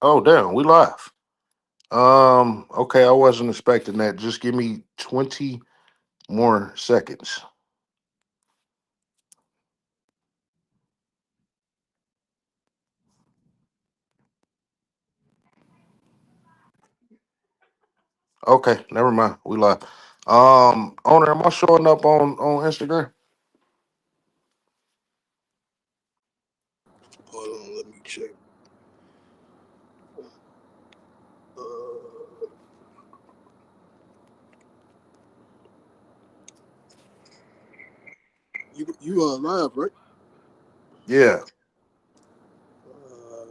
Oh damn, we live. Okay, I wasn't expecting that. Just give me 20 more seconds. Okay, never mind. We live. Owner, am I showing up on Instagram? Hold on, let me check. Uh, you live, right? Yeah. Uh,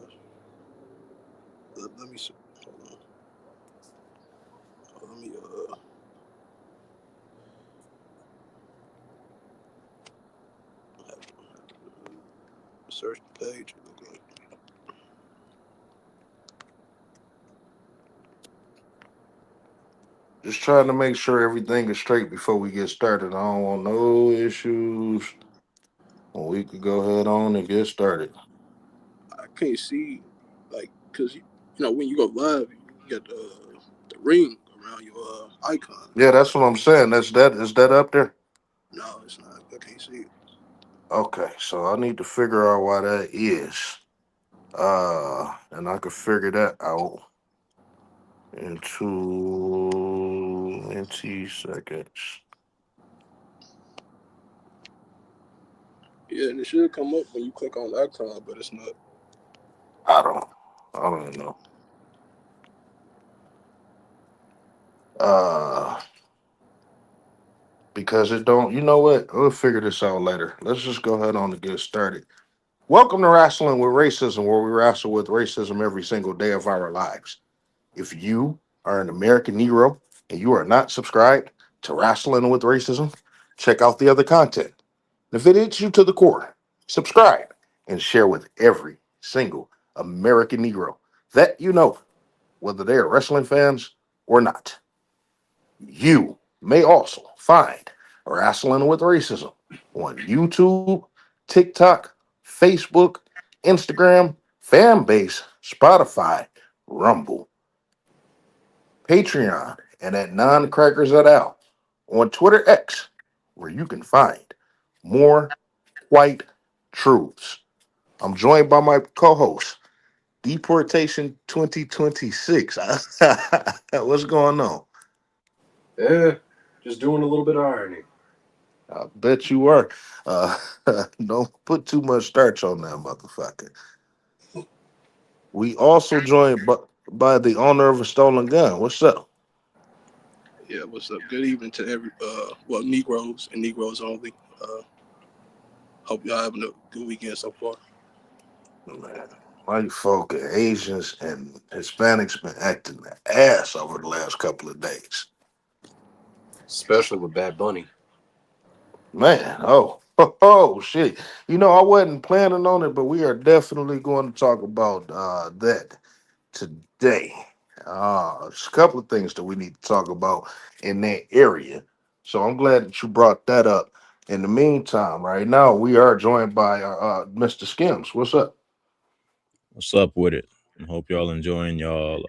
let me see. Hold on. Let me search the page. Okay. Just trying to make sure everything is straight before we get started. I don't want no issues. Well, we could go ahead on and get started. I can't see, like, cause when you go live, you got the ring around your icon. Yeah, that's what I'm saying. That's that. Is that up there? No, it's not. I can't see it. Okay, so I need to figure out why that is. And I could figure that out in 20 seconds. Yeah, and it should come up when you click on the icon, but it's not. I don't. I don't know. Uh, because it don't. You know what? We'll figure this out later. Let's just go ahead on and get started. Welcome to Wrestling with Racism, where we wrestle with racism every single day of our lives. If you are an American Negro and you are not subscribed to Wrestling with Racism, check out the other content. If it hits you to the core, subscribe and share with every single American Negro that you know, whether they are wrestling fans or not. You may also find Wrestling with Racism on YouTube, TikTok, Facebook, Instagram, Fanbase, Spotify, Rumble, Patreon, and at Non Crackers et al. On Twitter X, where you can find more white truths. I'm joined by my co-host, Deportation 2026. What's going on? Yeah, just doing a little bit of ironing. I bet you are. Uh, don't put too much starch on that motherfucker. We also joined by the owner of a stolen gun. What's up? Yeah, what's up? Good evening to Negroes and Negroes only. Hope y'all having a good weekend so far. Man, white folk and Asians and Hispanics been acting the ass over the last couple of days. Especially with Bad Bunny. Man, oh, shit. I wasn't planning on it, but we are definitely going to talk about that today. There's a couple of things that we need to talk about in that area. So I'm glad that you brought that up. In the meantime, right now, we are joined by Mr. Skims. What's up? What's up with it? I hope y'all enjoying y'all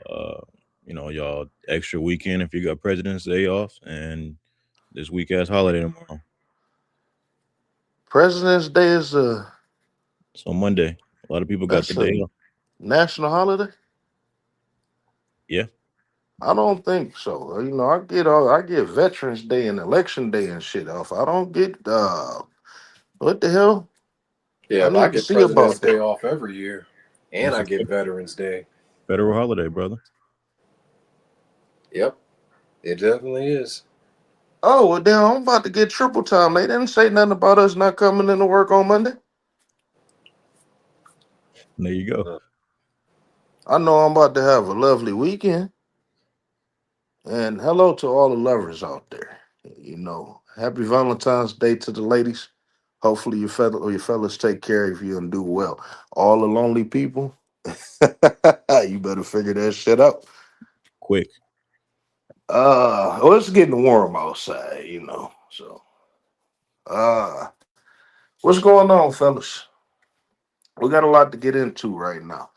extra weekend if you got President's Day off and this week ass holiday tomorrow. President's Day is So Monday, a lot of people got the that's a day off. national holiday? Yeah, I don't think so. I get Veterans Day and Election Day and shit off. I don't get what the hell? I Yeah, but I need to get see President's about Day that. off every year. And it's I a get Veterans Day. federal holiday, brother. Yep, it definitely is. Oh well, damn! I'm about to get triple time. They didn't say nothing about us not coming into work on Monday. There you go. Uh, I know I'm about to have a lovely weekend. And hello to all the lovers out there. Happy Valentine's Day to the ladies. Hopefully your fellas take care of you and do well. All the lonely people, you better figure that shit out. Quick. Well, it's getting warm outside, So what's going on, fellas? We got a lot to get into right now.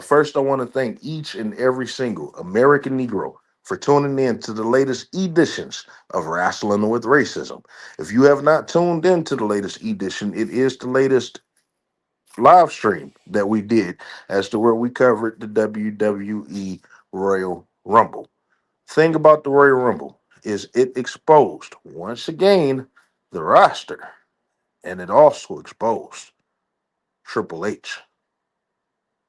First, I want to thank each and every single American Negro for tuning in to the latest editions of Wrestling with Racism. If you have not tuned in to the latest edition, it is the latest live stream that we did as to where we covered the WWE Royal Rumble. Thing about the Royal Rumble is it exposed once again the roster, and it also exposed Triple H.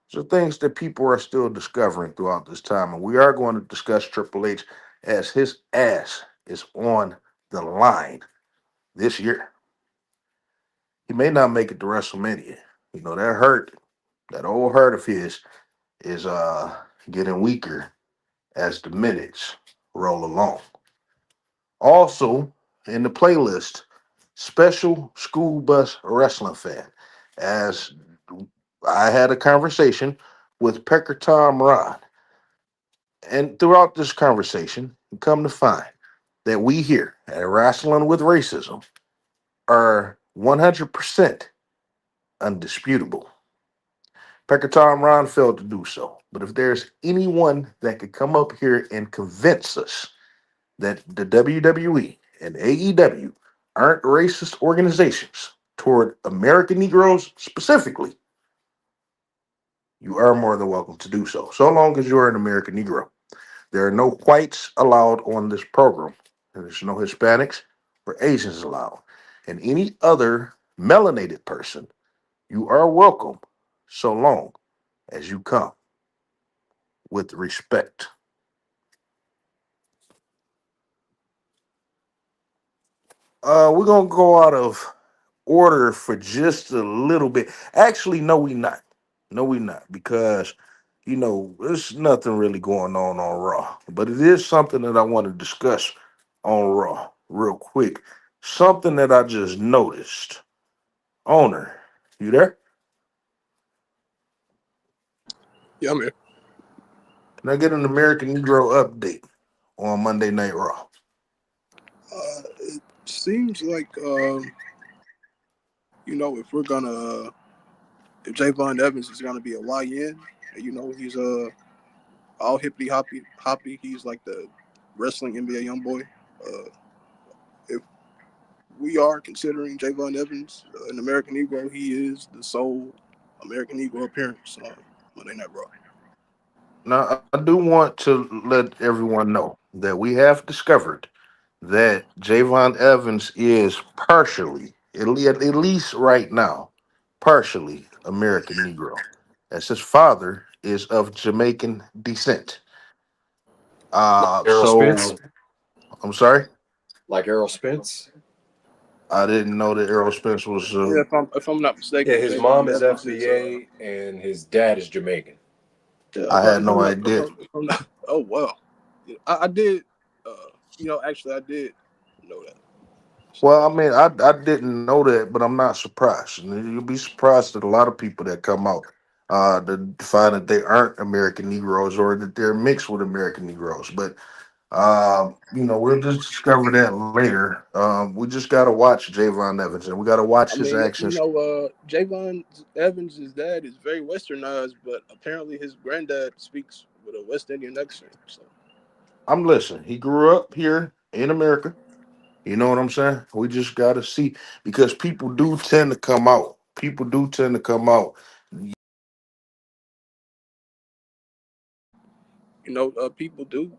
So things that people are still discovering throughout this time, and we are going to discuss Triple H as his ass is on the line this year. He may not make it to WrestleMania. You know that hurt, that old hurt of his is getting weaker as the minutes roll along. Also in the playlist, special school bus wrestling fan, as I had a conversation with Pecker Tom Ron. And throughout this conversation, we come to find that we here at Wrestling with Racism are 100% undisputable. Pecker Tom Ron failed to do so. But if there's anyone that could come up here and convince us that the WWE and AEW aren't racist organizations toward American Negroes specifically, you are more than welcome to do so, so long as you're an American Negro. There are no whites allowed on this program. There's no Hispanics or Asians allowed. And any other melanated person, you are welcome so long as you come with respect. We're going to go out of order for just a little bit. Actually, no, we not. No, we not. Because, there's nothing really going on Raw. But it is something that I want to discuss on Raw real quick. Something that I just noticed. Owner, you there? Yeah, I'm here. Can I get an American Negro update on Monday Night Raw? It seems like if we're gonna if Javon Evans is gonna be a YN, he's all hippity hoppy. He's like the wrestling NBA young boy. If we are considering Javon Evans an American Negro, he is the sole American Negro appearance on Monday Night Raw. Now, I do want to let everyone know that we have discovered that Javon Evans is partially, at least right now, partially American Negro, as his father is of Jamaican descent. Errol Spence? So I'm sorry, Like Errol Spence? I didn't know that Errol Spence was. Yeah, if I'm not mistaken, Yeah, his Javon mom is Evans FBA and his dad is Jamaican. yeah, I had no idea. if I'm not, oh wow, yeah, I did. Actually, I did know that. So, Well, I mean, I didn't know that, but I'm not surprised. And you'll be surprised at a lot of people that come out to find that they aren't American Negroes or that they're mixed with American Negroes. But we'll just discover that later. We just got to watch Javon Evans, and we got to watch I his mean, actions. Javon Evans' dad is very westernized, but apparently his granddad speaks with a West Indian accent. So, I'm listening. He grew up here in America. You know what I'm saying? We just got to see because people do tend to come out. People do tend to come out. people do.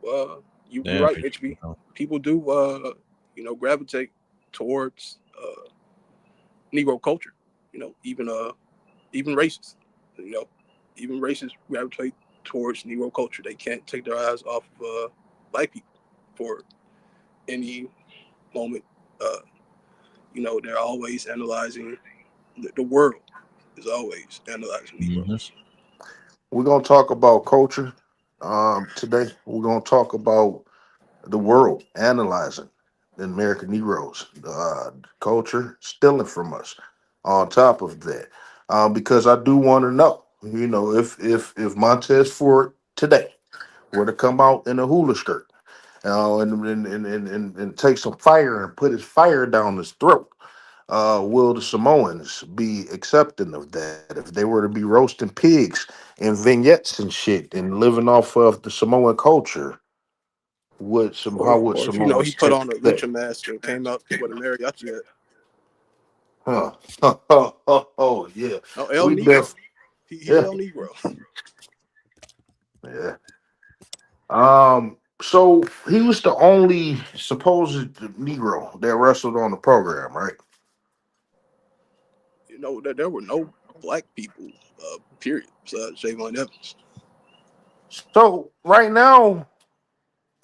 You're Damn, right, you HB. know. People do. Gravitate towards Negro culture. Even races. You know, even races gravitate towards Negro culture. They can't take their eyes off of black people for any moment. Uh, they're always analyzing the world is always analyzing Mhm. Negroes. We're gonna talk about culture today. We're gonna talk about the world analyzing the American Negroes, culture stealing from us. On top of that, because I do want to know, if Montez Ford today were to come out in a hula skirt, and take some fire and put his fire down his throat. Will the Samoans be accepting of that? If they were to be roasting pigs and vignettes and shit and living off of the Samoan culture. How would Or if he Samoans put take on a that? lucha mask and came out with a mariachi hat. Huh? Oh yeah, No, El we Negro. def He's yeah El Negro. yeah. So he was the only supposed Negro that wrestled on the program, right? That there were no black people, period, besides Javon Evans. So right now,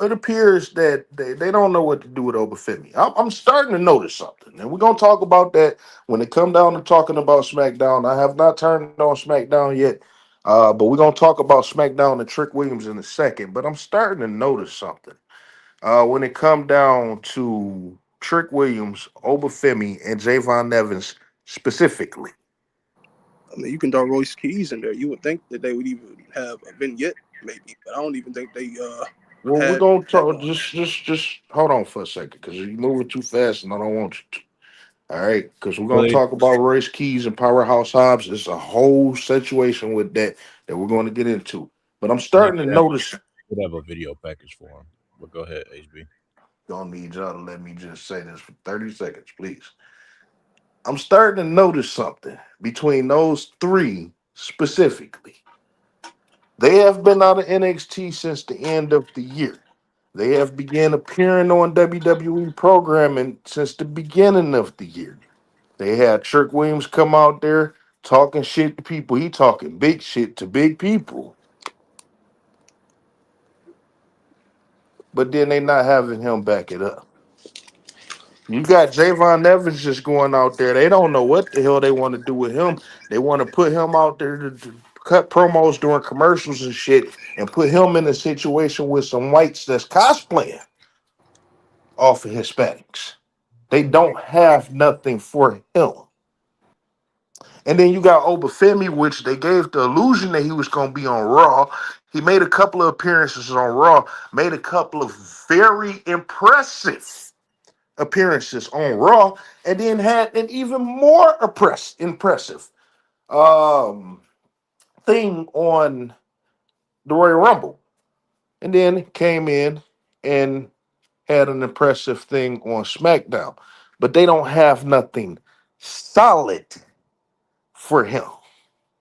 it appears that they don't know what to do with Obafemi. I'm starting to notice something, and we're gonna talk about that when it come down to talking about SmackDown. I have not turned on SmackDown yet, but we're gonna talk about SmackDown and Trick Williams in a second. But I'm starting to notice something when it come down to Trick Williams, Obafemi, and Javon Evans specifically. I mean, you can throw Royce Keys in there. You would think that they would even have a vignette, maybe, but I don't even think they Well, we're had gonna that talk. going. Just hold on for a second, because you're moving too fast, and I don't want you to. All right, because we're Well, gonna talk about Royce Keys and Powerhouse Hobbs. It's a whole situation with that we're going to get into. But I'm they starting to notice. would have a video package for him. But go ahead, HB. Don't need y'all to let me just say this for 30 seconds, please. I'm starting to notice something between those three specifically. They have been out of NXT since the end of the year. They have began appearing on WWE programming since the beginning of the year. They had Trick Williams come out there talking shit to people. He talking big shit to big people. But then they not having him back it up. You got Javon Evans just going out there. They don't know what the hell they want to do with him. They want to put him out there to cut promos during commercials and shit and put him in a situation with some whites that's cosplaying off of Hispanics. They don't have nothing for him. And then you got Obafemi, which they gave the illusion that he was going to be on Raw. He made a couple of appearances on Raw, made a couple of very impressive appearances on Raw, and then had an even more impressive um, thing on the Royal Rumble. And then came in and had an impressive thing on SmackDown. But they don't have nothing solid for him.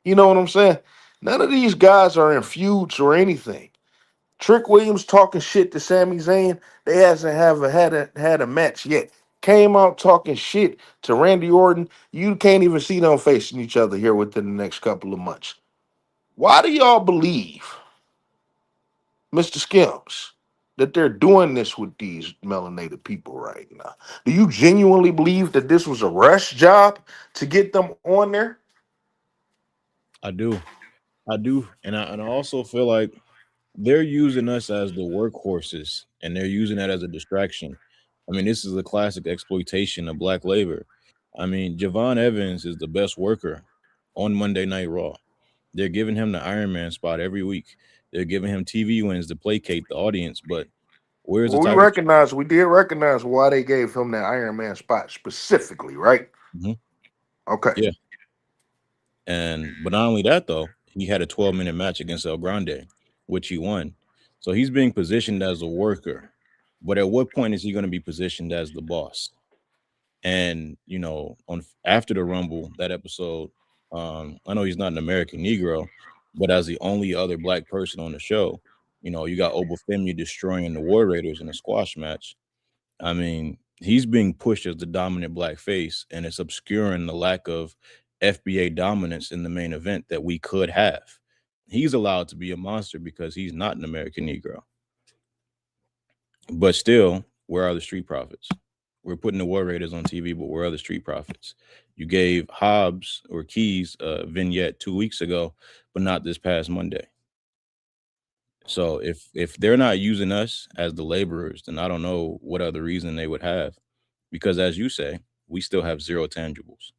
You know what I'm saying? None of these guys are in feuds or anything. Trick Williams talking shit to Sami Zayn. They hasn't had a match yet. Came out talking shit to Randy Orton. You can't even see them facing each other here within the next couple of months. Why do y'all believe, Mr. Skims, that they're doing this with these melanated people right now? Do you genuinely believe that this was a rush job to get them on there? I do. I do. And I also feel like they're using us as the workhorses and they're using that as a distraction. I mean, this is a classic exploitation of black labor. I mean, Javon Evans is the best worker on Monday Night Raw. They're giving him the Iron Man spot every week. They're giving him TV wins to placate the audience, but where's the Well, type of we did recognize why they gave him that Iron Man spot specifically, right? Mhm. Okay. Yeah. And but not only that though, he had a 12-minute match against El Grande, which he won. So he's being positioned as a worker. But at what point is he going to be positioned as the boss? And on after the Rumble, that episode, I know he's not an American Negro, but as the only other black person on the show, you got Obafemi destroying the War Raiders in a squash match. I mean, he's being pushed as the dominant black face, and it's obscuring the lack of FBA dominance in the main event that we could have. He's allowed to be a monster because he's not an American Negro. But still, where are the Street Profits? We're putting the War Raiders on TV, but where are the Street Profits? You gave Hobbs or Keys a vignette 2 weeks ago, but not this past Monday. So if they're not using us as the laborers, then I don't know what other reason they would have. Because as you say, we still have zero tangibles.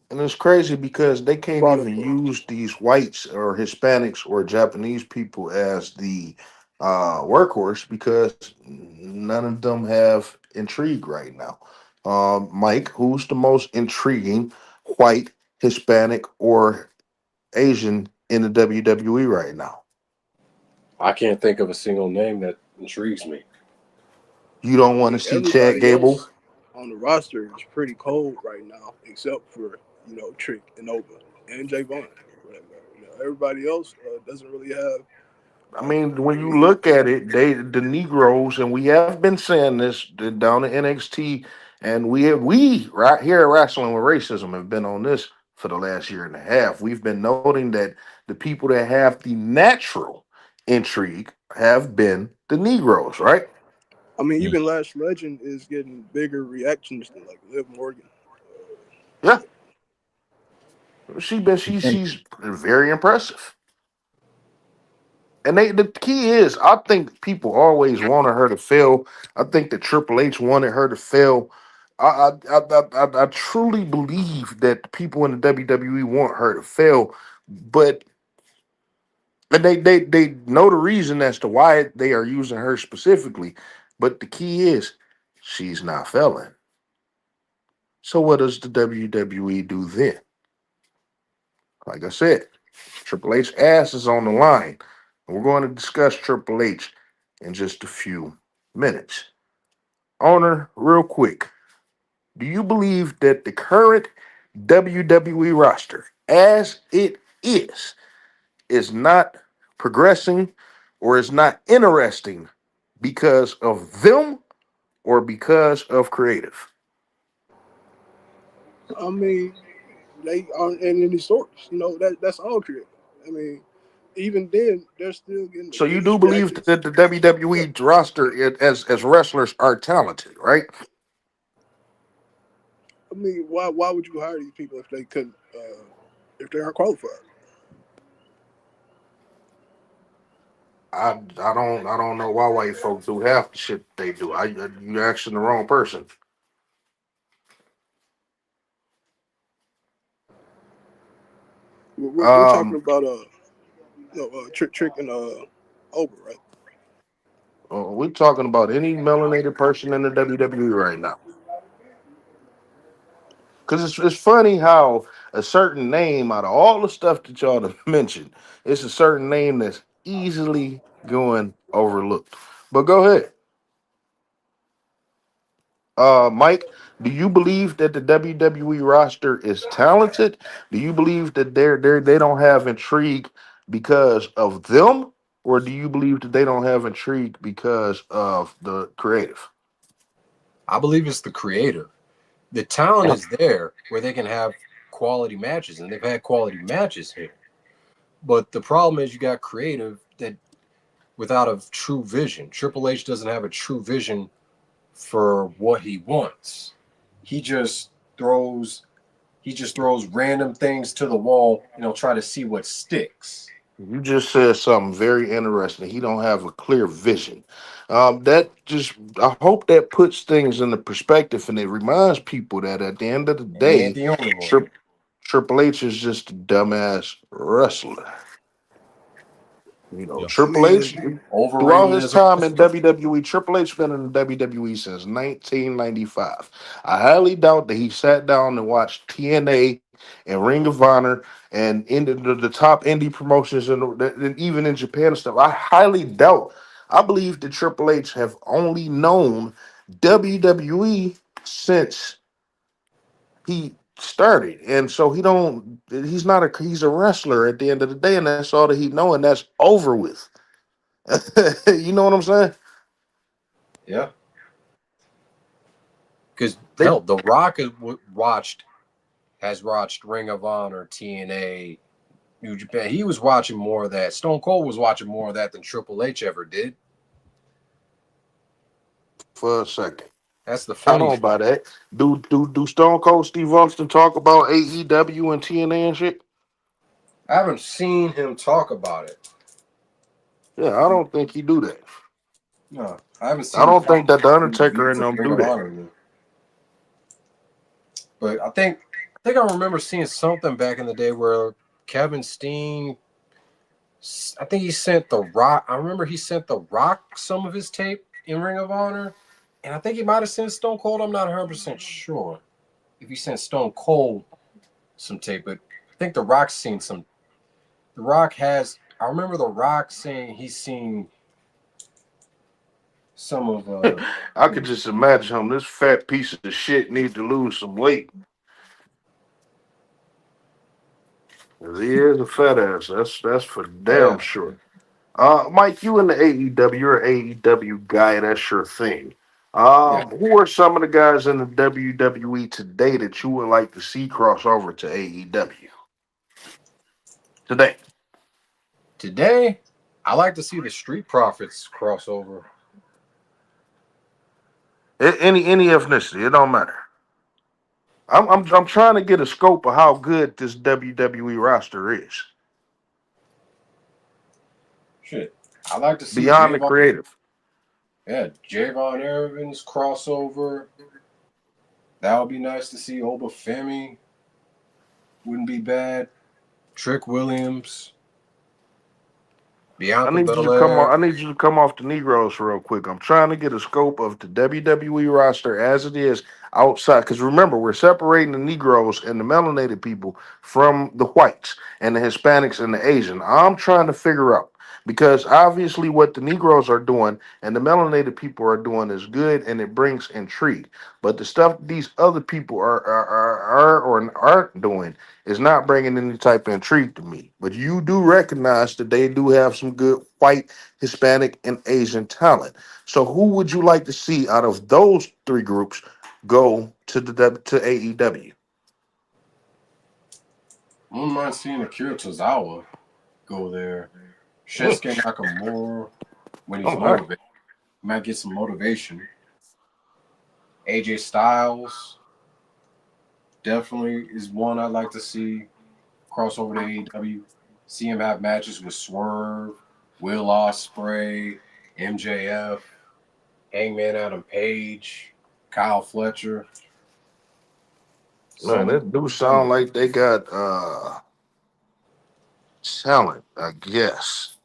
And it's crazy because they can't Brought up, even use these whites or Hispanics or Japanese people as the workhorse because none of them have intrigue right now. Mike, who's the most intriguing white, Hispanic, or Asian in the WWE right now? I can't think of a single name that intrigues me. You don't I want to mean, see Chad everybody Gable? else on the roster is pretty cold right now, except for Trick and Nova and Javon. Everybody else doesn't really have I like mean, when you any. look at it, the Negroes, and we have been saying this down at NXT, and we right here at Wrestling with Racism have been on this for the last year and a half. We've been noting that the people that have the natural intrigue have been the Negroes, right? I mean, Mm. even Lash Legend is getting bigger reactions than like Liv Morgan. Yeah, she's very impressive. And the key is, I think people always wanted her to fail. I think that Triple H wanted her to fail. I truly believe that the people in the WWE want her to fail, but and they know the reason as to why they are using her specifically. But the key is, she's not failing. So what does the WWE do then? Like I said, Triple H ass is on the line. And we're going to discuss Triple H in just a few minutes. Owner, real quick, do you believe that the current WWE roster, as it is not progressing or is not interesting because of them or because of creative? I mean, they aren't in any sorts. That's all creative. I mean, even then, they're still getting the So you do biggest believe reactions. that the Yeah. WWE roster as wrestlers are talented, right? I mean, why would you hire these people if they couldn't if they aren't qualified? I don't know why white folks do half the shit they do. You asking the wrong person. We're talking Um, about Trick and Ober, right? we're talking about any melanated person in the WWE right now. Because it's funny how a certain name, out of all the stuff that y'all have mentioned, it's a certain name that's easily going overlooked. But go ahead. Mike, do you believe that the WWE roster is talented? Do you believe that they don't have intrigue because of them, or do you believe that they don't have intrigue because of the creative? I believe it's the creator. The talent is there where they can have quality matches, and they've had quality matches here. But the problem is you got creative that without a true vision. Triple H doesn't have a true vision for what he wants. He just throws random things to the wall and he'll try to see what sticks. You just said something very interesting. He don't have a clear vision. That just I hope that puts things into perspective, and it reminds people that at the end of the And he ain't day, the only one. Triple H is just a dumbass wrestler. Yeah. I Triple mean, H throughout Overrated his as a time in wrestler. WWE, Triple H been in the WWE since 1995. I highly doubt that he sat down and watched TNA and Ring of Honor and in the top indie promotions and even in Japan and stuff. I highly doubt. I believe that Triple H have only known WWE since he started, and so he's not he's a wrestler at the end of the day, and that's all that he know, and that's over with. You know what I'm saying? Yeah. Because They hell, The Rock has watched Ring of Honor, TNA, New Japan. He was watching more of that. Stone Cold was watching more of that than Triple H ever did. for a second. That's the I don't funny know thing. about that. Do Stone Cold Steve Austin talk about AEW and TNA and shit? I haven't seen him talk about it. Yeah, I don't think he do that. No, I haven't I seen him don't talk think that the about Undertaker and it. them Ring do of that. Honor. But I think I remember seeing something back in the day where Kevin Steen, I think he sent The Rock. I remember he sent The Rock some of his tape in Ring of Honor, and I think he might have sent Stone Cold. I'm not 100% sure if he sent Stone Cold some tape, but I think The Rock's seen some The Rock has. I remember The Rock saying he's seen some of I could just imagine him. This fat piece of shit need to lose some weight. 'Cause he is a fat ass. That's for damn yeah. sure. Mike, you in the AEW, you're an AEW guy. That's your thing. Yeah. Who are some of the guys in the WWE today that you would like to see cross over to AEW today? Today, I like to see the Street Profits crossover. Any ethnicity, it don't matter. I'm trying to get a scope of how good this WWE roster is Shit. I like to see beyond the Javon. creative. Yeah, Javon Evans crossover. That would be nice to see. Oba Femi wouldn't be bad. Trick Williams, I Bianca need you to come on. Belair. I need you to come off the Negroes real quick. I'm trying to get a scope of the WWE roster as it is outside. Because remember, we're separating the Negroes and the melanated people from the whites and the Hispanics and the Asian. I'm trying to figure out because obviously what the Negroes are doing and the melanated people are doing is good and it brings intrigue. But the stuff these other people are or aren't doing is not bringing any type of intrigue to me. But you do recognize that they do have some good white, Hispanic, and Asian talent. So who would you like to see out of those three groups go to to AEW? I wouldn't mind seeing Akira Tozawa go there. Mm. Shinsuke Nakamura when he's Oh my. motivated. Might get some motivation. AJ Styles definitely is one I'd like to see cross over to AEW. See him have matches with Swerve, Will Ospreay, MJF, Hangman Adam Page, Kyle Fletcher. Man, Some it do sound like they got talent, I guess.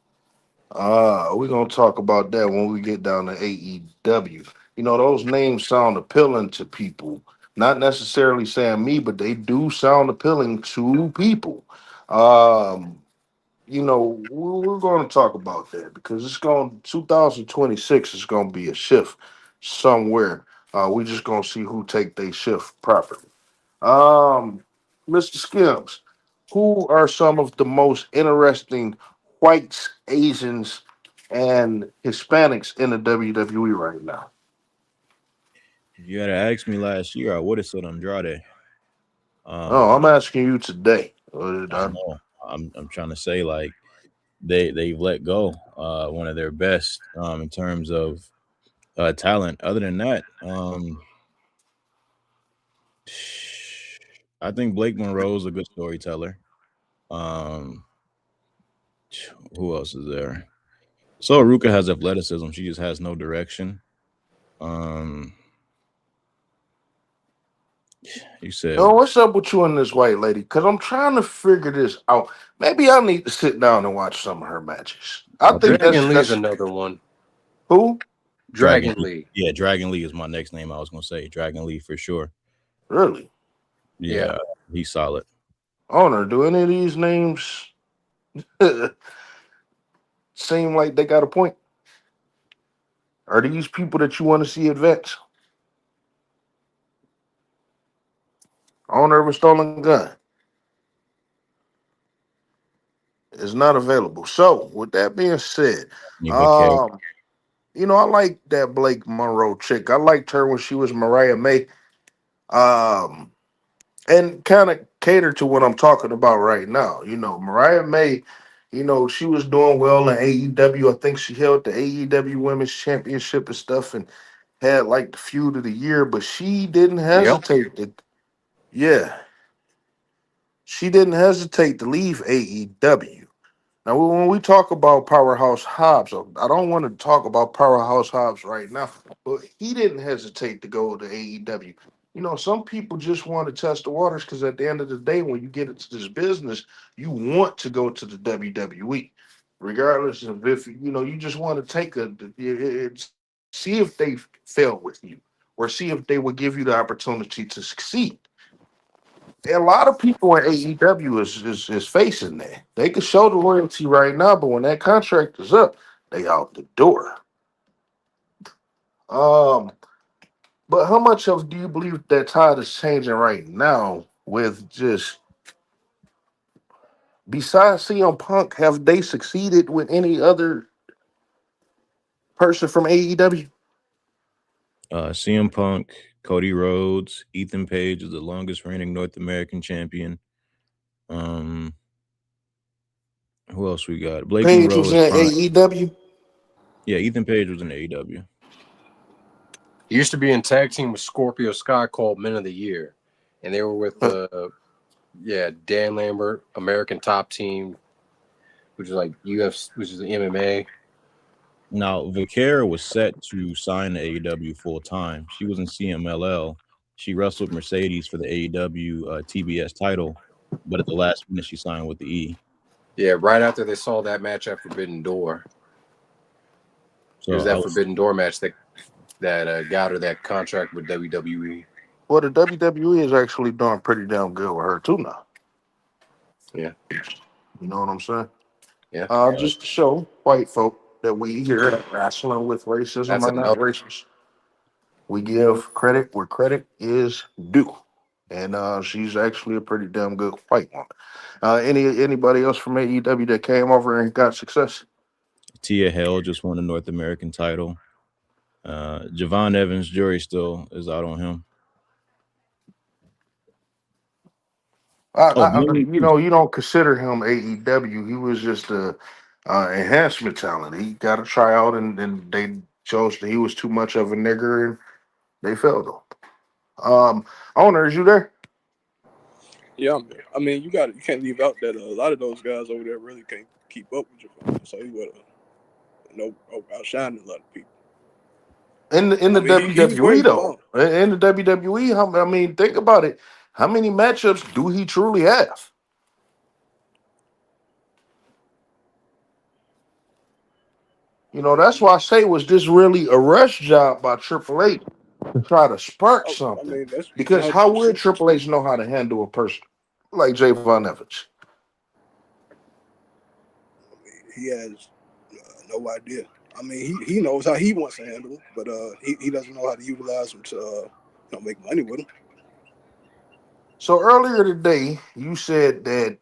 We're gonna talk about that when we get down to AEW. You know, those names sound appealing to people. Not necessarily saying me, but they do sound appealing to people. Um, we're going to talk about that because it's going 2026 is going to be a shift somewhere. We just going to see who take their shift properly. Um, Mr. Skims, who are some of the most interesting whites, Asians, and Hispanics in the WWE right now? If you had asked me last year, I would have said Andrade. Oh, Um, I'm asking you today. I know. I'm trying to say like they've let go one of their best in terms of talent. Other than that, I think Blake Monroe is a good storyteller. Um, who else is there? So Aruka has athleticism. She just has no direction. Um, you said Oh, what's up with you and this white lady? Because I'm trying to figure this out. Maybe I need to sit down and watch some of her matches. I I think think Dragon Lee is that's another one. who Dragon Dragon Lee. Lee. Yeah, Dragon Lee is my next name. I was gonna say Dragon Lee for sure. really Yeah. Yeah, he's solid. owner. Do any of these names seem like they got a point? Are these people that you want to see advance? Owner of a stolen gun is not available. So, with that being said, Nigga K. um, I like that Blake Monroe chick. I liked her when she was Mariah May. Um, and kind of cater to what I'm talking about right now. Mariah May, she was doing well in AEW. I think she held the AEW Women's Championship and stuff and had like the feud of the year, but she didn't Yep. hesitate to, yeah, she didn't hesitate to leave AEW. Now, when we talk about Powerhouse Hobbs, I don't want to talk about Powerhouse Hobbs right now, but he didn't hesitate to go to AEW. Some people just want to test the waters because at the end of the day, when you get into this business, you want to go to the WWE, regardless of if you just want to take see if they fail with you or see if they will give you the opportunity to succeed. A lot of people in AEW is facing that. They can show the loyalty right now, but when that contract is up, they out the door. Um, but how much of do you believe that tide is changing right now with just besides CM Punk, have they succeeded with any other person from AEW? CM Punk, Cody Rhodes, Ethan Page is the longest reigning North American champion. Um, who else we got? Blake Page was Monroe is in prime. AEW. Yeah, Ethan Page was in AEW. He used to be in tag team with Scorpio Sky called Men of the Year, and they were with Dan Lambert, American Top Team, which is like UFC, which is MMA. Now, Vaquera was set to sign to AEW full time. She was in CMLL. She wrestled Mercedes for the AEW TBS title, but at the last minute, she signed with the E. Yeah, right after they saw that match at Forbidden Door. So It was that Forbidden Door match that got her that contract with WWE. Well, the WWE is actually doing pretty damn good with her too now. Yeah. You know what I'm saying? Yeah. Just to show white folk that we here at Wrestling with Racism That's are not another. racist. We give credit where credit is due. And she's actually a pretty damn good white woman. Anybody else from AEW that came over and got success? Tia Hell just won the North American title. Javon Evans, jury still is out on him. You don't consider him AEW. He was just a enhancement talent. He got a tryout, and then they chose that he was too much of a nigger, and they failed him. Owner, is you there? Yeah, man. I mean, you can't leave out that a lot of those guys over there really can't keep up with Javon. So he would outshine a lot of people. In the He was WWE great though, in the WWE, I mean, think about it. How many matchups do he truly have? You know, that's why I say, was this really a rush job by Triple H to try to spark I something? mean, that's Because how would 100%. Triple H know how to handle a person like Javon Evans? I mean, he has no idea. I mean, he knows how he wants to handle it, but he doesn't know how to utilize him to make money with him. So earlier today, you said that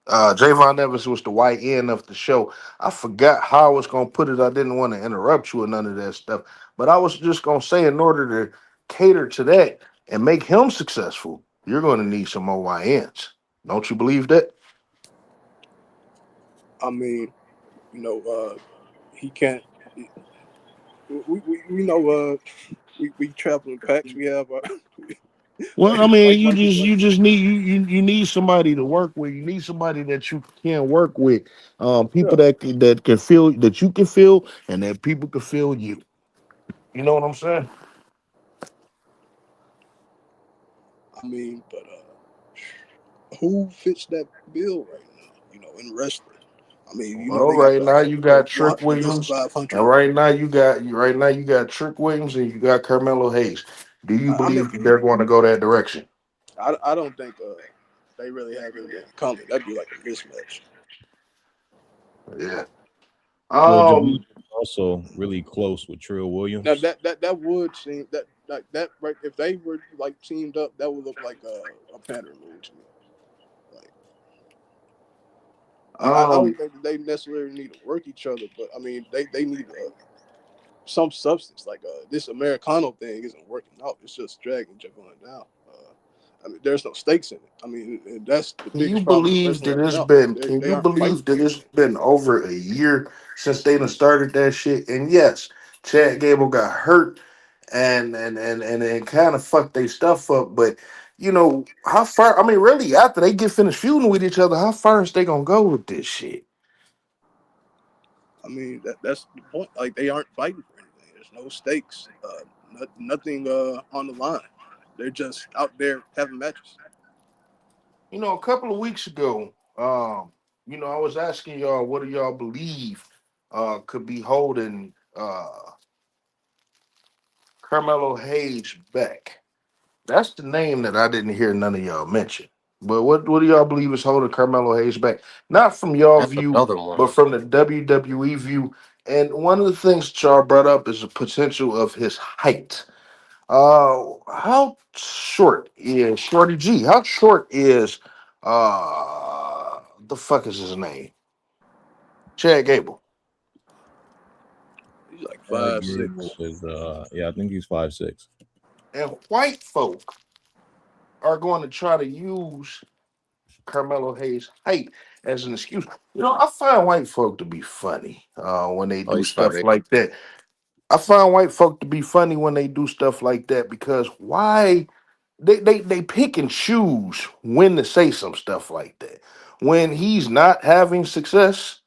Javon Evans was the white end of the show. I forgot how I was going to put it. I didn't want to interrupt you or none of that stuff. But I was just going to say, in order to cater to that and make him successful, you're going to need some more YNs. Don't you believe that? I mean, he can't. We know we travel in packs. We have Well, I white mean, people. you just need you need somebody to work with. You need somebody that you can work with. People Yeah, that can feel that you can feel, and that people can feel you. You know what I'm saying? I mean, but who fits that bill right now? In wrestling. I mean, Well, they got right now you got Trick the list of Williams, and 500. right now you got Trick Williams, and you got Carmelo Hayes. Do you I mean, believe that they're going to go that direction? I don't think they really have anything coming. That'd be like a mismatch. Yeah. Well, Javon Um. is also really close with Trill Now Williams. that would seem that like that right. If they were like teamed up, that would look like a pattern move to me. Like I don't Um. think that they necessarily need to work each other, but I mean they need some substance. Like this Americano thing isn't working out. It's just dragging Javon down. I mean, there's no stakes in it. I mean, and that's the Can you biggest problem with believe wrestling that right it's now. been? They Can they you aren't believe fighting that for it's anything. been over a year since they done started that shit? And yes, Chad Gable got hurt, and it kind of fucked their stuff up. But how far? I mean, really, after they get finished feuding with each other, how far is they gonna go with this shit? I mean, that's the point. Like they aren't fighting for anything. There's no stakes. Nothing on the line. They're just out there having matches. A couple of weeks ago, I was asking y'all, what do y'all believe could be holding Carmelo Hayes back? That's the name that I didn't hear none of y'all mention. But what do y'all believe is holding Carmelo Hayes back? Not from y'all That's view, another one. but from the WWE view. And one of the things that y'all brought up is the potential of his height. How short is Shorty G? How short is the fuck is his name? Chad Gable. He's like Chad 5'6". Gable is yeah, I think he's 5'6". And white folk are going to try to use Carmelo Hayes' height as an excuse. You know, I find white folk to be funny when they Oh, do he's stuff 5'8". like that. I find white folk to be funny when they do stuff like that because why they pick and choose when to say some stuff like that. When he's not having success,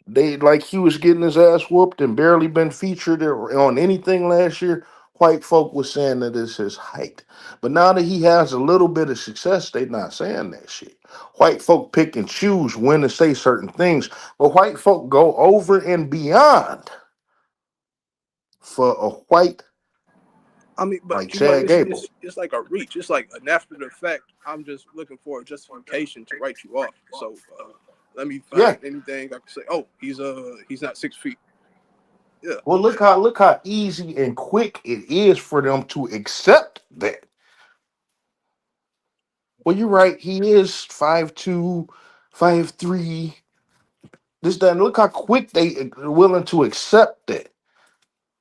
they like he was getting his ass whooped and barely been featured on anything last year. White folk was saying that it's his height. But now that he has a little bit of success, they not saying that shit. White folk pick and choose when to say certain things, but white folk go over and beyond for a white I mean, but like you know, Chad Gable. it's like a reach. It's like an after the fact. I'm just looking for a justification to write you off. So let me Yeah. find anything I can say. Oh, he's not 6 feet. Yeah, Well, look how easy and quick it is for them to accept that. Well, you're right. He is 5'2", 5'3". This, that, and look how quick they are willing to accept that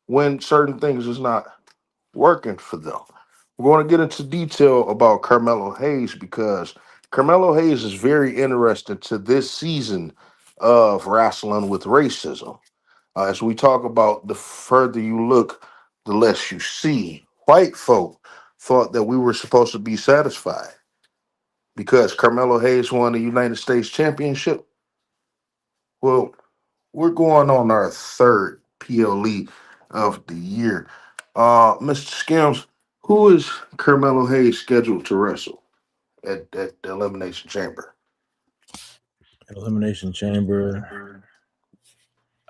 when certain things is not working for them. We're going to get into detail about Carmelo Hayes because Carmelo Hayes is very interesting to this season of Wrestling with Racism. As we talk about, the further you look, the less you see. White folk thought that we were supposed to be satisfied because Carmelo Hayes won the United States Championship. Well, we're going on our third PLE of the year. Mr. Skims, who is Carmelo Hayes scheduled to wrestle at the Elimination Chamber? Elimination Chamber.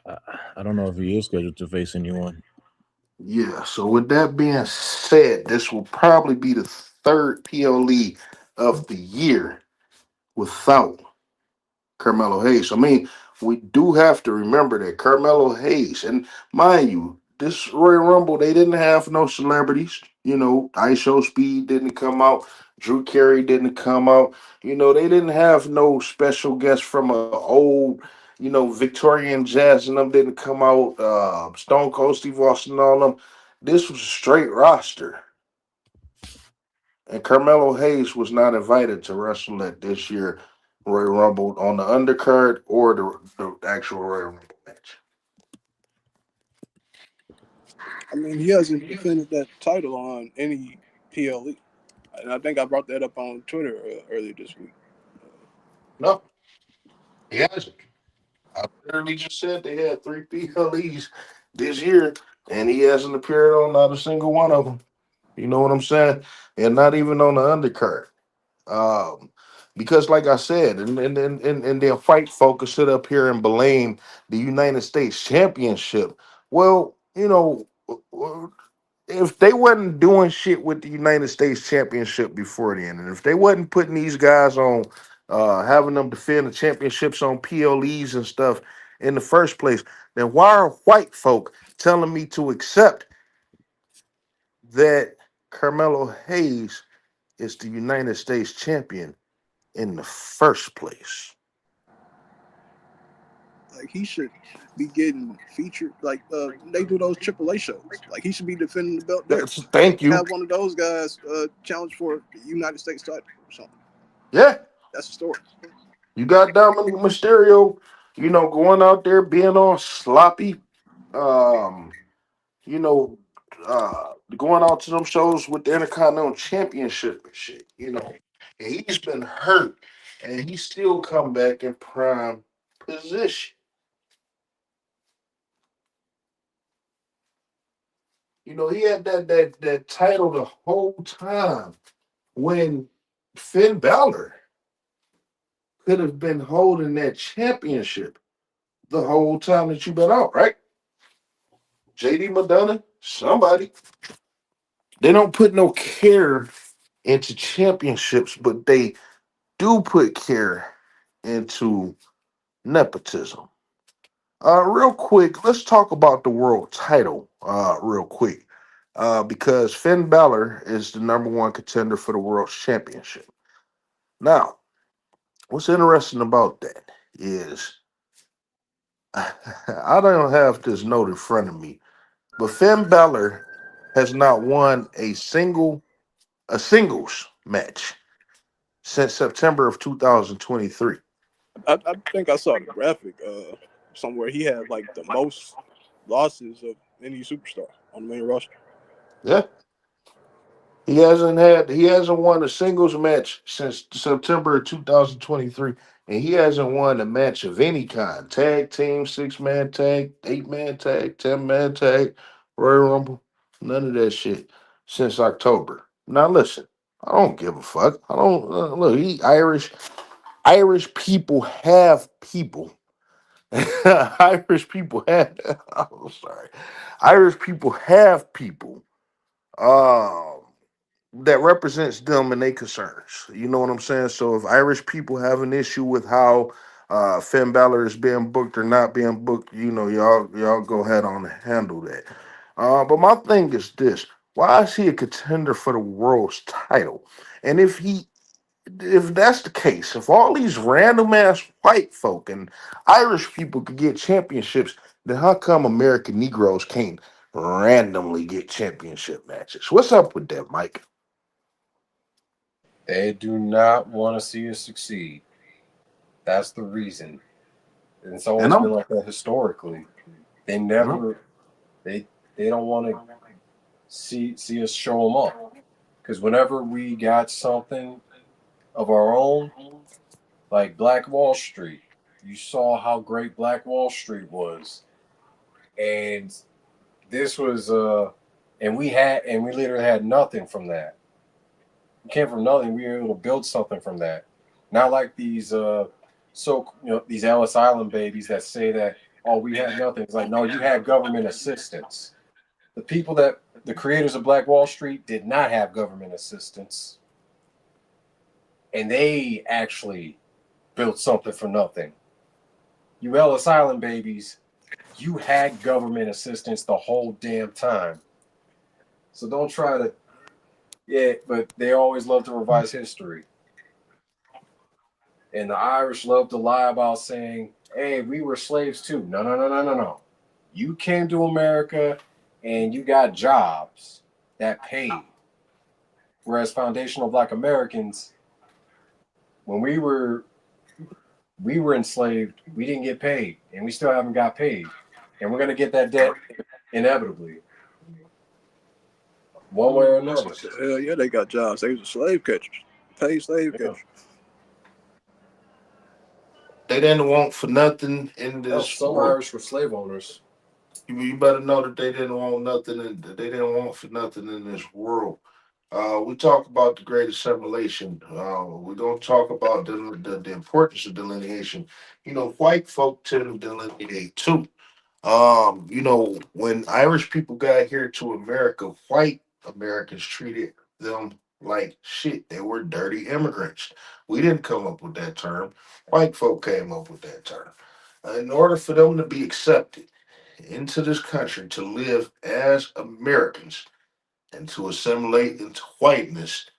I, I don't know if he is scheduled to face anyone. Yeah, so with that being said, this will probably be the third PLE of the year without Carmelo Hayes. I mean, we do have to remember that Carmelo Hayes, and mind you, this Royal Rumble, they didn't have no celebrities. You know, ISO Speed didn't come out, Drew Carey didn't come out. You know, they didn't have no special guests from a old, Victorian jazz and them didn't come out. Stone Cold Steve Austin and all them. This was a straight roster. And Carmelo Hayes was not invited to wrestle at this year Royal Rumble on the undercard or the actual Royal Rumble match. I mean, he hasn't defended that title on any PLE, and I think I brought that up on Twitter earlier this week. No, he hasn't. I literally just said they had three PLEs this year, and he hasn't appeared on not a single one of them. You know what I'm saying? And not even on the undercard. Um, because like I said, and their fight focus sit up here and blame the United States Championship. Well, if they wasn't doing shit with the United States Championship before then, and if they wasn't putting these guys on, having them defend the championships on PLEs and stuff in the first place, then why are white folk telling me to accept that Carmelo Hayes is the United States champion in the first place? Like he should be getting featured. Like they do those AAA shows. Like he should be defending the belt there. Thank you. Have one of those guys challenge for the United States title or something. Yeah, That's the story. you got Dominic Mysterio, going out there being all sloppy. Um, you know, going out to them shows with the Intercontinental Championship and shit, And he's been hurt, and he still come back in prime position. He had that title the whole time when Finn Balor could have been holding that championship the whole time that you've been out, right? JD Madonna, somebody. They don't put no care into championships, but they do put care into nepotism. Real quick, let's talk about the world title. Real quick, because Finn Balor is the number one contender for the world championship. Now, what's interesting about that is I don't have this note in front of me, but Finn Balor has not won a singles match since September of 2023. I think I saw the graphic somewhere. He had like the most losses of any superstar on the main roster. Yeah, he hasn't won a singles match since September of 2023, and he hasn't won a match of any kind. Tag team, 6-man tag, 8-man tag, 10-man tag, Royal Rumble, none of that shit since October. Now listen, I don't give a fuck. I don't look, he Irish. Irish people have people. Irish people have I'm sorry. Irish people have people. Um that represents them and their concerns. You know what I'm saying? So if Irish people have an issue with how Finn Balor is being booked or not being booked, y'all go ahead on and handle that. But my thing is this: why is he a contender for the world's title? And if that's the case, if all these random ass white folk and Irish people could get championships, then how come American Negroes can't randomly get championship matches? What's up with that, Mike? They do not want to see us succeed. That's the reason. And it's And always I'm been like that historically. They no, never they don't want to see us show them up. Because whenever we got something of our own, like Black Wall Street, you saw how great Black Wall Street was, and this was and we literally had nothing from that. We came from nothing. We were able to build something from that. Not like these these Ellis Island babies that say that, oh, we had nothing. It's like, no, you had government assistance. The creators of Black Wall Street did not have government assistance, and they actually built something from nothing. You Ellis Island babies, you had government assistance the whole damn time. So don't try to, yeah, but they always love to revise history. And the Irish love to lie about saying, hey, we were slaves too. No, no, no, no, no, no. You came to America and you got jobs that paid. Whereas foundational Black Americans, when we were enslaved, we didn't get paid, and we still haven't got paid. And we're gonna get that debt inevitably. One way or another. Hell yeah, they got jobs. They was slave catchers, paid slave Yeah. catchers. they didn't want for nothing in Hell, this some world. Irish were slave owners. You better know that they didn't want nothing, and they didn't want for nothing in this world. We talk about the great assimilation. We're gonna talk about the importance of delineation. White folk tend to delineate too. When Irish people got here to America, white Americans treated them like shit. They were dirty immigrants. We didn't come up with that term. White folk came up with that term. In order for them to be accepted into this country to live as Americans and to assimilate into whiteness,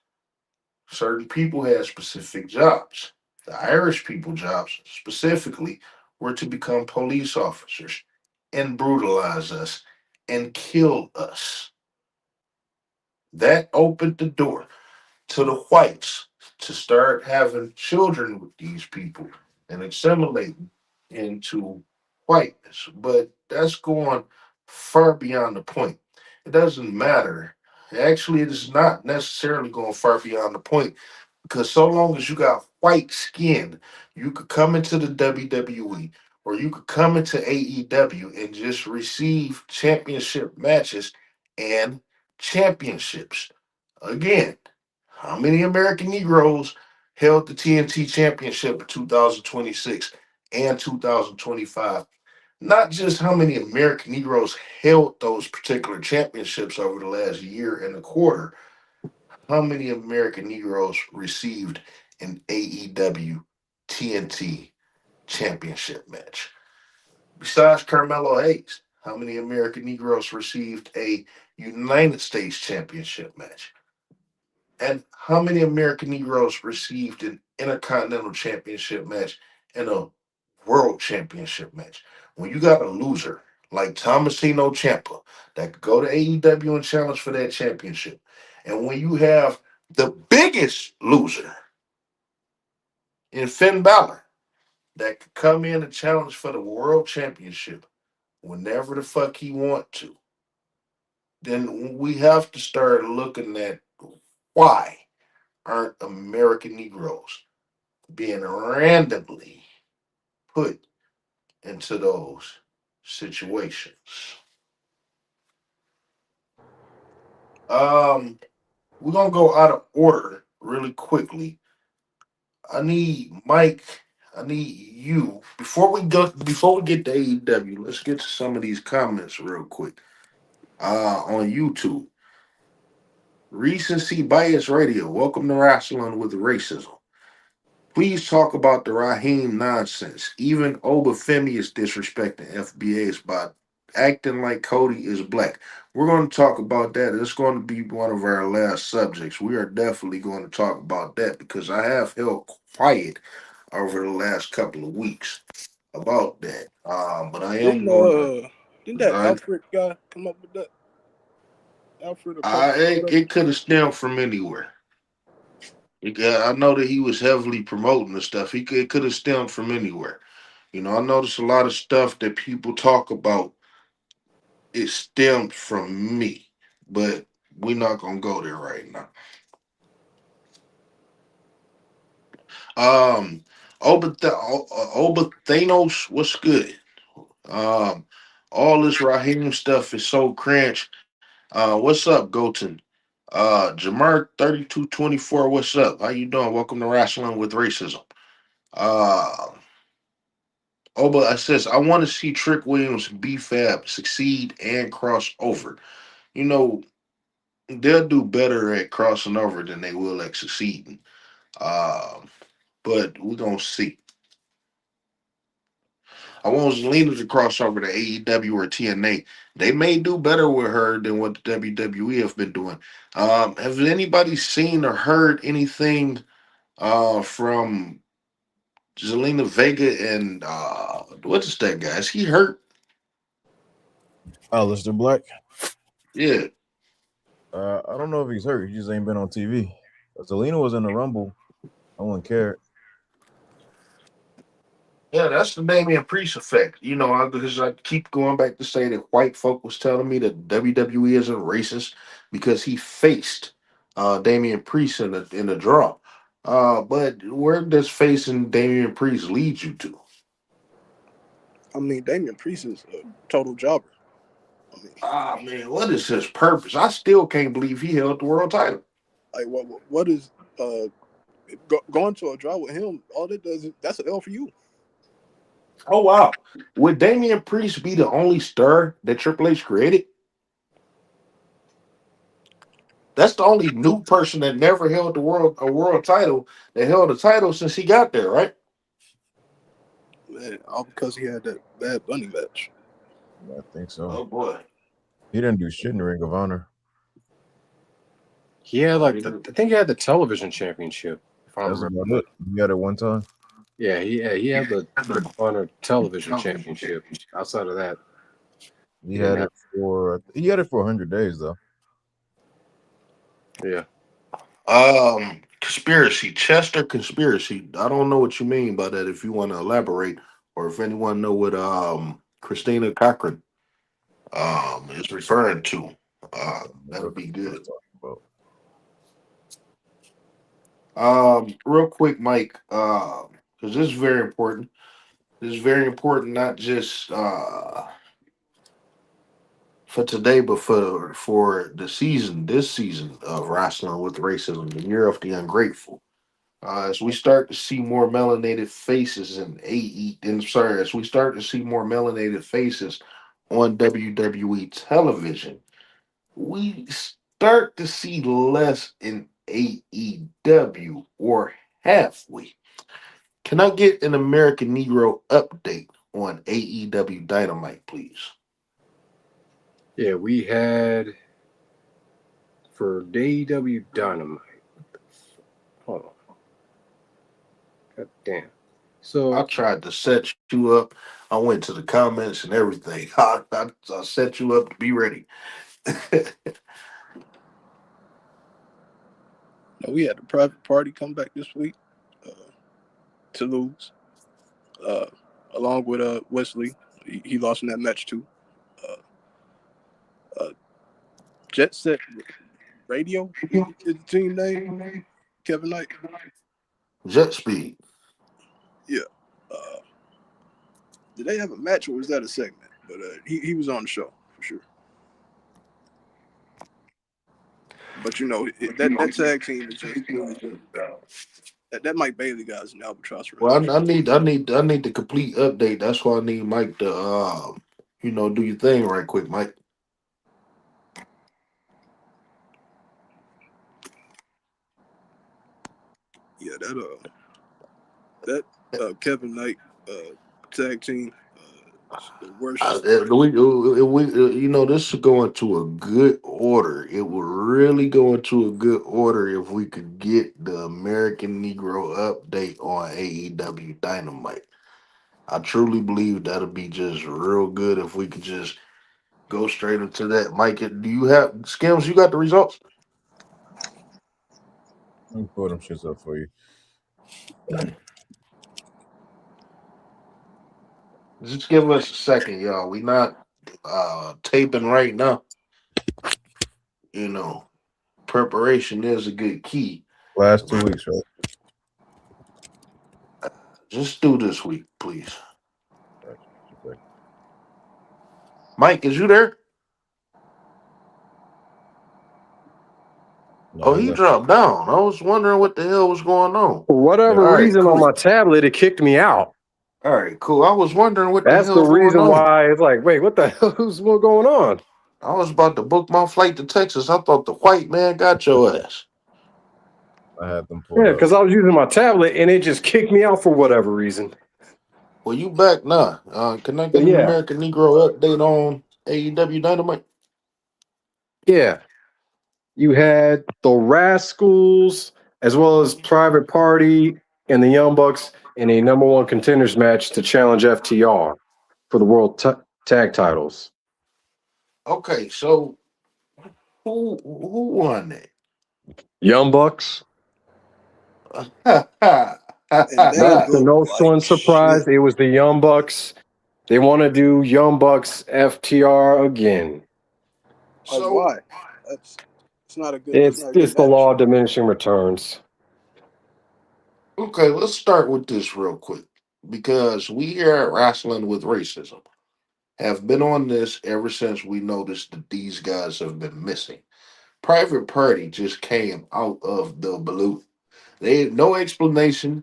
certain people had specific jobs. The Irish people jobs specifically were to become police officers and brutalize us and kill us. That opened the door to the whites to start having children with these people and assimilating into whiteness. But that's going far beyond the point. It doesn't matter. Actually, it is not necessarily going far beyond the point because so long as you got white skin, you could come into the WWE or you could come into AEW and just receive championship matches and championships. Again, how many American Negroes held the TNT Championship in 2026 and 2025? not just how many American Negroes held those particular championships over the last year and a quarter, how many American Negroes received an AEW TNT championship match? Besides Carmelo Hayes, how many American Negroes received a United States championship match? And how many American Negroes received an Intercontinental Championship match and a World Championship match? When you got a loser like Thomasino Ciampa that could go to AEW and challenge for that championship, and when you have the biggest loser in Finn Balor that could come in and challenge for the World Championship whenever the fuck he want to, then we have to start looking at why aren't American Negroes being randomly put into those situations. We're gonna go out of order really quickly. I need Mike. I need you before we get to AEW. Let's get to some of these comments real quick. On YouTube, Recency Bias Radio. Welcome to Wrestling with Racism. Please talk about the Raheem nonsense. Even Obafemi is disrespecting FBA's by acting like Cody is black. We're going to talk about that. It's going to be one of our last subjects. We are definitely going to talk about that because I have held quiet over the last couple of weeks about that. But I am going to. Didn't that Alfred guy come up with that? Alfred It could have stemmed from anywhere. I know that he was heavily promoting the stuff. It could have stemmed from anywhere. You know, I notice a lot of stuff that people talk about. It stemmed from me, but we're not gonna go there right now. Oba Thanos, what's good? Um, all this Raheem stuff is so cringe. What's up, Goten? Jamar 3224, what's up? How you doing? Welcome to Wrestling with Racism. Uh Oba says, I want to see Trick Williams, B-Fab succeed and cross over. You know, they'll do better at crossing over than they will at succeeding. Um, but we're going to see. I want Zelina to cross over to AEW or TNA. They may do better with her than what the WWE have been doing. Have anybody seen or heard anything from Zelina Vega and what's that guy? Is he hurt? Aleister Black. Yeah. I don't know if he's hurt. He just ain't been on TV. Zelina was in the Rumble. No one cared. Yeah, that's the Damian Priest effect. You know, because I keep going back to say that white folk was telling me that WWE isn't racist because he faced Damian Priest in the draw. But where does facing Damian Priest lead you to? I mean, Damian Priest is a total jobber. I mean, Man, what is his purpose? I still can't believe he held the world title. like what is going to a draw with him? All that does is that's an L for you. Oh wow. Would Damian Priest be the only star that Triple H created? That's the only new person that never held a world title that held a title since he got there, right? Man, all because he had that Bad Bunny match. I think so. Oh boy. He didn't do shit in the Ring of Honor. He had I think he had the television championship. If I That's remember. about it. He got it one time. Yeah, he had the Ring of Honor television championship. Outside of that, He had it for 100 days though. yeah. Conspiracy, Chester conspiracy. I don't know what you mean by that. If you want to elaborate, or if anyone know what Christina Cochran is referring to, that would be good. Real quick, Mike, because this is very important. This is very important, not just for today, but for the season, this season of Wrestling with Racism, the year of the ungrateful. As we start to see more melanated faces as we start to see more melanated faces on WWE television, we start to see less in AEW, or have we? Can I get an American Negro update on AEW Dynamite, please? Yeah, we had for AEW Dynamite. Hold on. God damn. I So tried to set you up. I went to the comments and everything. I set you up to be ready. No, we had a private party come back this week to lose, along with Wesley. He lost in that match too. Jet Set Radio is the team name. Kevin Knight. Jet Speed. Yeah. Did they have a match or was that a segment? But he was on the show for sure. But that tag team is just that Mike Bailey guy's an albatross. Well, I need the complete update. That's why I need Mike to do your thing right quick, Mike. Yeah, that Kevin Knight tag team, the worst. This would go into a good order. It would really go into a good order if we could get the American Negro update on AEW Dynamite. I truly believe that'll be just real good if we could just go straight into that. Mike, do you have Skims? You got the results? Let me pull them shits up for you. Just give us a second, y'all. We not taping right now. Preparation is a good key. Last 2 weeks, right? Just do this week, please. Mike, is you there? No, He dropped down. I was wondering what the hell was going on. for whatever All right, reason cool. on my tablet, it kicked me out. All right, cool. I was wondering what That's the the hell reason going on. why it's like, wait, what the hell is what going on? I was about to book my flight to Texas. I thought the white man got your ass. I had them pulled Yeah, up. because I was using my tablet and it just kicked me out for whatever reason. Well, you back now. Can I get an American Negro update on AEW Dynamite? Yeah. You had the Rascals as well as Private Party and the Young Bucks in a number one contenders match to challenge FTR for the World Tag Titles. Okay, so who won that? Young Bucks. Not to no one's surprise, it was the Young Bucks. They want to do Young Bucks FTR again. So why? It's not a good. It's the law of diminishing returns. Okay, let's start with this real quick because we here at Wrestling with Racism have been on this ever since we noticed that these guys have been missing. Private Party just came out of the blue. They had no explanation.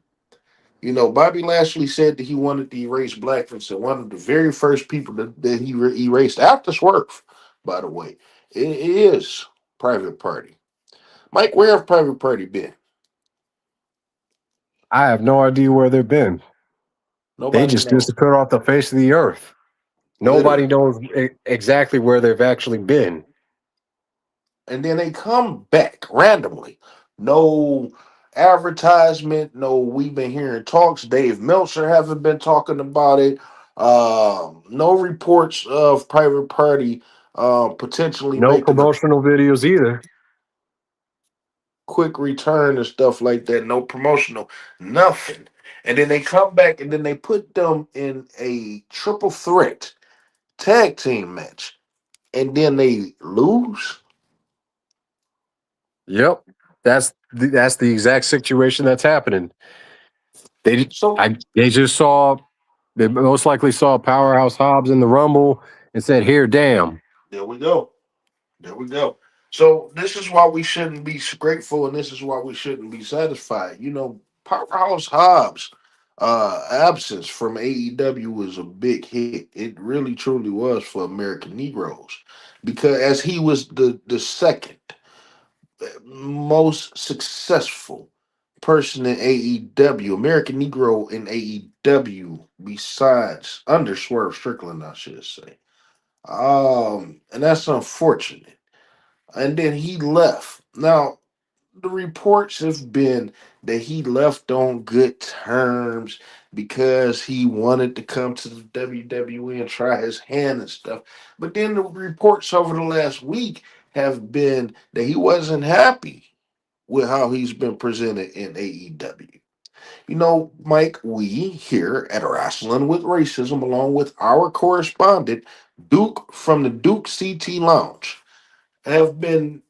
Bobby Lashley said that he wanted to erase blackness, and one of the very first people that he erased after Swerve, by the way, it is Private Party. Mike, where have Private Party been? I have no idea where they've been. Nobody they just knows. disappeared off the face of the earth. Nobody knows exactly where they've actually been. And then they come back randomly. No advertisement. No, we've been hearing talks. Dave Meltzer haven't been talking about it. No reports of Private Party potentially No making promotional videos either. quick return and stuff like that. No promotional, nothing. And then they come back and then they put them in a triple threat tag team match. And then they lose. Yep. That's the exact situation that's happening. They most likely saw Powerhouse Hobbs in the Rumble and said, "Here, damn." There we go. So this is why we shouldn't be grateful, and this is why we shouldn't be satisfied. Powerhouse Hobbs absence from AEW was a big hit. It really truly was for American Negroes because as he was the second most successful person in AEW, American Negro in AEW, besides under Swerve Strickland, I should say. And that's unfortunate. And then he left. Now, the reports have been that he left on good terms because he wanted to come to the WWE and try his hand and stuff. But then the reports over the last week have been that he wasn't happy with how he's been presented in AEW. You know, Mike, we here at Wrestling with Racism, along with our correspondent, Duke from the Duke CT Lounge, have been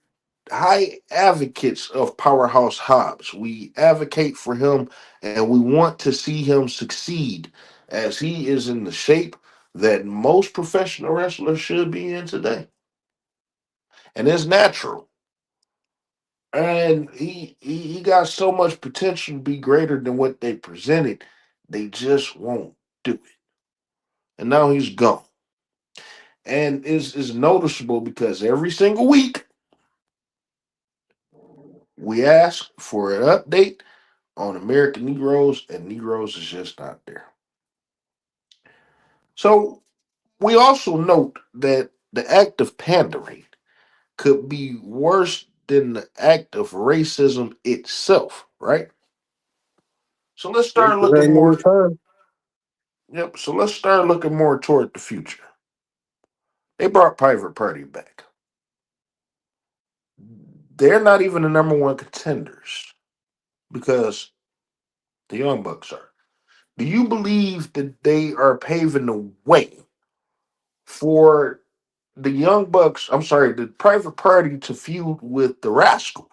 high advocates of Powerhouse Hobbs. We advocate for him and we want to see him succeed as he is in the shape that most professional wrestlers should be in today. And it's natural. And he got so much potential to be greater than what they presented. They just won't do it. And now he's gone. And it's noticeable because every single week we ask for an update on American Negroes, and Negroes is just not there. So we also note that the act of pandering could be worse than the act of racism itself, right? So let's Yep, start at looking any more. time. Yep. So let's start looking more toward the future. They brought Private Party back. They're not even the number one contenders because the Young Bucks are. Do you believe that they are paving the way for the Young Bucks, I'm sorry, the Private Party to feud with the Rascals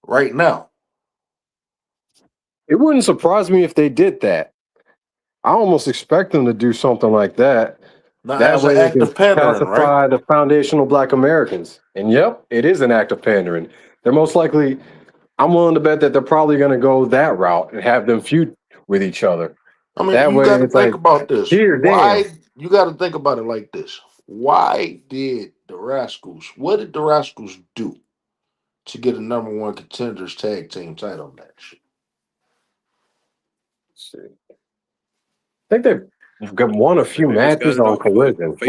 right now? It wouldn't surprise me if they did that. I almost expect them to do something like that. Now, That as an way they act can of pandering, right? pacify the foundational black Americans. And yep, it is an act of pandering. They're most likely, I'm willing to bet that they're probably going to go that route and have them feud with each other. I mean, That you way got to it's think like, about this. here, Why? damn. You got to think about it like this. Why did the Rascals, what did the Rascals do to get a number one contenders tag team title match? Let's see. I think they've won a few They just got matches it on off Collision. face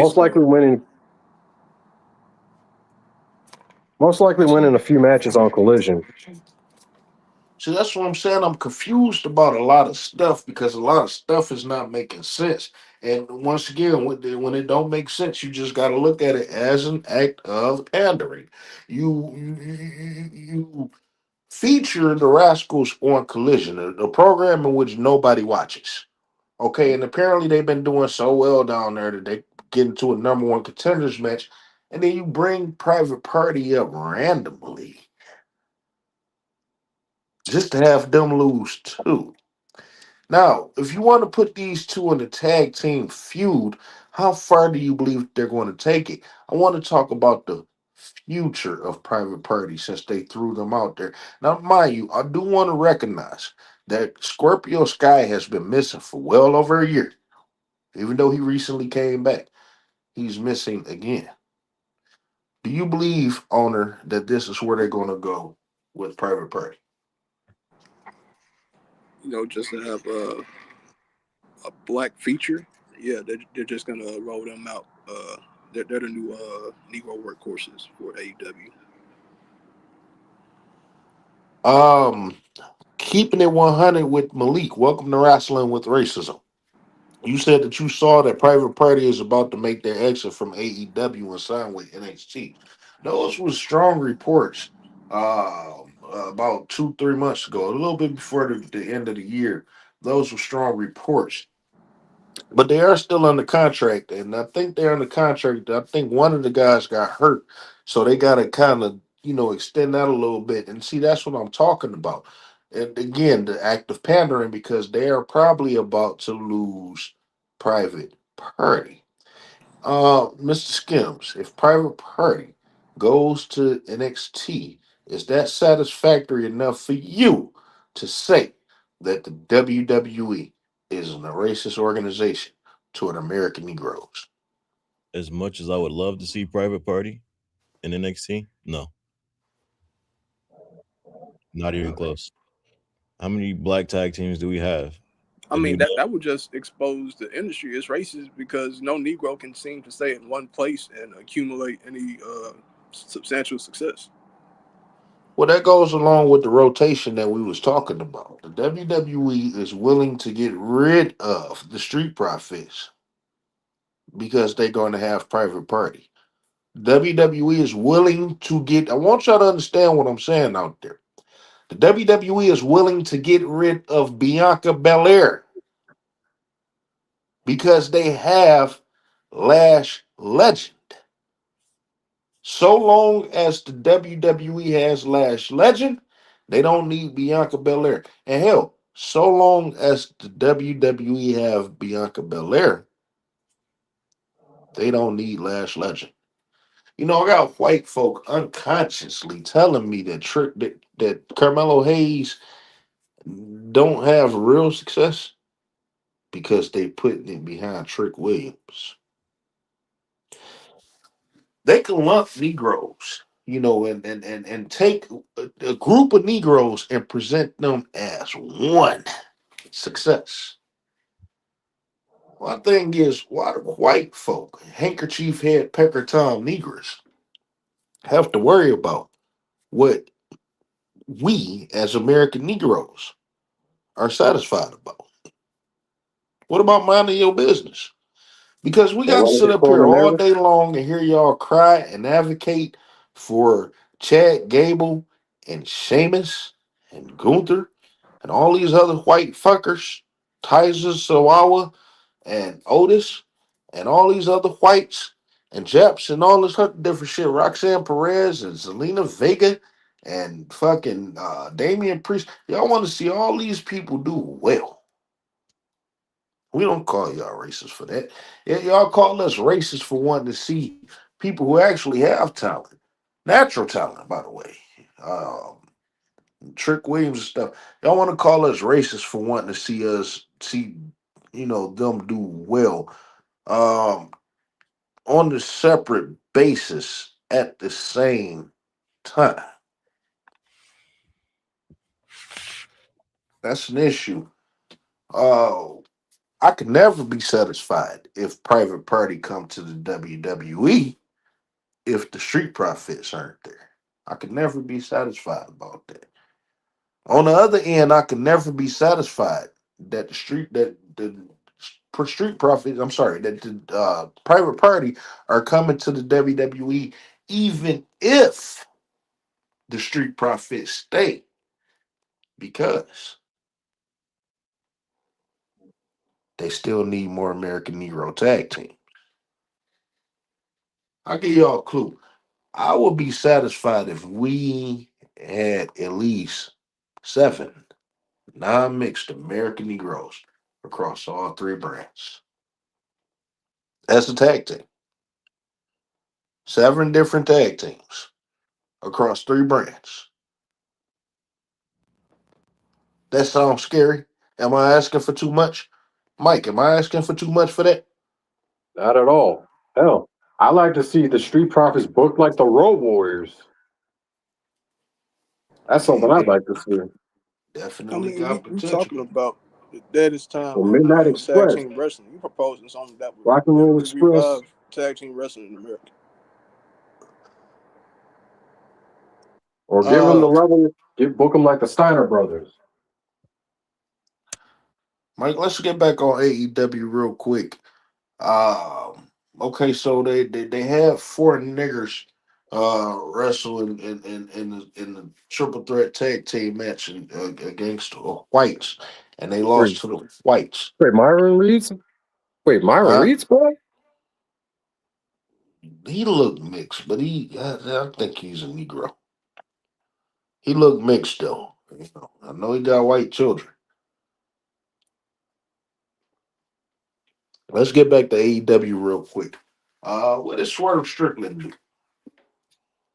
Most likely winning a few matches on Collision. See, that's what I'm saying. I'm confused about a lot of stuff because a lot of stuff is not making sense. And once again, when it don't make sense, you just got to look at it as an act of pandering. You feature the Rascals on Collision, a program in which nobody watches. Okay, and apparently they've been doing so well down there that they get into a number one contenders match, and then you bring Private Party up randomly just to have them lose too. Now, if you want to put these two in a tag team feud, how far do you believe they're going to take it? I want to talk about the future of Private Party since they threw them out there. Now, mind you, I do want to recognize that Scorpio Sky has been missing for well over a year. Even though he recently came back, he's missing again. Do you believe, owner, that this is where they're going to go with Private Party? just to have a black feature. Yeah, they're just gonna roll them out. They're the new Negro workhorses for AEW. Um, Keeping it 100 with Malik. Welcome to Wrestling with Racism. You said that you saw that Private Party is about to make their exit from AEW and sign with NXT. Those were strong reports about 2, 3 months ago, a little bit before the end of the year. Those were strong reports. But they are still under contract, and I think they're under contract. I think one of the guys got hurt, so they got to kind of extend that a little bit. And see, that's what I'm talking about. And again, the act of pandering because they are probably about to lose Private Party. Mr. Skims, if Private Party goes to NXT, is that satisfactory enough for you to say that the WWE isn't a racist organization toward American Negroes? As much as I would love to see Private Party in NXT, no, not even close. How many black tag teams do we have? I The mean, New that would just expose the industry as racist because no Negro can seem to stay in one place and accumulate any substantial success. Well, that goes along with the rotation that we was talking about. The WWE is willing to get rid of the Street Profits because they're going to have Private Party. WWE is willing to get, I want y'all to understand what I'm saying out there. The WWE is willing to get rid of Bianca Belair because they have Lash Legend. So long as the WWE has Lash Legend, they don't need Bianca Belair. And hell, so long as the WWE have Bianca Belair, they don't need Lash Legend. You know, I got white folk unconsciously telling me that Carmelo Hayes don't have real success because they putting it behind Trick Williams. They can lump Negroes, you know, and take a group of Negroes and present them as one success. One thing is, why do white folk, handkerchief head, pecker Tom Negroes, have to worry about what we as American Negroes are satisfied about? What about minding your business? Because we They got to want to sit get up called here a all nigger. day long and hear y'all cry and advocate for Chad Gable and Sheamus and Gunther and all these other white fuckers, Tyson Sawawa and Otis and all these other whites and Japs and all this other different shit, Roxanne Perez and Zelina Vega and fucking Damian Priest. Y'all want to see all these people do well. We don't call y'all racist for that. Y'all call us racist for wanting to see people who actually have talent, natural talent, by the way. Um, Trick Williams and stuff. Y'all want to call us racist for wanting to see, you know, them do well on the separate basis at the same time. That's an issue. Uh, I could never be satisfied if Private Party come to the WWE if the Street Profits aren't there. I could never be satisfied about that. On the other end, I could never be satisfied that the Street Profits, I'm sorry, that the Private Party are coming to the WWE, even if the Street Profits stay, because they still need more American Negro tag team. I'll give y'all a clue. I would be satisfied if we had at least 7 non-mixed American Negroes across all 3 brands. That's a tag team. 7 different tag teams across 3 brands. That sounds scary. Am I asking for too much? Mike, am I asking for too much for that? Not at all. Hell, I like to see the Street Profits booked like the Road Warriors. That's something I'd like to see. I Definitely mean, got we talking potential. about the deadest time Or in Midnight tag Express, team wrestling. You proposing something that Rock and Roll would Express, revive tag team wrestling in America. or give them Uh, the level, book them like the Steiner Brothers. Mike, let's get back on AEW real quick. Okay, so they have 4 niggers wrestle in the triple threat tag team match against whites, and they Wait, lost to the whites. wait, Myron Reed's? Wait, Myron Huh? Reed's boy? He looked mixed, but I think he's a Negro. He looked mixed though. You know, I know he got white children. Let's get back to AEW real quick. What did Swerve Strickland do?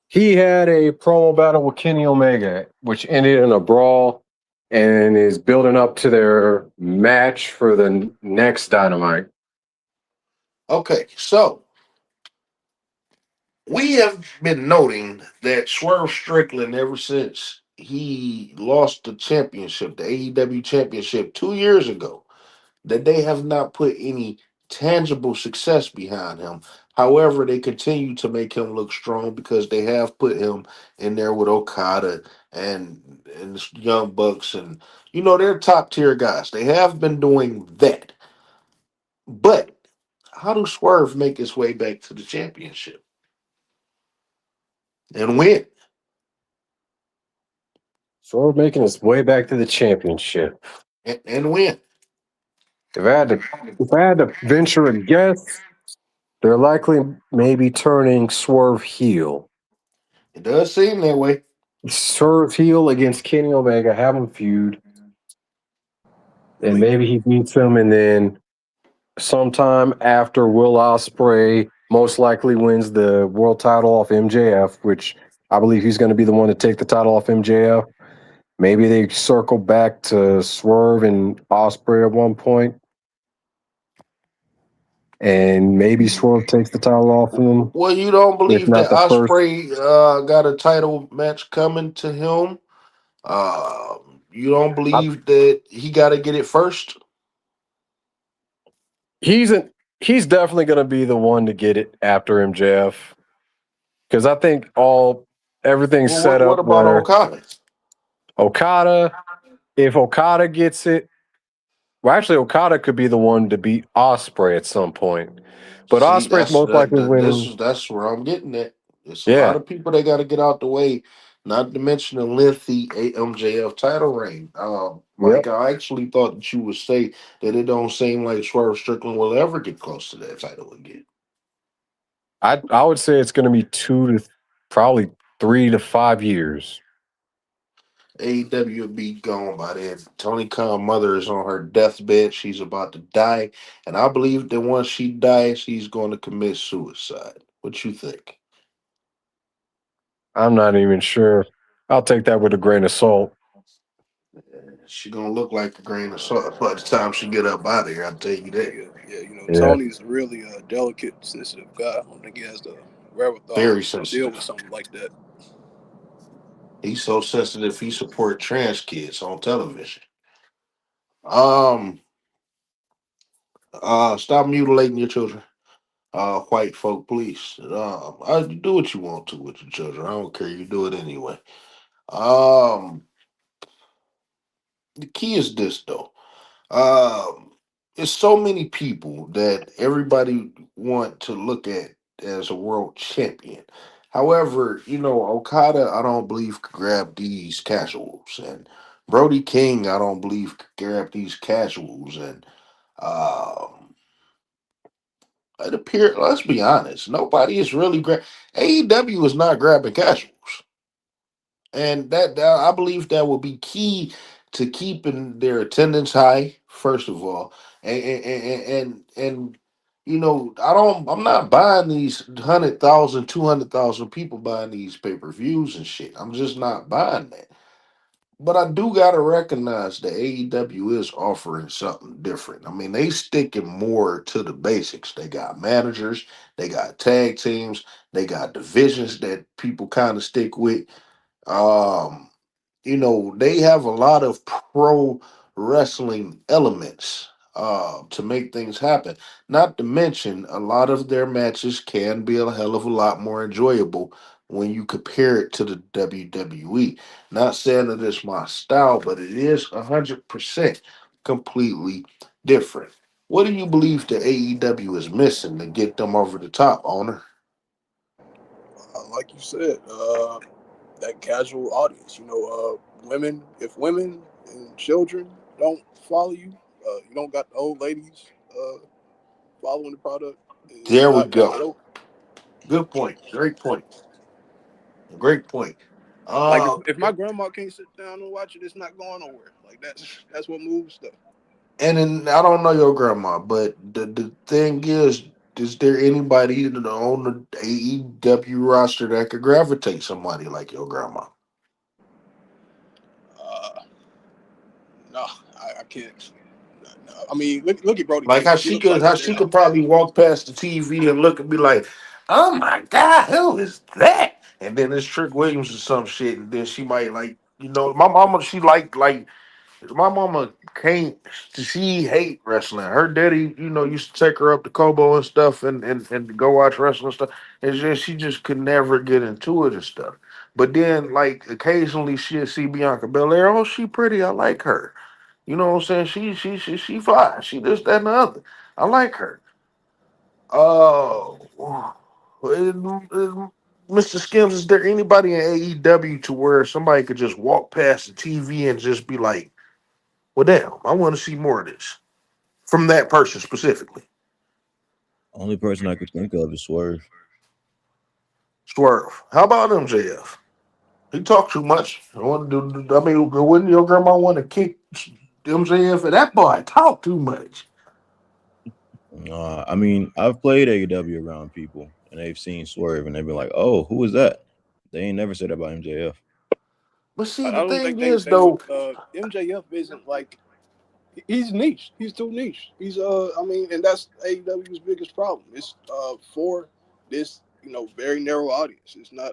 He had a promo battle with Kenny Omega, which ended in a brawl. and is building up to their match for the next Dynamite. Okay, so we have been noting that Swerve Strickland, ever since he lost the championship, the AEW championship 2 years ago, that they have not put any tangible success behind him. However, they continue to make him look strong because they have put him in there with Okada and the Young Bucks, and they're top tier guys. They have been doing that. But how do Swerve make his way back to the championship and win? So we're making his way back to the championship. And win. If I had to venture a guess, they're likely maybe turning Swerve heel. It does seem that way. Swerve heel against Kenny Omega, have him feud, and maybe he beats him, and then sometime after Will Ospreay most likely wins the world title off MJF, which I believe he's going to be the one to take the title off MJF. Maybe they circle back to Swerve and Ospreay at one point, and maybe Swerve takes the title off him. Well, you don't If believe not that the first, Osprey got a title match coming to him? You don't I, believe that he got to get it first? he's he's definitely going to be the one to get it after MJF, because I think everything's Well, set what up about where Okada? Okada, if Okada gets it, well, actually, Okada could be the one to beat Osprey at some point, but See, Osprey's most likely winning. that's where I'm getting at. It's a lot Yeah, of people they got to get out the way. Not to mention a lengthy MJF title reign. Like yep. I actually thought that you would say that it don't seem like Swerve Strickland will ever get close to that title again. I would say it's going to be probably 3 to 5 years. AEW will be gone by then. Tony Khan's mother is on her deathbed. She's about to die. And I believe that once she dies, she's going to commit suicide. What you think? I'm not even sure. I'll take that with a grain of salt. She gonna look like a grain of salt by the time she get up out of here. I'll tell you that. Yeah, Yeah, Tony's really a delicate, sensitive guy. I don't think he has the wherewithal Very to deal with sensitive. something like that. He's so sensitive. He support trans kids on television. Um. Stop mutilating your children. White folk, please. Do what you want to with your children. I don't care. You do it anyway. Um. The key is this though. Um, it's so many people that everybody want to look at as a world champion. However, Okada, I don't believe could grab these casuals, and Brody King, I don't believe could grab these casuals, and um, it appear. Let's be honest, nobody is really grab. AEW is not grabbing casuals. And that I believe that will be key to keeping their attendance high, first of all. And I'm not buying these 100,000, 200,000 people buying these pay-per-views and shit. I'm just not buying that. But I do gotta recognize that AEW is offering something different. I mean, they sticking more to the basics. They got managers, they got tag teams, they got divisions that people kind of stick with. um they have a lot of pro wrestling elements to make things happen. Not to mention, a lot of their matches can be a hell of a lot more enjoyable when you compare it to the WWE. Not saying that it's my style, but it is 100% completely different. What do you believe the AEW is missing to get them over the top, owner? Like you said, that casual audience. Women. If women and children don't follow you, you don't got the old ladies following the product. It's There we not gonna get go. over. Good point. Great point. Great point. Like Uh, if my grandma can't sit down and watch it, it's not going nowhere. Like that's what moves stuff. and then I don't know your grandma, but the thing is there anybody on the AEW roster that could gravitate somebody like your grandma? Uh, can't. No. I mean, look at Brody Like King. He looks like how a she dead could probably walk past the TV and look and be like, "Oh my God, who is that?" And then it's Trick Williams or some shit, and then she might like, my mama. She like my mama can't. She hate wrestling. Her daddy, used to take her up to Kobo and stuff, and go watch wrestling stuff. And she just could never get into it and stuff. But then, like occasionally, she'll see Bianca Belair. Oh, she pretty. I like her. You know what I'm saying? She fly. She this, that, and the other. I like her. Oh, Mr. Skims, is there anybody in AEW to where somebody could just walk past the TV and just be like, well, damn, I want to see more of this from that person specifically? Only person I could think of is Swerve. Swerve. How about MJF? He talk too much. I mean, wouldn't your grandma want to kick MJF? And that boy talk too much. I mean, I've played AEW around people, and they've seen Swerve, and they've been like, "Oh, who is that?" They ain't never said that about MJF. But see, I the don't think thing they is, they would. though, MJF isn't like he's niche. He's too niche. He's I mean, and that's AEW's biggest problem. It's for this very narrow audience. It's not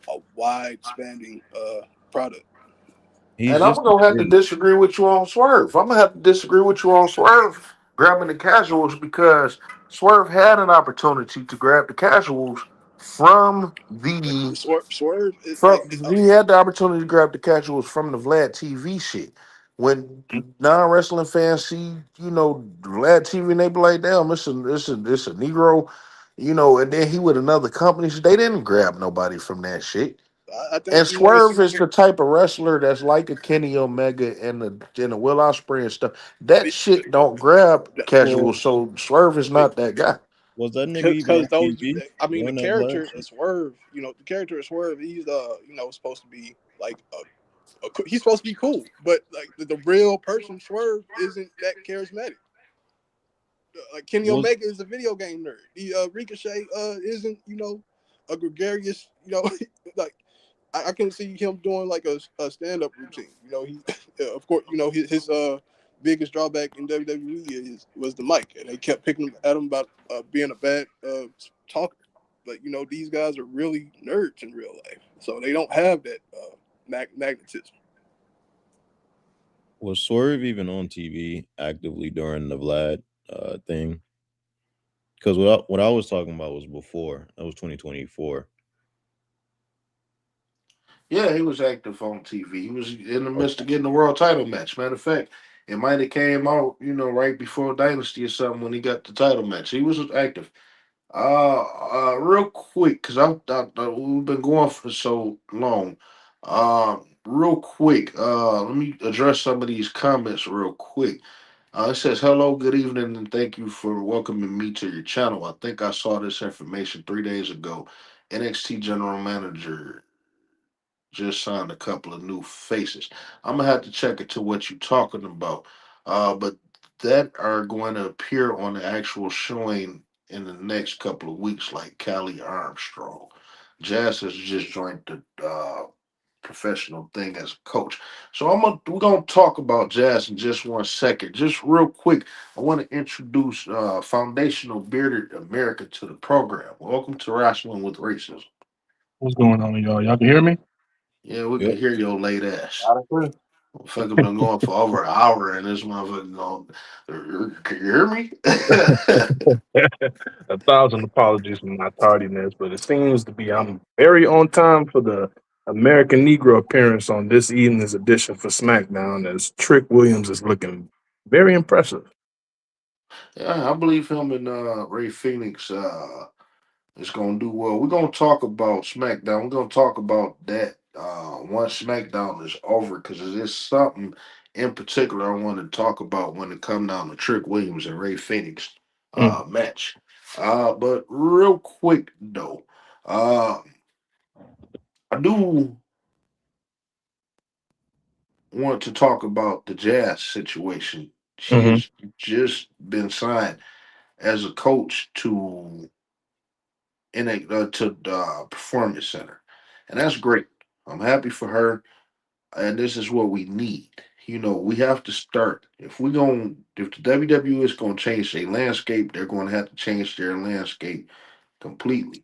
a wide spanning product. He's and I'm just gonna have to great. disagree with you on Swerve. I'm gonna have to disagree with you on Swerve grabbing the casuals because Swerve had an opportunity to grab the casuals from the Swerve is from like he had the opportunity to grab the casuals from the Vlad TV shit. When non wrestling fans see, Vlad TV and they be like, damn, it's a Negro, and then he with another company, so they didn't grab nobody from that shit. I think And it's Swerve is the type of wrestler that's like a Kenny Omega and a Will Ospreay and stuff. That shit don't grab well casuals, so Swerve is not that guy. Was that nigga even because on those. TV I mean, the during that Vlad character of shit? Swerve. The character of Swerve. He's supposed to be like he's supposed to be cool, but like the real person Swerve isn't that charismatic. Like Kenny Was Omega is a video game nerd. The Ricochet isn't a gregarious like I can see him doing like a stand up routine. He of course his biggest drawback in WWE was the mic, and they kept picking at him about being a bad talker. But these guys are really nerds in real life, so they don't have that magnetism. was Swerve even on TV actively during the Vlad thing? Because what I was talking about was before. That was 2024. Yeah, he was active on TV. He was in the midst of getting the world title match. Matter of fact, it might have came out, right before Dynasty or something when he got the title match. He was active. Real quick, because we've been going for so long. Real quick, let me address some of these comments real quick. It says, hello, good evening, and thank you for welcoming me to your channel. I think I saw this information 3 days ago. NXT General Manager just signed a couple of new faces. I'm gonna have to check into what you're talking about. But that are going to appear on the actual showing in the next couple of weeks, like Callie Armstrong. Jazz has just joined the professional thing as a coach. So we're gonna talk about Jazz in just 1 second. Just real quick, I want to introduce Foundational Bearded America to the program. Welcome to Wrestling with Racism. What's going on, y'all? Y'all can hear me? Yeah, we Yep. can hear your late ass. Loud and clear. Fucking been going for over an hour and this motherfucker going, can you hear me? 1,000 apologies for my tardiness, but it seems to be I'm very on time for the American Negro appearance on this evening's edition for SmackDown, as Trick Williams is looking very impressive. Yeah, I believe him and Ray Phoenix is gonna do well. We're gonna talk about SmackDown. We're gonna talk about that once SmackDown is over because there's something in particular I want to talk about when it come down to Trick Williams and Ray Phoenix Mm. match. But real quick though, I do want to talk about the Jazz situation. She Hmm. has just been signed as a coach to Performance Center, and that's great. I'm happy for her, and this is what we need we have to start. If the WWE is gonna change their landscape, they're gonna have to change their landscape completely.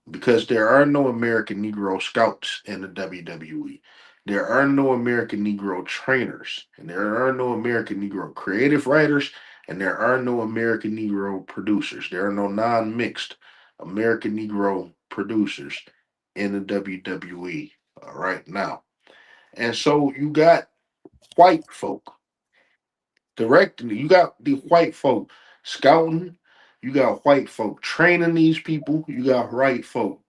Because there are no American Negro scouts in the WWE. There are no American Negro trainers, and there are no American Negro creative writers, and there are no American Negro producers. There are no non-mixed American Negro producers in the WWE right now. And so you got white folk directing. You got the white folk scouting. You got white folk training these people. You got white folk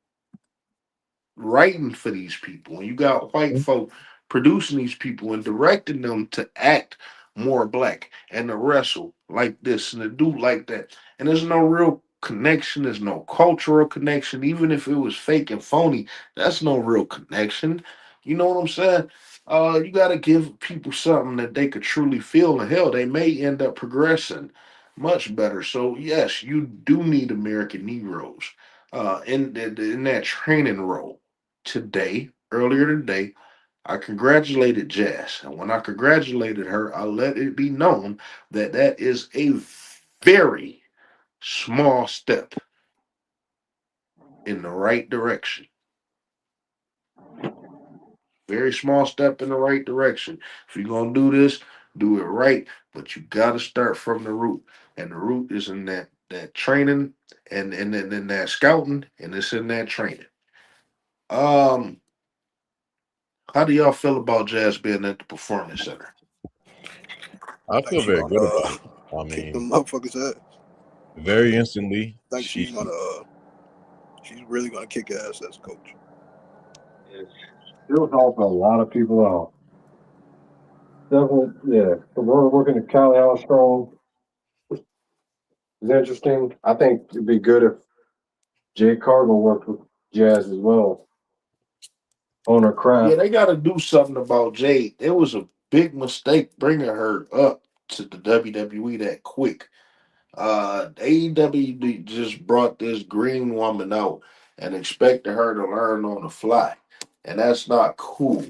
writing for these people. And you got white folk producing these people and directing them to act more black and to wrestle like this and to do like that. And there's no real connection. There's no cultural connection. Even if it was fake and phony, that's no real connection. You know what I'm saying? You got to give people something that they could truly feel. And hell, they may end up progressing much better. So yes, you do need American Negroes in that training role. Earlier today, I congratulated Jazz. And when I congratulated her, I let it be known that that is a very small step in the right direction. Very small step in the right direction. If you're going to do this, do it right, but you got to start from the root. And the root is in that training and then that scouting, and it's in that training. Um, how do y'all feel about Jazz being at the performance center? I I think feel she's very gonna good about it. I kick mean, them motherfuckers ass. very instantly, I think she she's really gonna kick ass as a coach. It'll help a lot of people out. Definitely, yeah. The world working at Callie Armstrong is interesting. I think it'd be good if Jay Cargill worked with Jazz as well on her Yeah, craft. they got to do something about Jade. It was a big mistake bringing her up to the WWE that quick. AEW just brought this green woman out and expected her to learn on the fly, and that's not cool.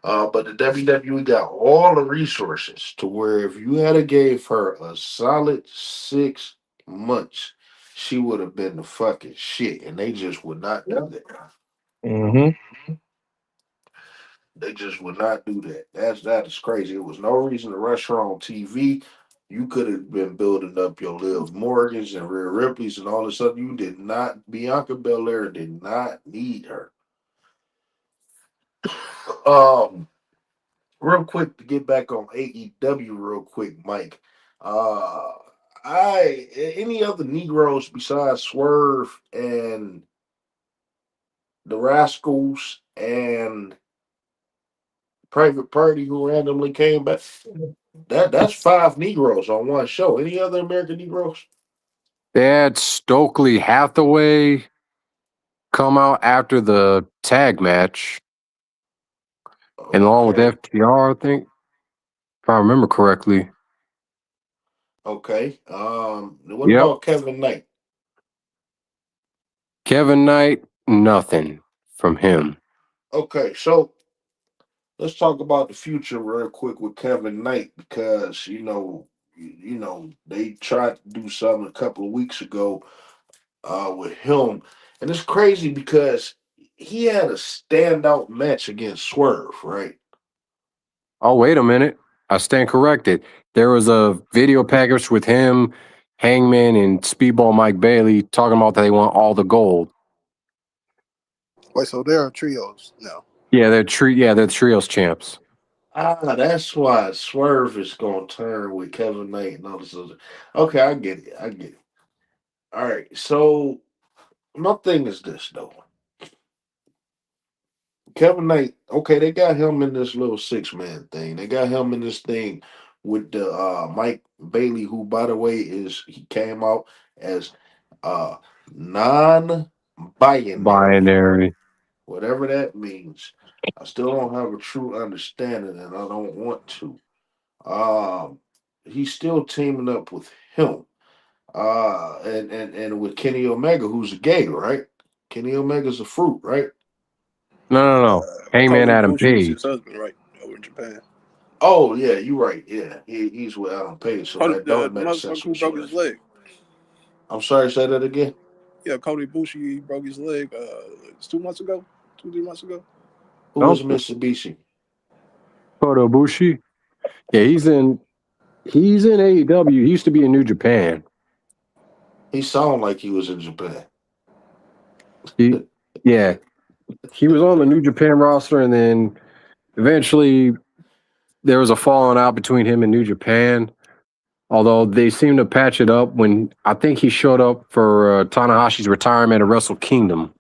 But the WWE got all the resources to where if you had a gave her a solid 6 months, she would have been the fucking shit, and they just would not do that. Mm-hmm. They just would not do that. That is crazy. It was no reason to rush her on TV. You could have been building up your Liv Morgans and Rhea Ripley's and all of a sudden you did not. Bianca Belair did not need her. Um, real quick to get back on AEW, real quick, Mike. Uh, any other Negroes besides Swerve and the Rascals and Private Party who randomly came back? That's 5 Negroes on one show. Any other American Negroes? They had Stokely Hathaway come out after the tag match, and along with Okay. FTR, I think, if I remember correctly. Okay. What Yep. about Kevin Knight? Kevin Knight, nothing from him. Okay, so let's talk about the future real quick with Kevin Knight because they tried to do something a couple of weeks ago with him, and it's crazy because he had a standout match against Swerve, right? Oh, wait a minute. I stand corrected. There was a video package with him, Hangman, and Speedball Mike Bailey talking about that they want all the gold. Wait, so there are trios now. Yeah, they're trios champs. That's why Swerve is gonna turn with Kevin Knight and all this other. Okay, I get it. I get it. All right, so my thing is this though. Kevin Knight, okay, they got him in this little 6 man thing. They got him in this thing with the Mike Bailey, who by the way he came out as uh non-binary, Binary. whatever that means. I still don't have a true understanding, and I don't want to. He's still teaming up with him. And with Kenny Omega, who's a gay, right? Kenny Omega's a fruit, right? No. Hangman Kota Adam Ibushi is Page. his husband, right? Over in Japan. Oh yeah, you're right. Yeah, he's with Adam Page, so Cody, that the don't make motherfucker sense who broke his whatsoever. leg. I'm sorry, say that again. Yeah, Cody Bushi, he broke his leg. It's 2 months ago, 3 months ago. Who is Mitsubishi? Kota Ibushi. Yeah, he's in AEW. He used to be in New Japan. He sounded like he was in Japan. Yeah, he was on the New Japan roster, and then eventually there was a falling out between him and New Japan. Although they seemed to patch it up when I think he showed up for Tanahashi's retirement at Wrestle Kingdom.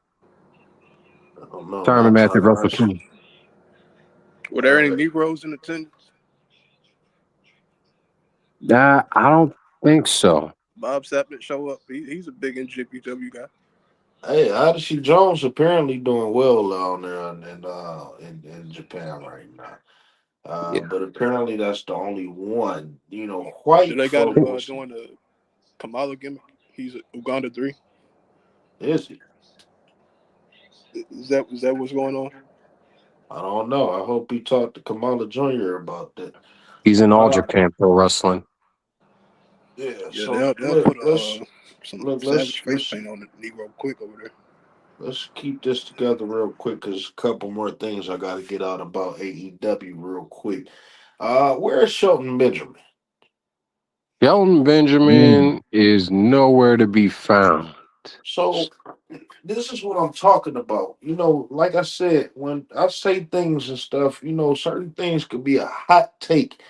Oh no, Retirement not match at Wrestle Tanahashi. Kingdom. Were there any Negroes in attendance? I don't think so. Bob Sapp didn't show up. He's a big NJPW guy. Hey, Odyssey Jones apparently doing well down there in Japan right now. Yeah. But apparently that's the only one. You know, Do white they got folk him was doing the Kamala gimmick? He's Uganda 3. is he? Is that what's going on? I don't know. I hope he talked to Kamala Jr. about that. He's in All Uh, Japan Pro Wrestling. yeah. Yeah, So they'll put some let's savage face paint on the Negro quick over there. let's keep this together real quick because a couple more things I got to get out about AEW real quick. Where's Shelton Benjamin? Shelton Benjamin is nowhere to be found. So this is what I'm talking about. You know, like I said, when I say things and stuff, you know, certain things could be a hot take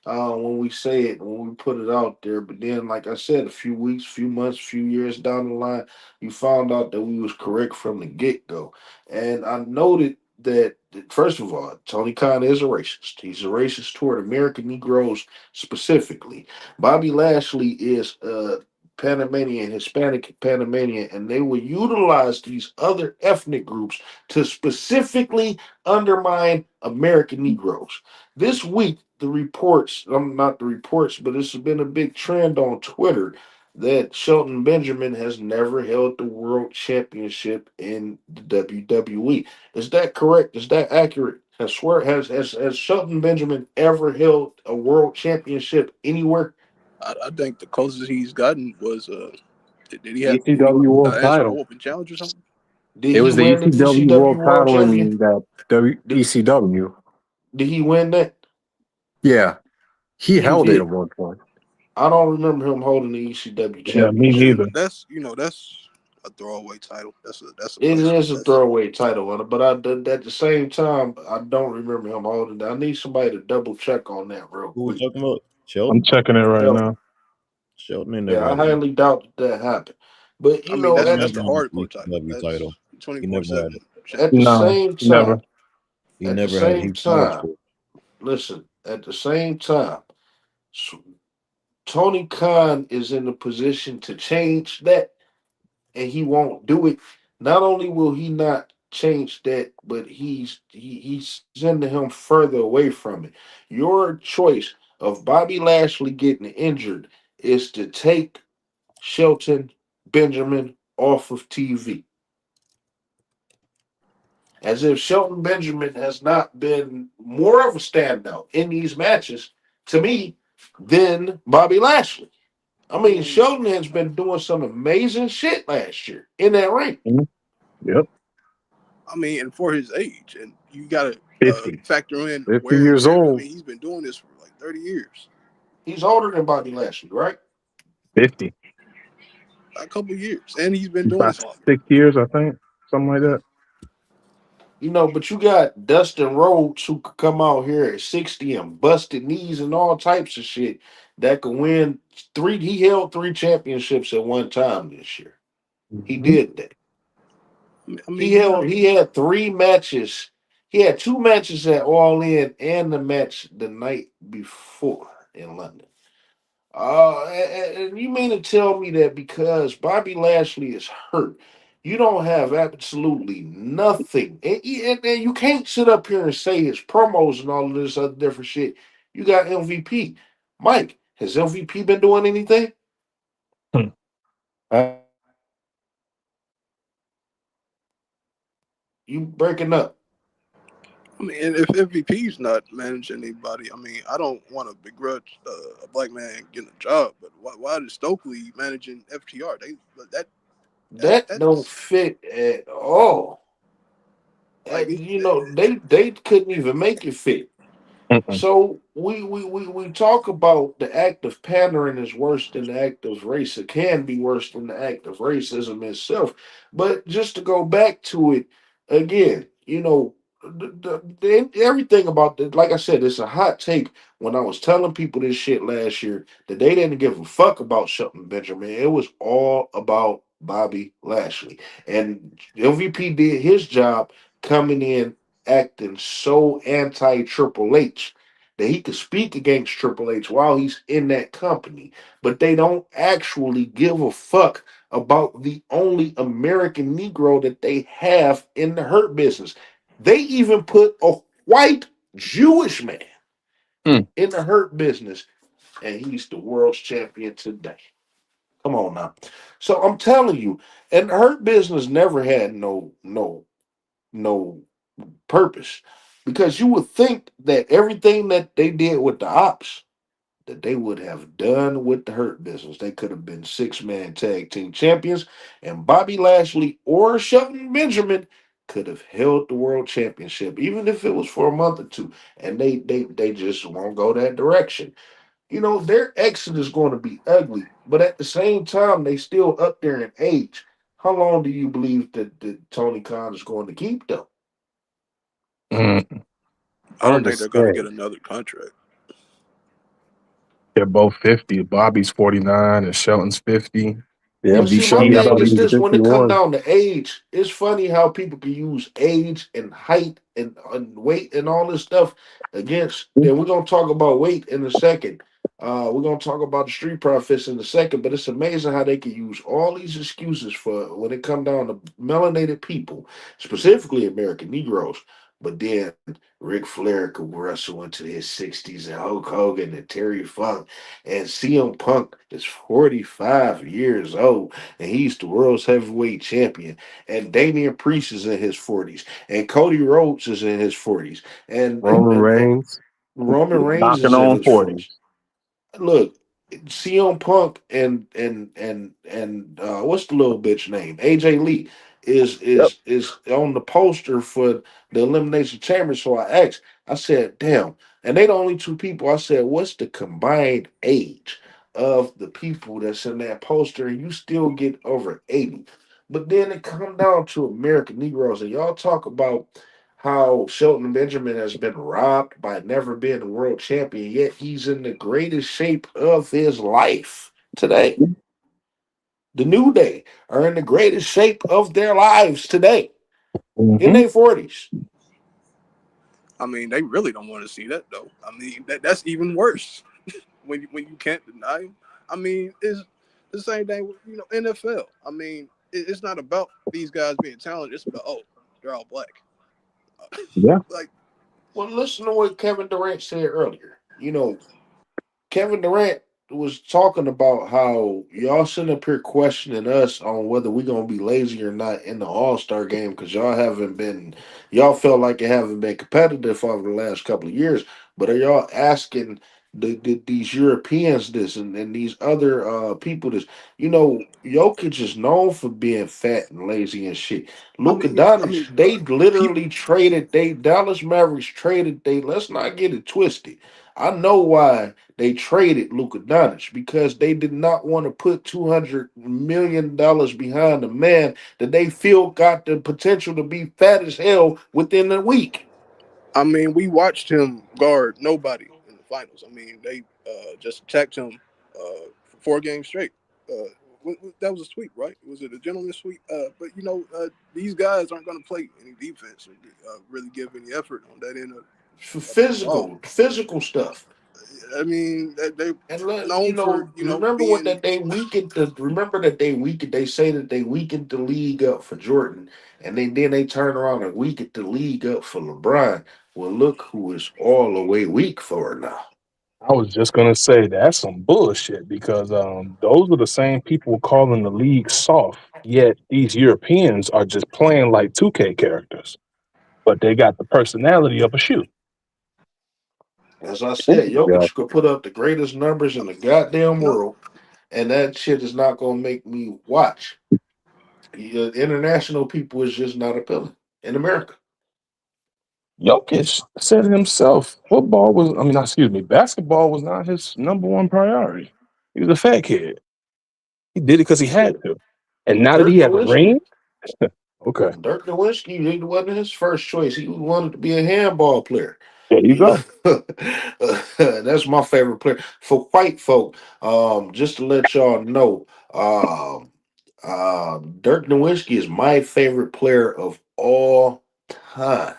when we say it, when we put it out there. But then, like I said, a few weeks, few months, few years down the line, you found out that we was correct from the get go. And I noted that first of all, Tony Khan is a racist. He's a racist toward American Negroes specifically. Bobby Lashley is Panamanian, Hispanic Panamanian, and they will utilize these other ethnic groups to specifically undermine American Negroes. This week, the reports, not the reports, but it's been a big trend on Twitter that Shelton Benjamin has never held the world championship in the WWE. Is that correct? Is that accurate? Has Shelton Benjamin ever held a world championship anywhere? I think the closest he's gotten was did he have ECW World answer an title. open challenge or something? Did It he was the win the ECW ECW World World title Champion? in that ECW. Did he win that? Yeah, he He held it did. at one point. I don't remember him holding the ECW Yeah, me championship. neither. That's a throwaway title. That's a It place. is a throwaway title, but at the same time, I don't remember him holding that. I need somebody to double check on that real Who we quick. talking about? I'm Shelton? checking it right Yeah, now. Shelton ain't never yeah, I had a highly doubt that happened. But I you mean, know, he that's never the had hardcore the title. ECW That's title. He never had 24/7. at the No, same never. time, he at the never had same he charged time, for it. listen, at the same time, Tony Khan is in a position to change that, and he won't do it. Not only will he not change that, but he's sending him further away from it. Your choice of Bobby Lashley getting injured is to take Shelton Benjamin off of TV. As if Shelton Benjamin has not been more of a standout in these matches to me than Bobby Lashley. I mean, Shelton has been doing some amazing shit last year in that ring. Yep. I mean, and for his age, and you got to 50. factor in 50 wear and years tear. I old. mean, he's been doing this for like 30 years. He's older than Bobby Lashley, right? 50. A couple years, and he's been doing About this longer. 6 years, I think. Something like that. You know, but you got Dustin Rhodes who could come out here at 60 and busted knees and all types of shit that could win three. He held 3 championships at one time this year. He did that. I mean, He had 3 matches. He had 2 matches at All In and the match the night before in London. And you mean to tell me that because Bobby Lashley is hurt, you don't have absolutely nothing, and you can't sit up here and say his promos and all of this other different shit. You got MVP, Mike. Has MVP been doing anything? You breaking up? I mean, and if MVP's not managing anybody, I mean, I don't want to begrudge a black man getting a job, but why is Stokely managing FTR? That don't That's fit at all. like it, You know, they couldn't even make it fit. Mm-mm. So we talk about the act of pandering is worse than the act of race. It can be worse than the act of racism itself. But just to go back to it again, you know, everything about the, like I said, it's a hot take. When I was telling people this shit last year, that they didn't give a fuck about Shelton Benjamin. It was all about Bobby Lashley. And LVP did his job coming in acting so anti Triple H that he could speak against Triple H while he's in that company, but they don't actually give a fuck about the only American Negro that they have in the hurt business. They even put a white Jewish man Mm. in the hurt business, and he's the world's champion today. Come on now. So I'm telling you, and the hurt business never had no purpose, because you would think that everything that they did with the ops that they would have done with the hurt business. They could have been 6-man tag team champions, and Bobby Lashley or Shelton Benjamin could have held the world championship, even if it was for a month or two. And they just won't go that direction. You know, their exit is going to be ugly, but at the same time, they still up there in age. How long do you believe that Tony Khan is going to keep them? Mm. I don't Hard to think they're gonna say. get another contract. They're both 50. Bobby's 49 and Shelton's 50. Yeah, But see, my MVP, I thing is believe, this: is when it come 51. down to age, it's funny how people can use age and height and weight and all this stuff against. And we're gonna talk about weight in a second. We're gonna talk about the street profits in a second. But it's amazing how they can use all these excuses for when it come down to melanated people, specifically American Negroes. But then Ric Flair could wrestle into his 60s, and Hulk Hogan and Terry Funk and CM Punk is 45 years old, and he's the world's heavyweight champion. And Damian Priest is in his 40s, and Cody Rhodes is in his 40s, Roman and Reigns. Roman Reigns knocking is in on his 40. 40s. Look, CM Punk and what's the little bitch name? AJ Lee Yep. is on the poster for the Elimination Chamber. So I asked, I said, damn, and they the only two people. I said, what's the combined age of the people that's in that poster? And you still get over 80. But then it come down to American Negroes, and y'all talk about how Shelton Benjamin has been robbed by never being a world champion, yet he's in the greatest shape of his life today. The New Day are in the greatest shape of their lives today in Mm-hmm. their 40s. I mean, they really don't want to see that though. I mean, that's even worse when you can't deny them. I mean, it's the same thing with NFL. I mean, it's not about these guys being talented. It's about they're all black. Yeah. Like Well, listen to what Kevin Durant said earlier. You know, Kevin Durant was talking about how y'all sitting up here questioning us on whether we're gonna be lazy or not in the All Star game because y'all felt like it haven't been competitive over the last couple of years. But are y'all asking these Europeans this and these other people this? You know, Jokic is known for being fat and lazy and shit. Luka I Doncic, mean, they people. literally traded. They Dallas Mavericks traded. They let's not get it twisted. I know why they traded Luka Doncic because they did not want to put $200 million behind a man that they feel got the potential to be fat as hell within a week. I mean, we watched him guard nobody in the finals. I mean, they just attacked him for 4 games straight. That was a sweep, right? Was it a gentleman's sweep? But these guys aren't going to play any defense or really give any effort on that end of the ball. Physical stuff. I mean, they And known for remember what being. that they weakened. Remember that they weakened. They say that they weakened the league up for Jordan, and then they turn around and weakened the league up for LeBron. Well, look who is all the way weak for it now. I was just gonna say that's some bullshit because those are the same people calling the league soft. Yet these Europeans are just playing like 2K characters. but they got the personality of a shoe. As I said, Yeah. Jokic could put up the greatest numbers in the goddamn world, and that shit is not gonna make me watch. International people is just not appealing in America. Jokic said it himself. Basketball was not his number one priority. He was a fat kid. He did it because he had to. And now that Dirk he has a Nowitzki, ring, okay, Dirk Nowitzki, it wasn't his first choice. He wanted to be a handball player. there you You go. know, that's my favorite player. For white folk, just to let y'all know, Dirk Nowitzki is my favorite player of all time.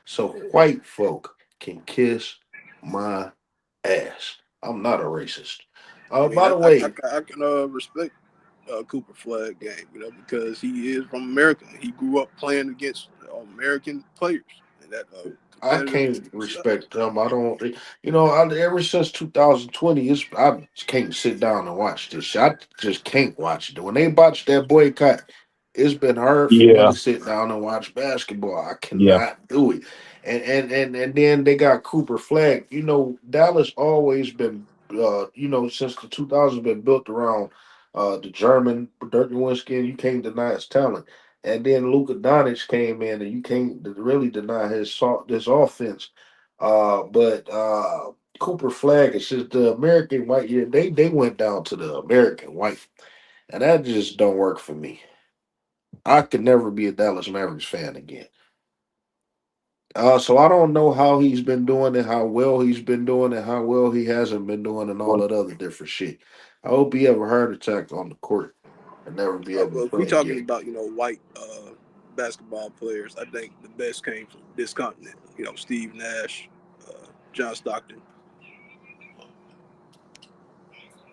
So white folk can kiss my ass. I'm not a racist. I mean, By the way, I can respect Cooper Flag game, because he is from America. He grew up playing against American players, and that I competitive can't stuff. respect them. I don't, ever since 2020, I can't sit down and watch this shit. I just can't watch it. When they botched that boycott, it's been hard for me Yeah, to sit down and watch basketball. I yeah, cannot do it. And then they got Cooper Flag. Dallas always been, since the 2000s been built around the German Dirk Nowitzki, and you can't deny his talent. And then Luka Doncic came in, and you can't really deny this offense. But Cooper Flag is just the American white. Yeah, they went down to the American white, and that just don't work for me. I could never be a Dallas Mavericks fan again. So I don't know how he's been doing and how well he's been doing and how well he hasn't been doing and all that other different shit. I hope he have a heart attack on the court and never be able Well, to if we play talking again. about white basketball players, I think the best came from this continent. Steve Nash, John Stockton.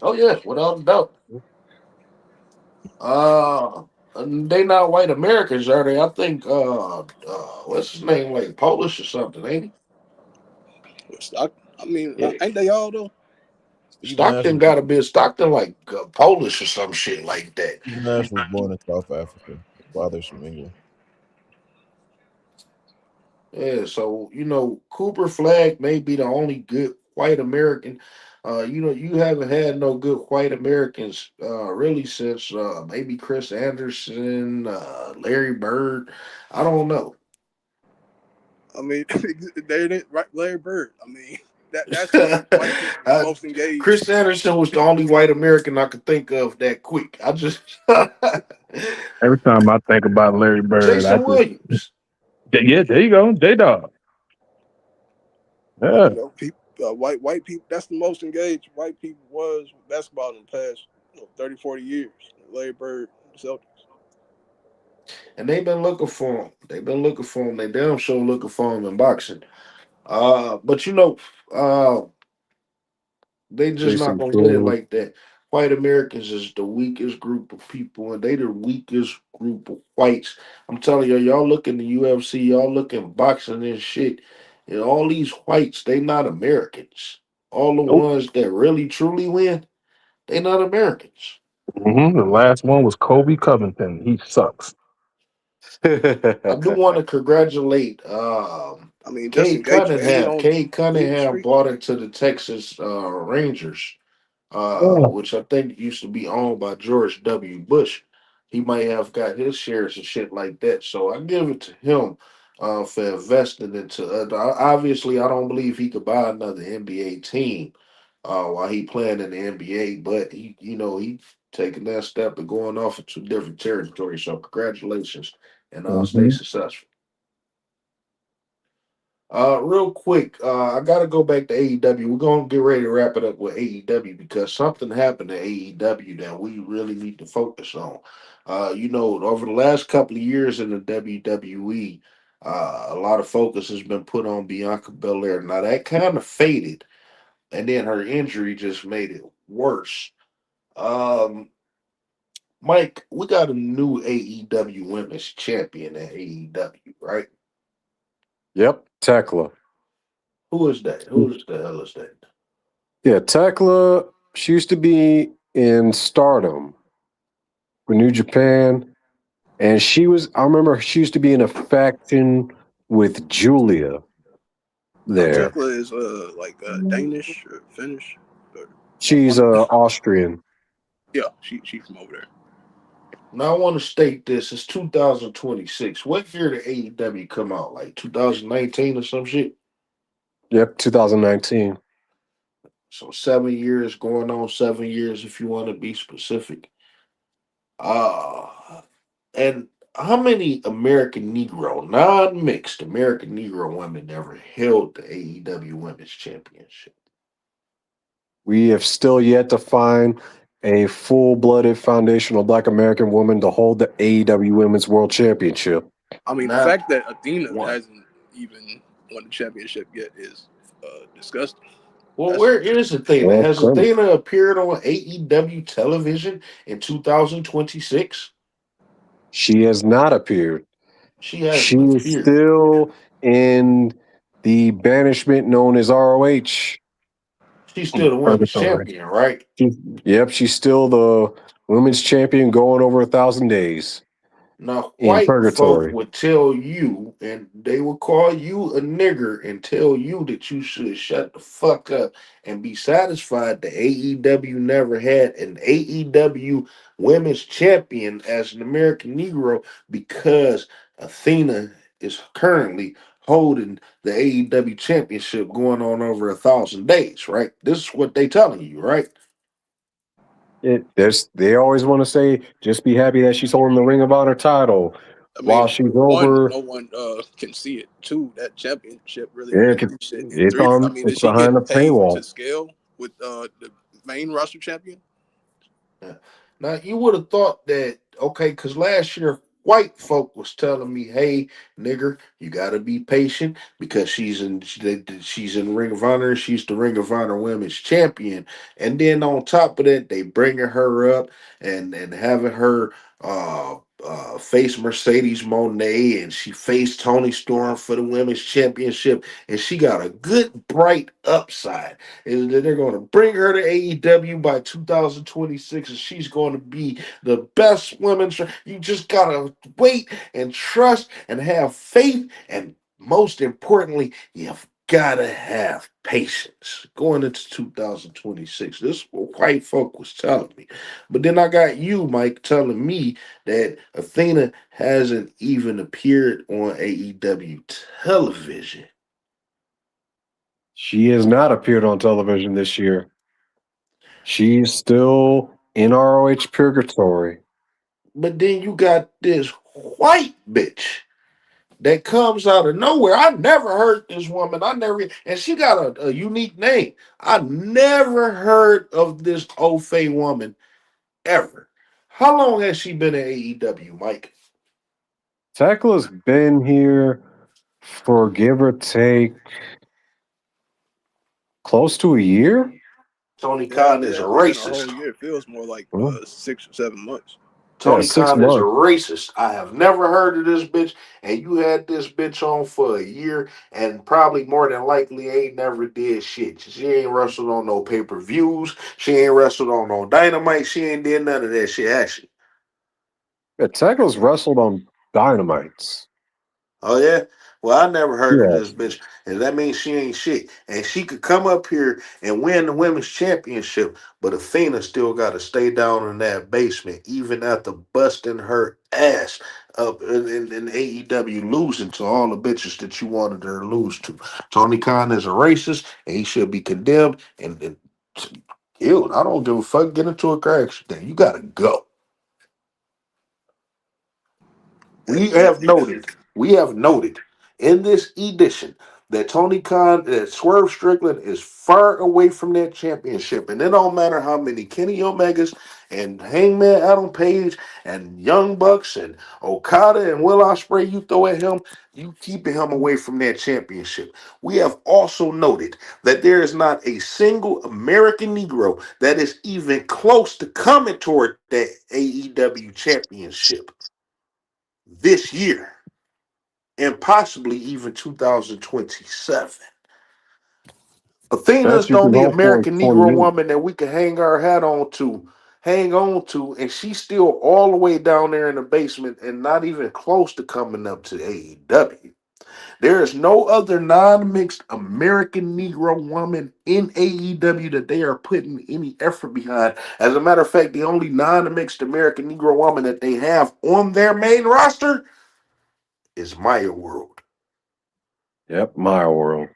Oh yeah, without a doubt. They not white Americans, are they? I think what's his name, like Polish or something, ain't I mean, he? Yeah. ain't they all though? Steve Nash Stockton was got a bit Stockton like Polish or some shit like that. Steve Nash was born in South Africa. His father's from England. Yeah, so Cooper Flag may be the only good white American. You haven't had no good white Americans really since maybe Chris Anderson, Larry Bird. I don't know. I mean, they didn't right Larry Bird. I mean, that's when white people was Uh, most engaged. Chris Anderson was the only white American I could think of that quick. I just every time I think about Larry Bird, Jason Williams. there you go, J-Dog. Yeah, People, white people. That's the most engaged white people was with basketball in the past 30, 40 years. Larry Bird, Celtics. And they've been looking for him. They've been looking for him. They damn sure looking for him in boxing. But they just not Jason gonna get it Kidd. like that. White Americans is the weakest group of people, and they the weakest group of whites. I'm telling you, y'all look in the UFC, y'all look in boxing and shit, and all these whites, they not Americans. All the nope. ones that really truly win, they not Americans. The last one was Kobe Covington. He sucks. I do want to congratulate I mean, Justin Cade Gaethje, ain't he Cunningham. on Cade losing Cunningham streak? bought into the Texas Rangers, Oh, which I think used to be owned by George W. Bush. He might have got his shares and shit like that. So I give it to him for investing into. Obviously, I don't believe he could buy another NBA team while he playing in the NBA, but he taking that step and going off into different territories. So congratulations and stay mhm. successful. Real quick, I gotta go back to AEW. We're gonna get ready to wrap it up with AEW because something happened to AEW that we really need to focus on. Over the last couple of years in the WWE, a lot of focus has been put on Bianca Belair. Now that kind of faded, and then her injury just made it worse. Um, Mike, we got a new AEW Women's Champion at AEW, right? Yep, Tekla. Who is that? Who is the hell is that? Yeah, Tekla. She used to be in Stardom for New Japan, and I remember she used to be in a faction with Julia there. Tekla is like Danish or Finnish. Or She's Austrian. yeah, she's from over there. Now I want to state this: it's 2026. What year did AEW come out? Like 2019 or some shit. Yep, 2019. So 7 years going on 7 years, if you want to be specific. And how many American Negro, non-mixed American Negro women ever held the AEW Women's Championship? We have still yet to find a full-blooded foundational Black American woman to hold the AEW Women's World Championship. I mean, the Not fact that Athena one. hasn't even won the championship yet is disgusting. Well, That's- where is Athena? Well, Has criminal. Athena appeared on AEW television in 2026? She has not appeared. She She hasn't is appeared. still in the banishment known as ROH. She's still the women's Purgatory. champion, right? Yep, she's still the women's champion going over 1,000 days Now, in white folk purgatory. would tell you, and they would call you a nigger and tell you that you should shut the fuck up and be satisfied that AEW never had an AEW women's champion as an American Negro because Athena is currently holding the AEW championship going on over 1,000 days, right? This is what they telling you, right? They always want to say, just be happy that she's holding the Ring of Honor title I mean, while she's one, over. no one can see it. Two, that championship really Yeah, means 'cause shit. And it's three, on. I mean, It's is she behind getting the paid paywall. to scale with the main roster champion? Now you would have thought that okay, because last year white folk was telling me, "Hey, nigger, you got to be patient because she's in Ring of Honor. She's the Ring of Honor Women's Champion." And then on top of that, they bringing her up and having her face Mercedes Monet, and she faced Tony Storm for the Women's Championship, and she got a good bright upside. And then they're going to bring her to AEW by 2026, and she's going to be the best women's. You just gotta wait and trust and have faith, and most importantly, you've gotta have patience going into 2026. This is what white folk was telling me, but then I got you, Mike, telling me that Athena hasn't even appeared on AEW television. She has not appeared on television this year. She's still in ROH purgatory. But then you got this white bitch that comes out of nowhere. I never heard this woman. And she got a unique name. I never heard of this Ofe woman ever. How long has she been at AEW, Mike? Tekla's been here for give or take close to a year. Tony Khan is a racist. A whole year. It feels more like Mhm. 6 or 7 months. Tony 6 Khan is a months. racist. I have never heard of this bitch, and you had this bitch on for a year, and probably more than likely ain't never did shit. She ain't wrestled on no pay-per-views. She ain't wrestled on no Dynamite. She ain't did none of that shit, actually. Yeah, Tekla's wrestled on Dynamites. Oh yeah? Well, I never heard of Yeah. this bitch, and that means she ain't shit. And she could come up here and win the women's championship, but Athena still got to stay down in that basement, even after busting her ass up in AEW, losing to all the bitches that you wanted her to lose to. Tony Khan is a racist, and he should be condemned and killed. I don't give a fuck. Get into a car accident. You gotta go. We have noted in this edition that that Swerve Strickland is far away from that championship. And it don't matter how many Kenny Omegas and Hangman Adam Page and Young Bucks and Okada and Will Ospreay you throw at him, you keeping him away from that championship. We have also noted that there is not a single American Negro that is even close to coming toward that AEW championship this year and possibly even 2027. Athena's Best the you can only hope for is American Negro 28. woman that we can hang on to, and she's still all the way down there in the basement and not even close to coming up to AEW. There is no other non-mixed American Negro woman in AEW that they are putting any effort behind. As a matter of fact, the only non-mixed American Negro woman that they have on their main roster is Maya World. Yep, Maya World.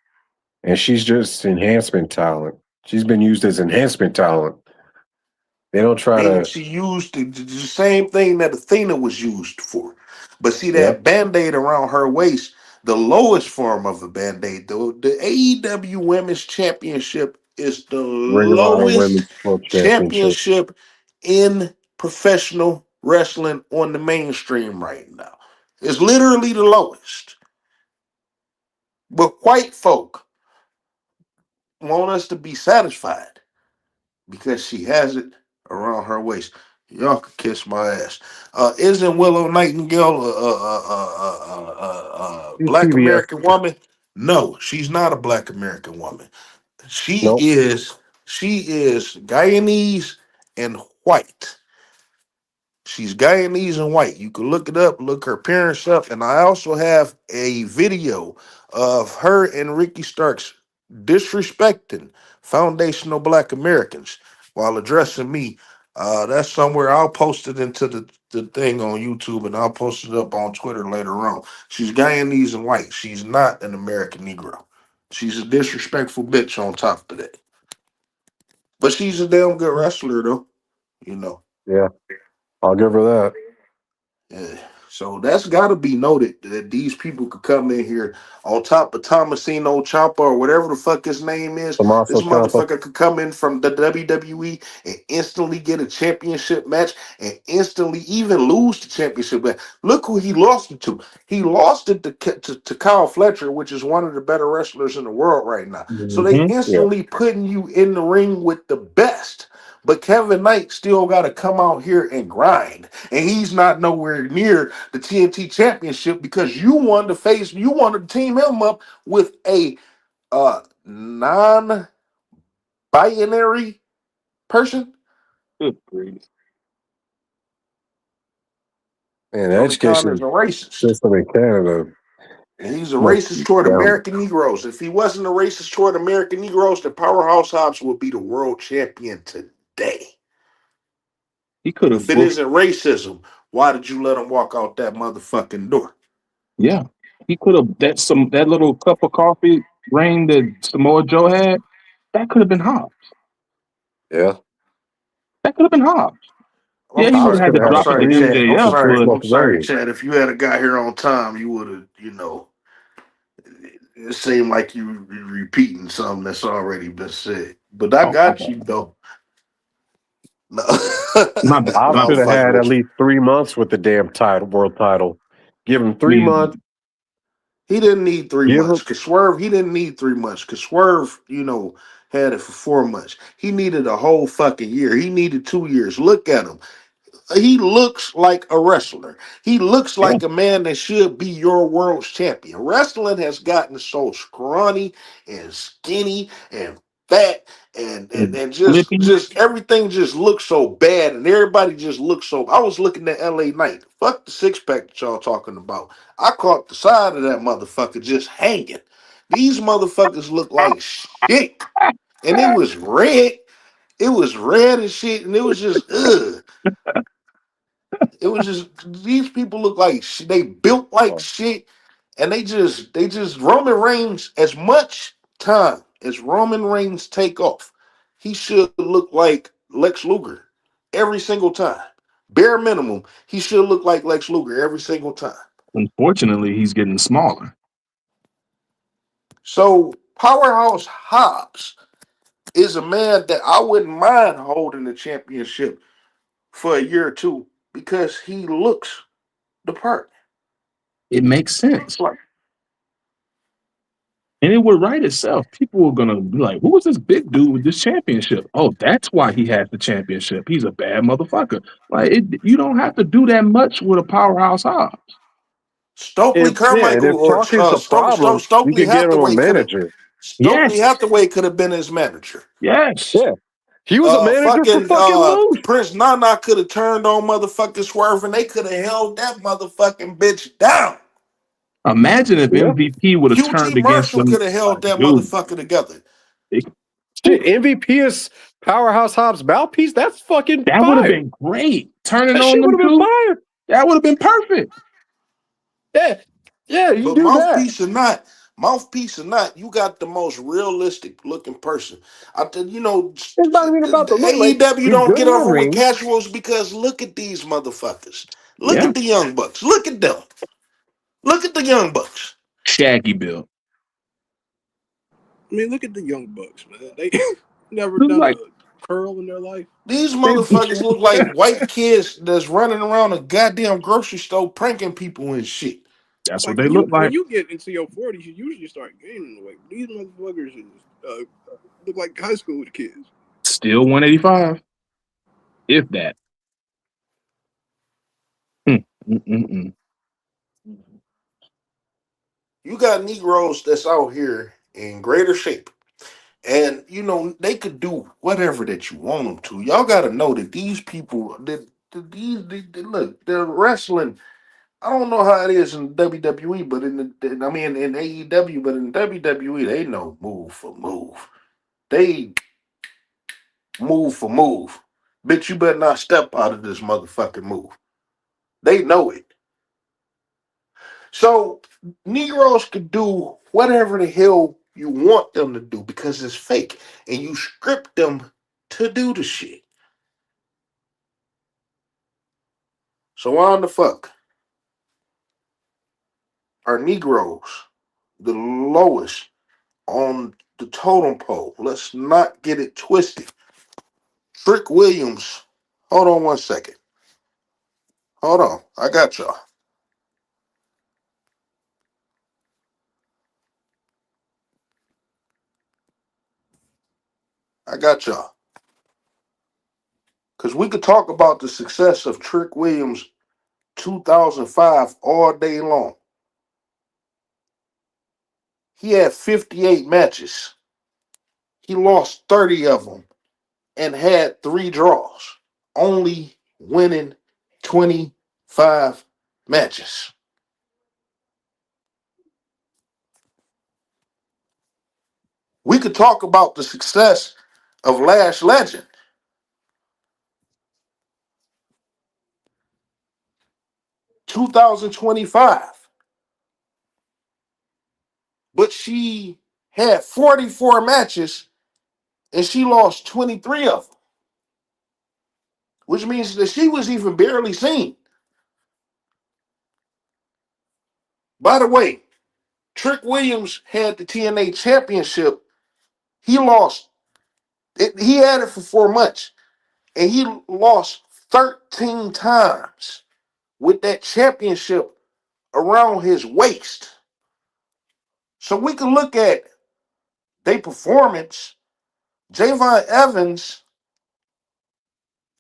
And she's just enhancement talent. She's been used as enhancement talent. They don't try Meaning to. she used the same thing that Athena was used for. But see that Yep. band-aid around her waist, the lowest form of a band-aid, though, the AEW Women's Championship is the Ring of Honor lowest Women's World Championship. championship in professional wrestling on the mainstream right now. It's literally the lowest. But white folk want us to be satisfied because she has it around her waist. Y'all can kiss my ass. Isn't Willow Nightingale a She's black PBS. American woman? No, she's not a black American woman. She Nope. is Guyanese and white. She's Guyanese and white. You can look it up, look her parents up, and I also have a video of her and Ricky Starks disrespecting foundational black Americans while addressing me. That's somewhere I'll post it into the thing on YouTube and I'll post it up on Twitter later on. She's Guyanese and white. She's not an American Negro. She's a disrespectful bitch on top of that. But she's a damn good wrestler though, you know. Yeah, I'll give her that. Yeah. So that's got to be noted that these people could come in here on top of Tomasino Ciampa or whatever the fuck his name is. Tommaso This Ciampa. motherfucker could come in from the WWE and instantly get a championship match and instantly even lose the championship match. Look who he lost it to. He lost it to Kyle Fletcher, which is one of the better wrestlers in the world right now. So they Mhm. instantly putting you in the ring with the best. But Kevin Knight still got to come out here and grind. And he's not nowhere near the TNT Championship because you wanted to team him up with a non-binary person. Good grief. And the Tony Khan is education a racist. system in Canada. And he's a must racist be toward down. American Negroes. If he wasn't a racist toward American Negroes, the Powerhouse Hobbs would be the world champion today. He could have If it isn't racism, why did you let him walk out that motherfucking door? Yeah, he could have that little cup of coffee reign that Samoa Joe had. That could have been Hobbs. Yeah. That could have been Hobbs. I'm Yeah, he would sorry. have had to I'm drop sorry, it to Chad. MJF, I'm sorry, but Chad. If you had a guy here on time, you would have, it seemed like you were repeating something that's already been said. But I got you, though. No. My bad. I No, I'm should have fucking had at with you. least 3 months with the damn world title. Give him 3 months. He didn't need 3 Give months. him. Because Swerve, he didn't need 3 months. Because Swerve, had it for 4 months. He needed a whole fucking year. He needed 2 years. Look at him. He looks like a wrestler. He looks like a man that should be your world champion. Wrestling has gotten so scrawny and skinny and fat and Flippy. just everything just looks so bad and everybody just looks so. I was looking at LA Knight. Fuck the six pack that y'all talking about. I caught the side of that motherfucker just hanging. These motherfuckers look like shit. And it was red. It was red and shit. And it was just ugh. It was just these people look like they built like shit, and they just Roman Reigns. As much time as Roman Reigns take off, he should look like Lex Luger every single time. Bare minimum, he should look like Lex Luger every single time. Unfortunately, he's getting smaller. So Powerhouse Hobbs is a man that I wouldn't mind holding the championship for a year or two because he looks the part. It makes sense. Like, And it would write itself. People were gonna be like, "Who is this big dude with this championship? Oh, that's why he has the championship. He's a bad motherfucker." You don't have to do that much with a Powerhouse Hobbs. Stokely And Carmichael if or talk is a problem, you Stokely could give him a Hathaway could have manager. Stokely Hathaway could have been his manager. Yes. Yeah. He was a manager for fucking Moose. Prince Nana could have turned on motherfucking Swerve and they could have held that motherfucking bitch down. Imagine if Yeah. MVP would have turned QT against Marshall them. could have held that Dude, motherfucker together. Shit, MVP is Powerhouse Hobbs mouthpiece. That's fucking that would have fire. been great. Turning That on shit them would have been two, fire. that would have been perfect. Yeah. Yeah, you But do that. mouthpiece or not, you got the most realistic looking person. You know, It's not even about the look. Like, AEW he's don't good get in the over with ring. casuals because look at these motherfuckers. Look Yeah, at the Young Bucks. Look at them. Look at the Young Bucks. Shaggy Bill. I mean, look at the Young Bucks, man. They never Look done like a curl in their life. These motherfuckers look like white kids that's running around a goddamn grocery store pranking people and shit. that's what Like they look when like. you get into your 40s, you usually start gaining weight. These motherfuckers is, look like high school kids. Still 185, if that. Mm-mm-mm. You got Negroes that's out here in greater shape. And you know, they could do whatever that you want them to. Y'all gotta know that these people look, they're wrestling. I don't know how it is in WWE, but I mean in AEW, but in WWE, they know move for move. They move for move. Bitch, you better not step out of this motherfucking move. They know it. So Negroes could do whatever the hell you want them to do because it's fake. And you script them to do the shit. So why in the fuck are Negroes the lowest on the totem pole? Let's not get it twisted. Trick Williams, hold on 1 second. Hold on. I got y'all. I got y'all. Because we could talk about the success of Trick Williams 2005 all day long. He had 58 matches. He lost 30 of them and had 3 draws, only winning 25 matches. We could talk about the success of Lash Legend. 2025. But she had 44 matches and she lost 23 of them, which means that she was even barely seen. By the way, Trick Williams had the TNA championship. He lost it, he had it for 4 months and he lost 13 times with that championship around his waist. So we can look at their performance. Javon Evans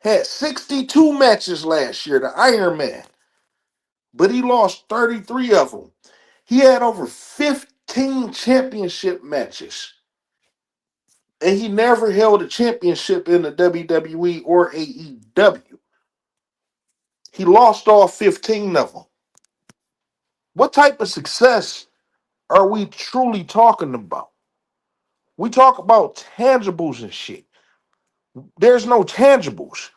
had 62 matches last year, the Iron Man, but he lost 33 of them. He had over 15 championship matches, and he never held a championship in the WWE or AEW. He lost all 15 of them. What type of success are we truly talking about? We talk about tangibles and shit. There's no tangibles.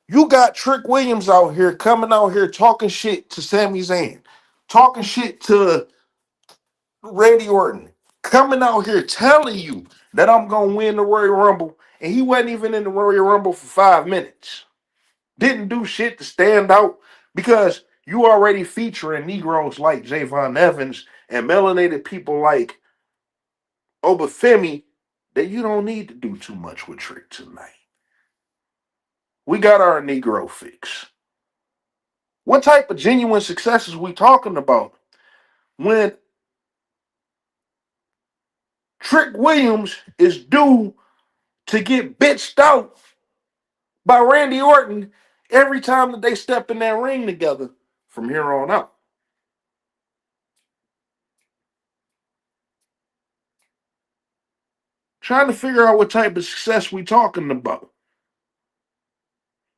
You got Trick Williams out here coming out here talking shit to Sami Zayn, talking shit to Randy Orton, coming out here telling you that I'm gonna win the Royal Rumble, and he wasn't even in the Royal Rumble for 5 minutes. Didn't do shit to stand out because you already featuring Negroes like Javon Evans and melanated people like Obafemi that you don't need to do too much with Trick tonight. We got our Negro fix. What type of genuine success is we talking about when Trick Williams is due to get bitched out by Randy Orton every time that they step in that ring together from here on out? Trying to figure out what type of success we talking about.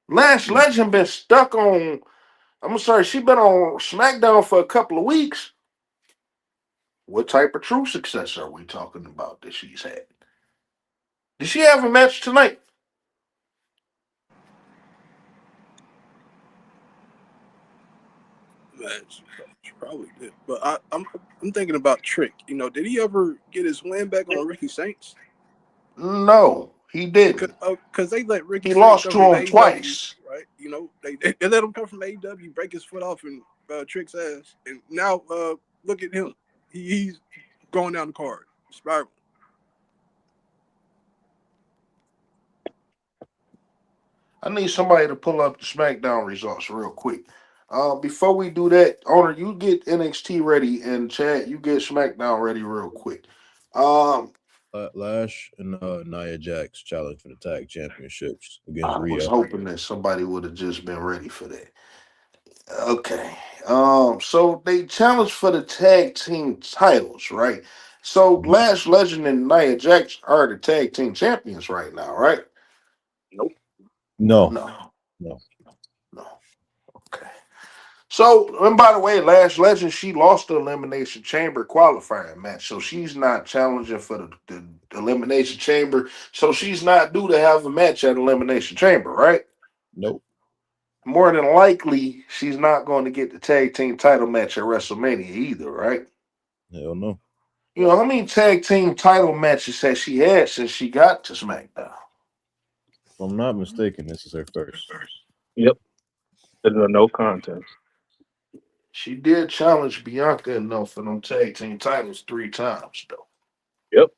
Lash Legend been stuck on I'm sorry, she been on SmackDown for a couple of weeks. What type of true success are we talking about that she's had? Did she have a match tonight? Man, she probably did. But I'm thinking about Trick. You know, did he ever get his win back on Ricky Saints? No, he didn't. Because they let Ricky He Saints lost come to from him AEW, twice. right? You know, they let him come from AEW, break his foot off, and Trick's ass. And now look at him. He's going down the card, spiral. I need somebody to pull up the SmackDown results real quick. Before we do that, Owner, you get NXT ready, and Chad, you get SmackDown ready real quick. Lash and Nia Jax challenge for the tag championships against I was Rhea. hoping that somebody would have just been ready for that. Okay. So they challenged for the tag team titles, right? So Lash Legend and Nia Jax are the tag team champions right now, right? Nope. No, No. no. No. Okay. So, and by the way, Lash Legend, she lost the Elimination Chamber qualifying match. So she's not challenging for the Elimination Chamber. So she's not due to have a match at Elimination Chamber, right? Nope. More than likely, she's not going to get the tag team title match at WrestleMania either, right? Hell no. You know, how many tag team title matches has she had since she got to SmackDown? If I'm not mistaken, this is her first. Yep. There's a no contest. She did challenge Bianca enough for them tag team titles 3 times, though. Yep.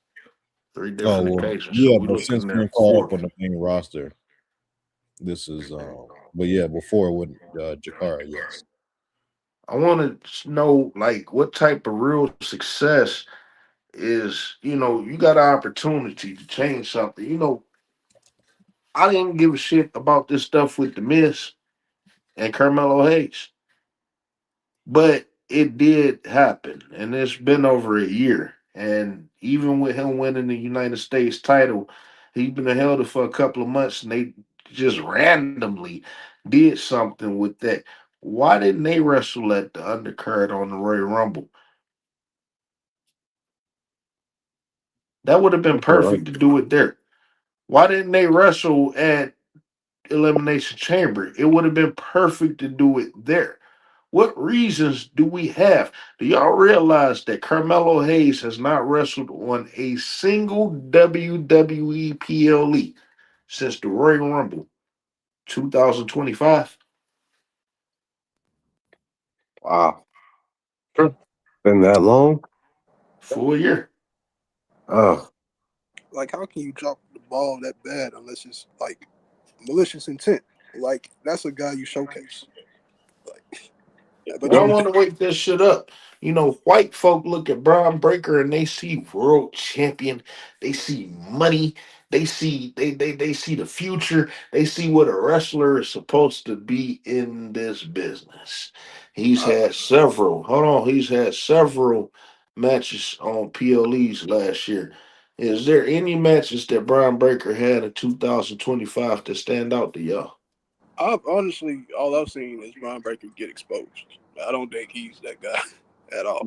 3 Oh different well, occasions. So yeah, we're but since looking being at caught 4. up on the main roster, this is but yeah, before with Jakara, yes. I want to know, like, what type of real success is, you got an opportunity to change something. I didn't give a shit about this stuff with The Miz and Carmelo Hayes, but it did happen, and it's been over a year. And even with him winning the United States title, he's been held it for a couple of months, and they just randomly did something with that. Why didn't they wrestle at the undercard on the Royal Rumble? That would have been perfect to do it there. Why didn't they wrestle at Elimination Chamber? It would have been perfect to do it there. What reasons do we have? Do y'all realize that Carmelo Hayes has not wrestled on a single WWE PLE since the Royal Rumble 2025? Wow. True. Been that long? Full year. Oh, Like, how can you drop the ball that bad unless it's like malicious intent? Like, that's a guy you showcase. Like, but I you want to wake this shit up. White folk look at Braun Breaker and they see world champion. They see money. They see the future. They see what a wrestler is supposed to be in this business. He's I, had several. Hold on, he's had several matches on PLEs last year. Is there any matches that Braun Breaker had in 2025 that stand out to y'all? I've honestly, all I've seen is Braun Breaker get exposed. I don't think he's that guy at all.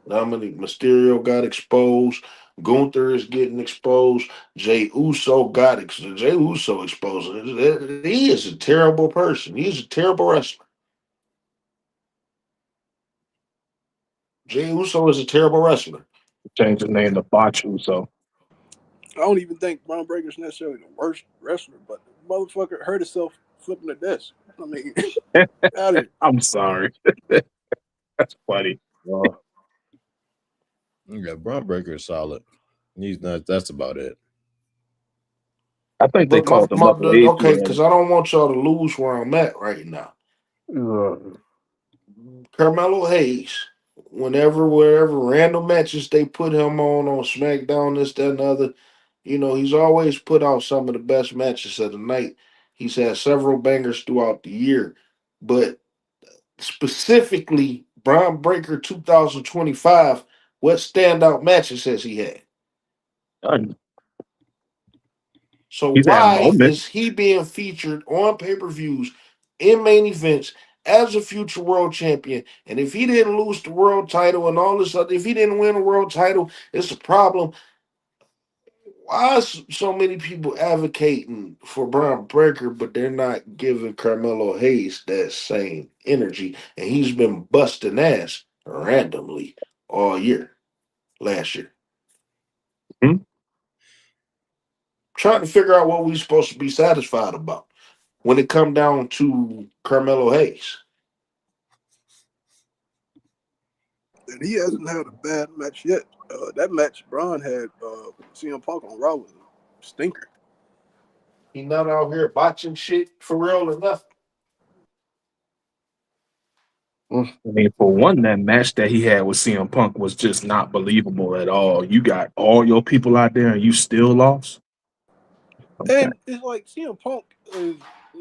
Dominic Mysterio got exposed. Gunther is getting exposed. Jey Uso Jey Uso exposed. He is a terrible person. He's a terrible wrestler. Jey Uso is a terrible wrestler. Change his name to Bachu. So I don't even think Braun Breaker's necessarily the worst wrestler, but the motherfucker hurt himself flipping the desk. I mean, out of here. I'm sorry. That's funny. Yeah, Braun Breaker is solid. He's not. That's about it. I think they But called him up way too okay, early. because I don't want y'all to lose where I'm at right now. Carmelo Hayes, wherever random matches they put him on SmackDown, this, that, and the other, he's always put out some of the best matches of the night. He's had several bangers throughout the year, but specifically, Braun Breaker 2025, what standout matches has he had? So He's had why moments. is he being featured on pay-per-views in main events as a future world champion, and if he didn't lose the world title and all this other, if he didn't win a world title, it's a problem. Why is so many people advocating for Braun Breaker, but they're not giving Carmelo Hayes that same energy? And he's been busting ass randomly all year, last year. Hmm? Trying to figure out what we're supposed to be satisfied about when it come down to Carmelo Hayes. And he hasn't had a bad match yet. That match Braun had CM Punk on Raw was a stinker. He not out here botching shit for real or nothing. I mean, for one, that match that he had with CM Punk was just not believable at all. You got all your people out there and you still lost. Okay. And it's like CM Punk is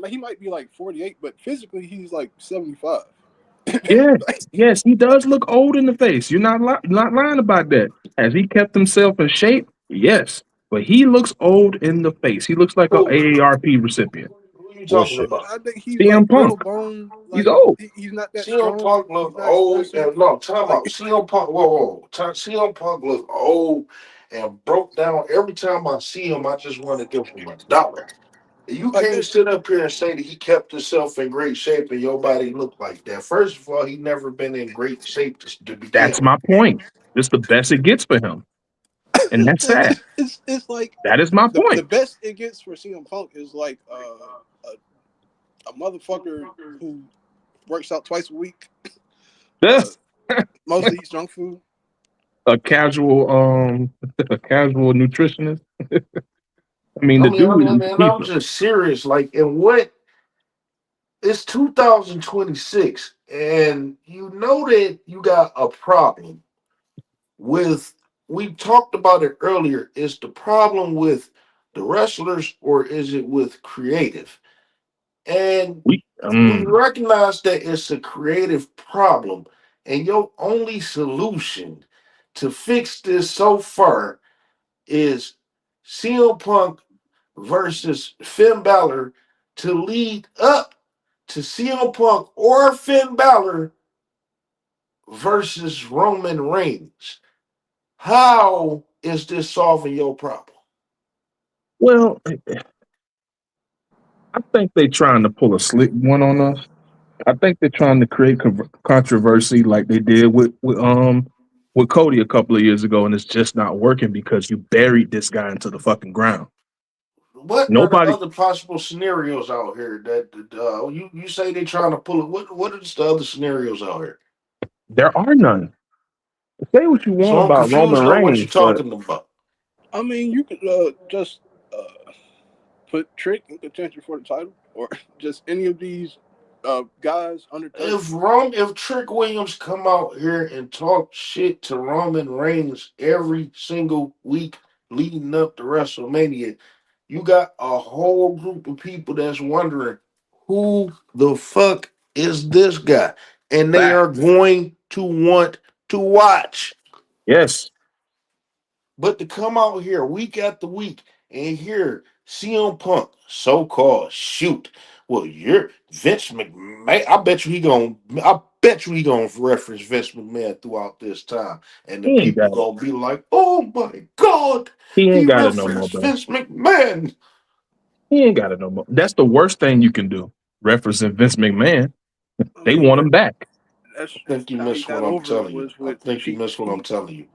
he might be like 48, but physically he's like 75. Yes, he does look old in the face. You're not lying about that. Has he kept himself in shape? Yes, but he looks old in the face. He looks like an Who? AARP recipient. Who you talking Bullshit. about? I think he's CM like brittle Punk. bone. He's Like old. he's not that CM strong. Punk look He's not old. explosive. No, time Like, out. CM Punk, whoa. CM Punk look old and broke down. Every time I see him, I just want to give him $1. You like can't that. sit up here and say that he kept himself in great shape and your body looked like that. First of all, he never been in great shape to begin That's with. my point. It's the best it gets for him, and that's sad. It's like That is my the point. best it gets for CM Punk is like a motherfucker who works out twice a week, mostly eats junk food. A casual a casual nutritionist. I mean, the dude is And I'm decent. just serious. Like, and what? It's 2026, and you know that you got a problem with. We talked about it earlier. Is the problem with the wrestlers or is it with creative? And we recognize that it's a creative problem, and your only solution to fix this so far is CM Punk versus Finn Balor to lead up to CM Punk or Finn Balor versus Roman Reigns. How is this solving your problem? Well, I think they're trying to pull a slick one on us. I think they're trying to create controversy like they did with Cody a couple of years ago, and it's just not working because you buried this guy into the fucking ground. What are the Nobody, other possible scenarios out here that you say they're trying to pull it? What are the other scenarios out here? there are none. Say what you want So I'm about confused Roman on what you're Reigns, but talking about. I mean, you could just put Trick in contention for the title, or just any of these guys under 30. If Trick Williams come out here and talk shit to Roman Reigns every single week leading up to WrestleMania, you got a whole group of people that's wondering who the fuck is this guy, and they fact. are going to want to watch. Yes, But to come out here week after week and hear CM Punk so-called shoot, well, you're Vince McMahon. I bet you he gonna reference Vince McMahon throughout this time, and the he ain't people got it. gonna be like, "Oh my God, He he ain't got it no more, referenced bro. Vince McMahon." He ain't got it no more. That's the worst thing you can do. Referencing Vince McMahon, I they mean, want him back. that's I think you how he missed what got I'm over telling you. was I with think you cheap missed what I'm heat. telling you.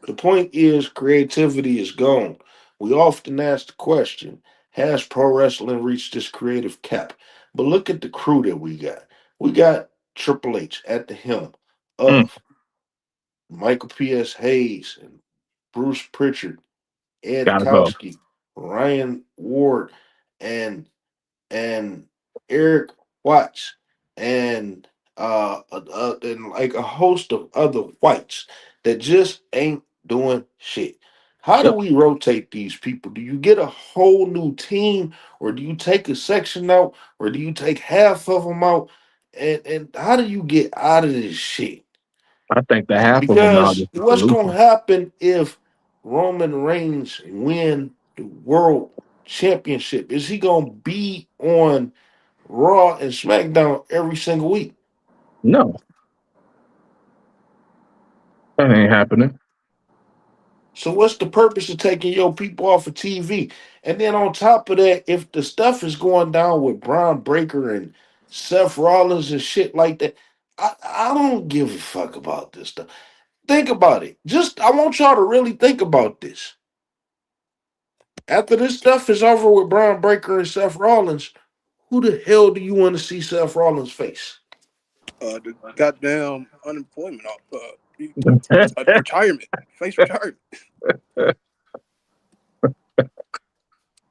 The point is, creativity is gone. We often ask the question, has pro wrestling reached its creative cap? But look at the crew that we got. We got Triple H at the helm Mm, of Michael P.S. Hayes and Bruce Pritchard, Ed gotta go. Kowski, Ryan Ward, and and Eric Watts and like a host of other whites that just ain't doing shit. How do Yep. we rotate these people? Do you get a whole new team, or do you take a section out, or do you take half of them out? And how do you get out of this shit? I think the half of them out Because is the what's gonna solution. happen if Roman Reigns win the world championship? Is he gonna be on Raw and SmackDown every single week? No, that ain't happening. So what's the purpose of taking your people off of TV? And then on top of that, if the stuff is going down with Braun Breaker and Seth Rollins and shit like that, I don't give a fuck about this stuff. Think about it. I want y'all to really think about this. After this stuff is over with Braun Breaker and Seth Rollins, who the hell do you want to see Seth Rollins face? The goddamn unemployment, retirement, face retirement.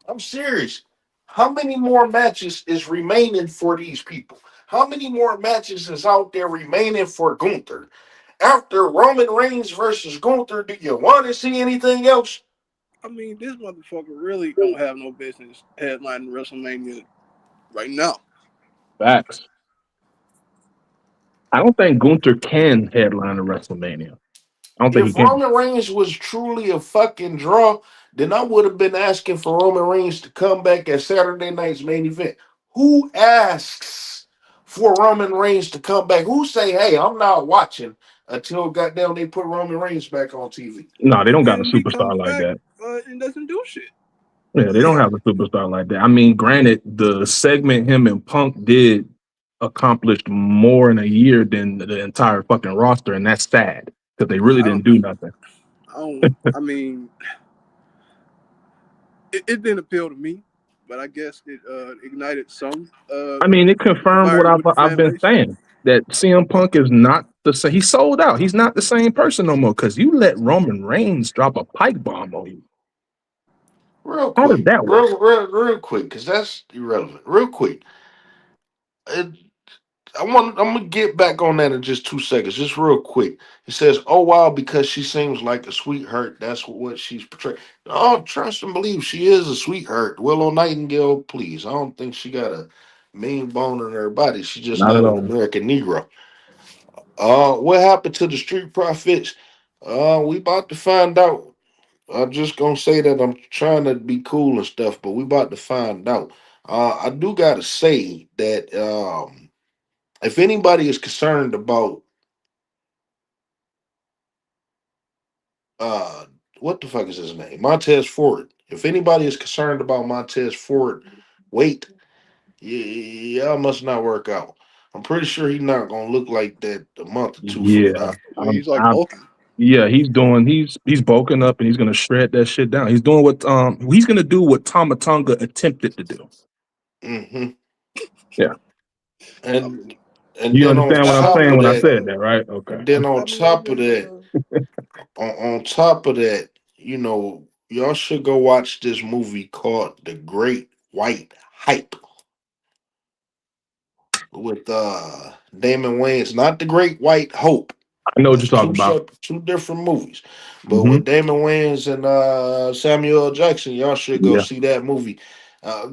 I'm serious. How many more matches is remaining for these people? How many more matches is out there remaining for Gunther? After Roman Reigns versus Gunther, do you want to see anything else? I mean, this motherfucker really don't have no business headlining WrestleMania right now. Facts. I don't think Gunther can headline a WrestleMania. I don't think he If can. Roman Reigns was truly a fucking draw, then I would have been asking for Roman Reigns to come back at Saturday night's main event. Who asks for Roman Reigns to come back? Who say, hey, I'm not watching until goddamn they put Roman Reigns back on TV? No, they don't And got a then he superstar comes like back that. and doesn't do shit. Yeah, they don't have a superstar like that. I mean, granted, the segment him and Punk did accomplished more in a year than the entire fucking roster, and that's sad because they really didn't do nothing. I mean, it didn't appeal to me, but I guess it ignited some. I mean, it confirmed what fire with the I've fan been base. saying, that CM Punk is not the same. He sold out. He's not the same person no more because you let Roman Reigns drop a pipe bomb on you. Real How does quick, that work? real quick, because that's irrelevant. Real quick. I'm gonna get back on that in just 2 seconds, just real quick. He says, "Oh wow, because she seems like a sweetheart. That's what she's portraying." Oh, trust and believe she is a sweetheart. Willow Nightingale, please. I don't think she got a mean bone in her body. She's just Not at not an all. American Negro. What happened to the Street Profits? We about to find out. I'm just gonna say that I'm trying to be cool and stuff, but we about to find out. I do gotta say that if anybody is concerned about uh what the fuck is his name? Montez Ford. If anybody is concerned about Montez Ford weight, y'all must not work out. I'm pretty sure he's not gonna look like that a month or two from Yeah, now. Well, he's like bulking. yeah, he's bulking up and he's gonna shred that shit down. He's doing what he's gonna do what Tomatonga attempted to do. hmm Yeah, And you then on understand what I'm top saying of when I that, said that, right? Okay. and then on I mean, I top of guess, that, on top of that, y'all should go watch this movie called The Great White Hype with Damon Wayans, not The Great White Hope. I know what you're That's talking about. two different movies. But Hmm. with Damon Wayans and Samuel L. Jackson, y'all should go Yeah. see that movie.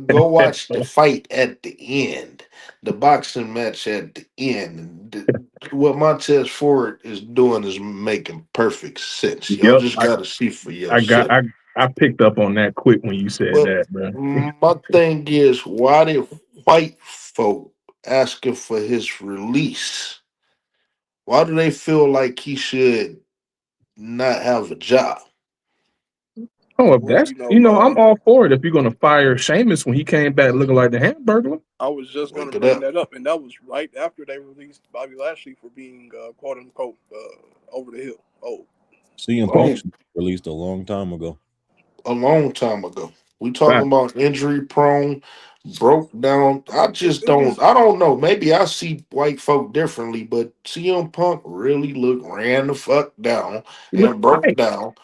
Go watch the fight at the end, the boxing match at the end. What Montez Ford is doing is making perfect sense. Y'all Yep. just gotta see for I got yourself. I picked up on that quick when you said But that, bro. my thing is, why did white folk asking for his release? Why do they feel like he should not have a job? Oh, if well, that's I'm all for it if you're gonna fire Sheamus when he came back looking like the Hamburglar. I was just going Wake to it bring up. that up, and that was right after they released Bobby Lashley for being quote unquote over the hill. Oh, CM Oh, Punk released a long time ago. a long time ago. We talking Fact. about injury prone, broke down. I just it was. I don't know. Maybe I see white folk differently, but CM Punk really ran the fuck down He and looked broke tight. down.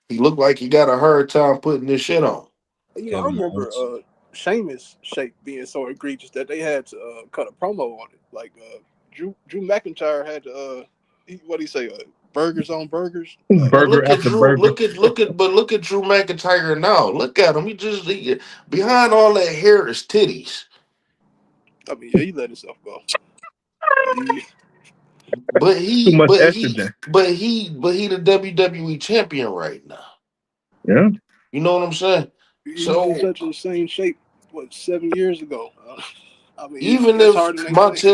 He looked like he got a hard time putting this shit on. I Kevin remember Owens. Sheamus' shape being so egregious that they had to cut a promo on it. Like Drew McIntyre had to what do you say? Burgers on burgers. But Burger look at after Drew. burger. Look at Drew McIntyre now. Look at him. Behind all that hair is titties. I mean, yeah, he let himself go. He, But Too he, much but he, estrogen. but he the WWE champion right now. Yeah. You know what I'm saying? he was in So such a insane shape. What 7 years ago? I mean, Even it's if hard to make sense.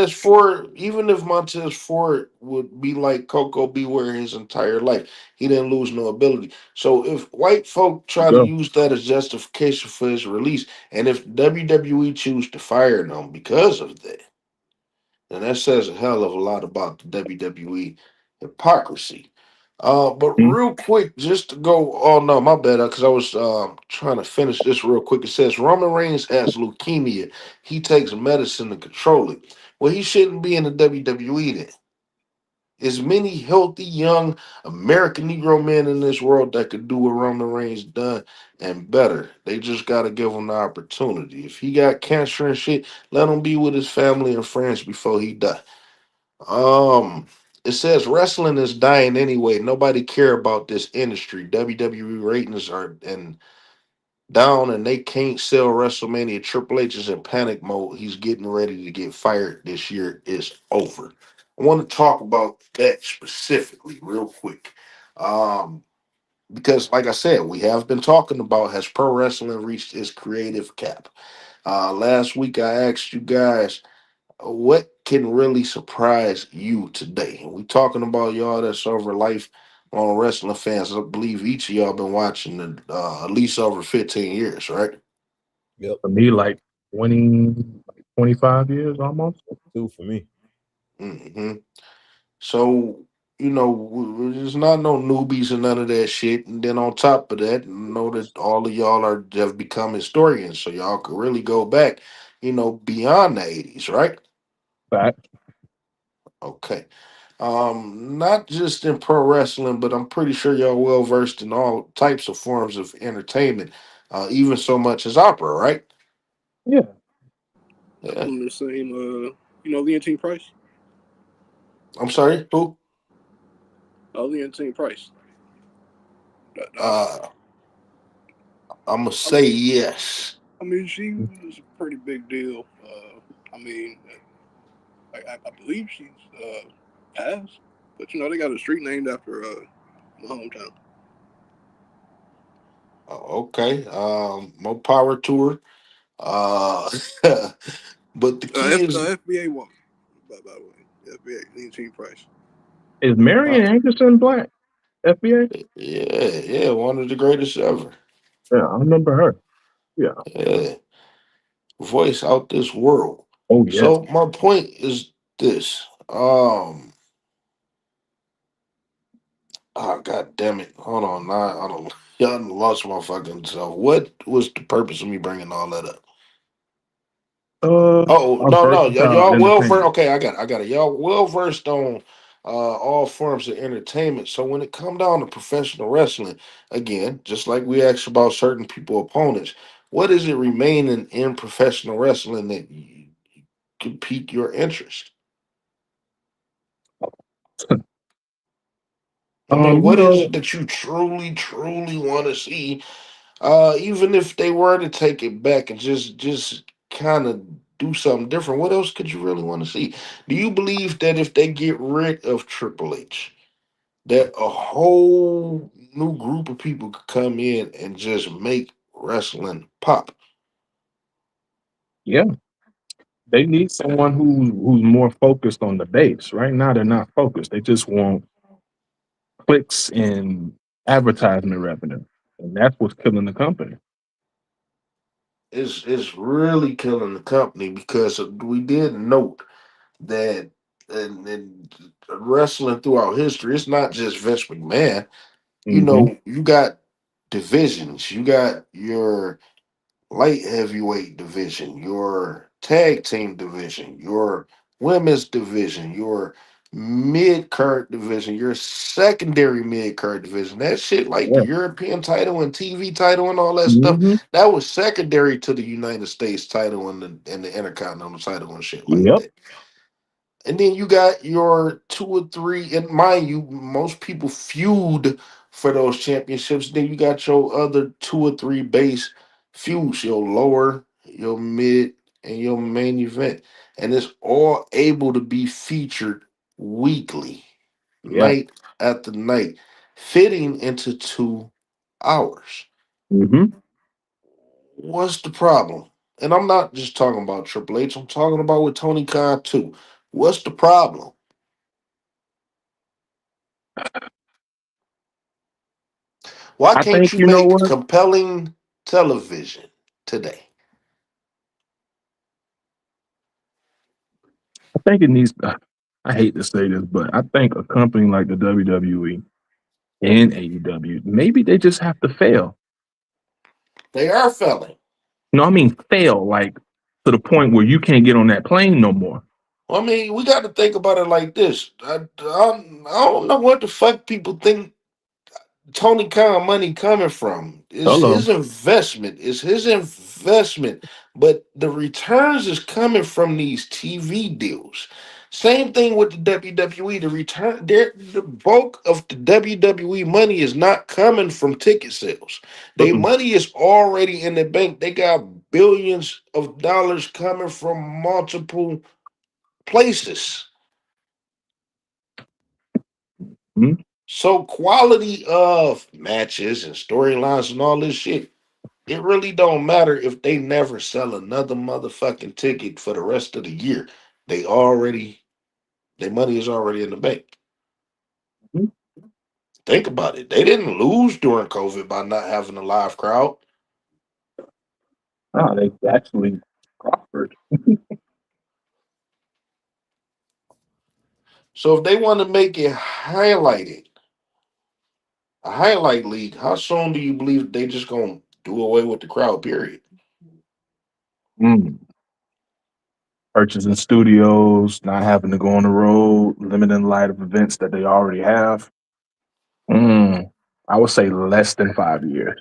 Montez Ford would be like Coco Beware his entire life, he didn't lose no ability. So if white folk try to Go. use that as justification for his release, and if WWE choose to fire him because of that, then that says a hell of a lot about the WWE hypocrisy. But Mhm. real quick, just to go. Oh no, my bad. Because I was trying to finish this real quick. It says Roman Reigns has leukemia. He takes medicine to control it. Well, he shouldn't be in the WWE then. There's many healthy young American Negro men in this world that could do what Roman Reigns done and better. They just got to give him the opportunity. If he got cancer and shit, let him be with his family and friends before he die. Um, it says wrestling is dying anyway. Nobody care about this industry. WWE ratings are and down, and they can't sell WrestleMania. Triple H is in panic mode. He's getting ready to get fired this year. Is over. I want to talk about that specifically, real quick. Um, because like I said, we have been talking about has pro wrestling reached its creative cap. Last week I asked you guys what can really surprise you today? We talking about y'all that's over life on wrestling fans. I believe each of y'all been watching at least over 15 years, right? Yep. For me, like 20, 25 years almost. 2 for me. hmm So, there's not no newbies and none of that shit. And then on top of that, know that all of y'all have become historians, so y'all could really go back, beyond the 80s, right? Fact. Okay. Not just in pro wrestling, but I'm pretty sure y'all well versed in all types of forms of entertainment, even so much as opera, right? Yeah. I Yeah. put him in the same. Leontine Price. I'm sorry, who? Leontine Price. Uh, I'm gonna I say mean, yes. she was a pretty big deal. I mean, I believe she's passed, but they got a street named after my hometown. Okay. More power to her. Uh, but the key is, FBA walk, by the way. FBA Leontine Price. Is uh, Marion Anderson black? FBA? yeah, one of the greatest ever. Yeah, I remember her. Yeah. Yeah, voice out this world. Oh yes. So my point is this. Oh, god damn it. Hold on. I don't y'all done lost my fucking self. What was the purpose of me bringing all that up? Oh, A no. versatile Y'all well versed. entertainer. Okay, I got it. Y'all well versed on all forms of entertainment. So when it come down to professional wrestling, again, just like we asked about certain people opponents, what is it remaining in professional wrestling that could pique your interest? I mean, You what is know, it that you truly, truly want to see? Even if they were to take it back and just kind of do something different, what else could you really want to see? Do you believe that if they get rid of Triple H, that a whole new group of people could come in and just make wrestling pop? yeah, they need someone who's more focused on the base. Right now, they're not focused. They just want clicks and advertisement revenue, and that's what's killing the company. It's really killing the company because we did note that and wrestling throughout history, it's not just Vince McMahon. Hmm. You got divisions. You got your light heavyweight division, your tag team division, your women's division, your mid card division, your secondary mid card division. That shit, like the Yeah. European title and TV title and all that stuff, Hmm. that was secondary to the United States title and the Intercontinental title and shit like Yep. that. And then you got your two or three, and mind you, most people feud for those championships. Then you got your other two or three base feuds, your lower, your mid, and your main event. And it's all able to be featured weekly, Yeah. night after night, fitting into 2 hours. Hmm. What's the problem? And I'm not just talking about Triple H. I'm talking about with Tony Khan too. What's the problem? Why I can't think you you know make what? compelling television today? I think it needs. I hate to say this, but I think a company like the WWE and AEW, maybe they just have to fail. They are failing. No, I mean fail, like to the point where you can't get on that plane no more. I mean, we got to think about it like this. I don't know what the fuck people think Tony Khan money coming from. It's Hello. his investment. It's his investment. But the returns is coming from these TV deals. Same thing with the WWE. The bulk of the WWE money is not coming from ticket sales. Their Mm-mm. money is already in the bank. They got billions of dollars coming from multiple places. Mhm. So quality of matches and storylines and all this shit, it really don't matter if they never sell another motherfucking ticket for the rest of the year. Their money is already in the bank. Mhm. Think about it. They didn't lose during COVID by not having a live crowd. Oh, they actually prospered. So if they want to make it highlighted, a highlight league, how soon do you believe they just gonna do away with the crowd, period? Mm. Purchasing studios, not having to go on the road, limiting light of events that they already have. I would say less than 5 years.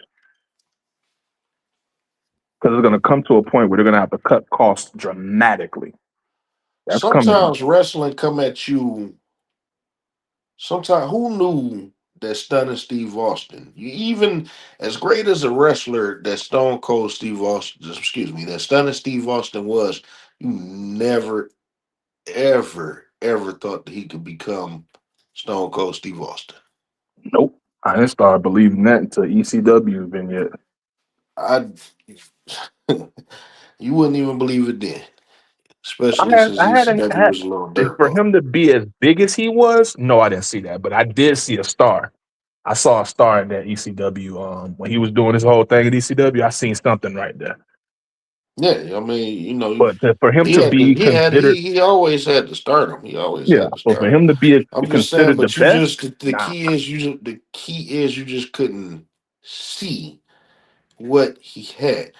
Because it's going to come to a point where they're going to have to cut costs dramatically. That's coming. Sometimes wrestling come at you. Sometimes who knew that Stunning Steve Austin? You even as great as a wrestler that Stone Cold Steve Austin, excuse me, that Stunning Steve Austin was, you never, ever thought that he could become Stone Cold Steve Austin. Nope. I didn't start believing that until ECW vignette. I you wouldn't even believe it then, I especially had, since I had, a, I ECW had was a little and for dirtball. him to be as big as he was, no, I didn't see that. But I did see a star. I saw a star in that ECW. When he was doing his whole thing at ECW, I seen something right there. Yeah, I mean, But for him to be considered, he always had to start him. He always yeah, had to but for start him. him to be I'm just saying, considered the but you best, just the nah. key is you just couldn't see what he had.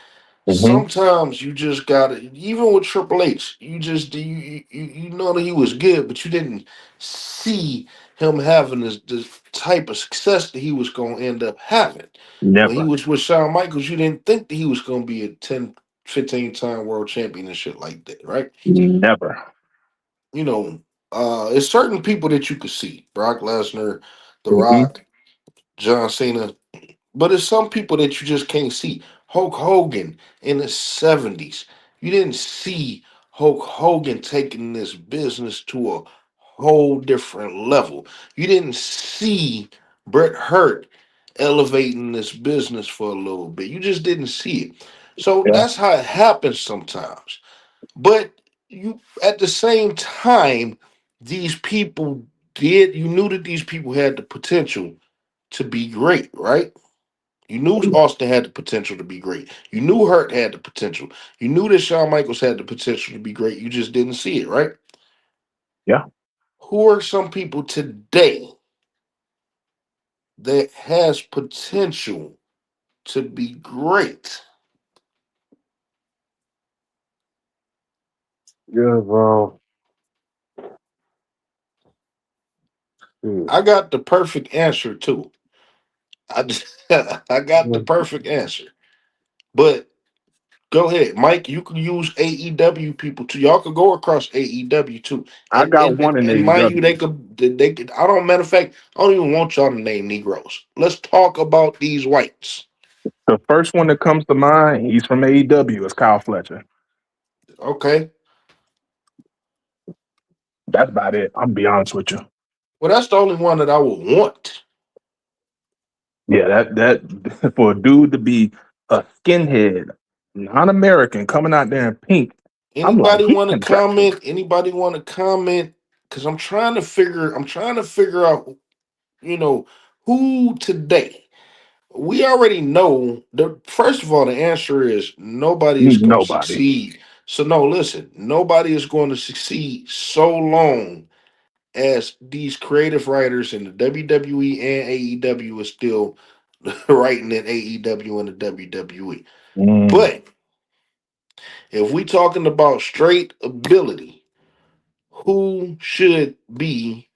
Hmm. Sometimes you just gotta, even with Triple H, you know that he was good, but you didn't see him having this type of success that he was gonna end up having. When he Never, was with Shawn Michaels, you didn't think that he was gonna be a 10, 15-time world champion and shit like that, right? never. You know, it's certain people that you could see. Brock Lesnar, The Hmm. Rock, John Cena. But it's some people that you just can't see. Hulk Hogan in the 70s. You didn't see Hulk Hogan taking this business to a whole different level. You didn't see Bret Hart elevating this business for a little bit. You just didn't see it. So Yeah, that's how it happens sometimes. But you at the same time, these people you knew that these people had the potential to be great, right? You knew Austin had the potential to be great. You knew Hurt had the potential. You knew that Shawn Michaels had the potential to be great. You just didn't see it, right? yeah. Who are some people today that has potential to be great? Yeah, bro. Shoot. I got the perfect answer too. I got the Yeah. perfect answer. But go ahead, Mike. You can use AEW people too. Y'all could go across AEW too, I got one in and mind you, AEW. they could. I don't. Matter of fact, I don't even want y'all to name Negroes. Let's talk about these whites. The first one that comes to mind, he's from AEW, is Kyle Fletcher. Okay. That's about it. I'm be honest with you. Well, that's the only one that I would want. Yeah, that for a dude to be a skinhead non-American coming out there in pink. I'm like, Anybody he want to can wrestle. comment? Anybody want to comment? Because I'm trying to figure out, you know, who today. We already know the first of all, the answer is nobody is going to Nobody. succeed. So no, listen, nobody is going to succeed so long as these creative writers in the WWE and AEW is still writing in AEW and the WWE. But if we talking about straight ability, who should be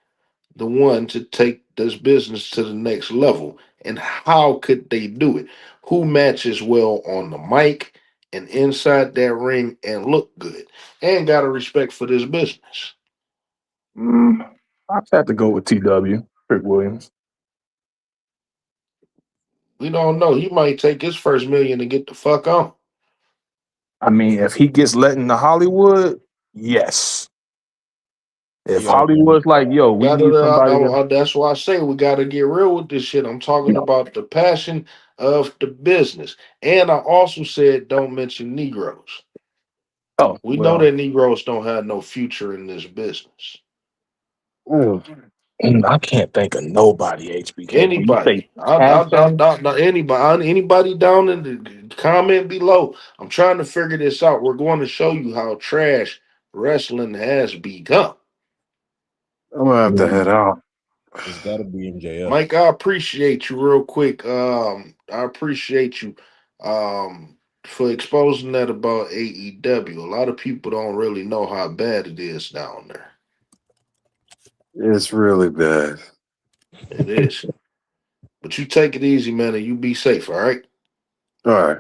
the one to take this business to the next level, and how could they do it? Who matches well on the mic and inside that ring and look good and got a respect for this business? I have to go with TW, Trick Williams. We don't know. He might take his first million and get the fuck on. I mean, if he gets let into Hollywood, yes. If Yo, Hollywood's like, yo, we need somebody to. That's why I say we got to get real with this shit. I'm talking about the passion of the business. And I also said don't mention Negroes. Oh, We know well, that Negroes don't have no future in this business. I can't think of nobody, HBK. When you say Anybody, passion, anybody down in the comment below. I'm trying to figure this out. We're going to show you how trash wrestling has become. I'm gonna have to head out. it's got to be MJF. Mike, I appreciate you real quick. I appreciate you for exposing that about AEW. A lot of people don't really know how bad it is down there. It's really bad. It is. But you take it easy, man, and you be safe, all right? All right.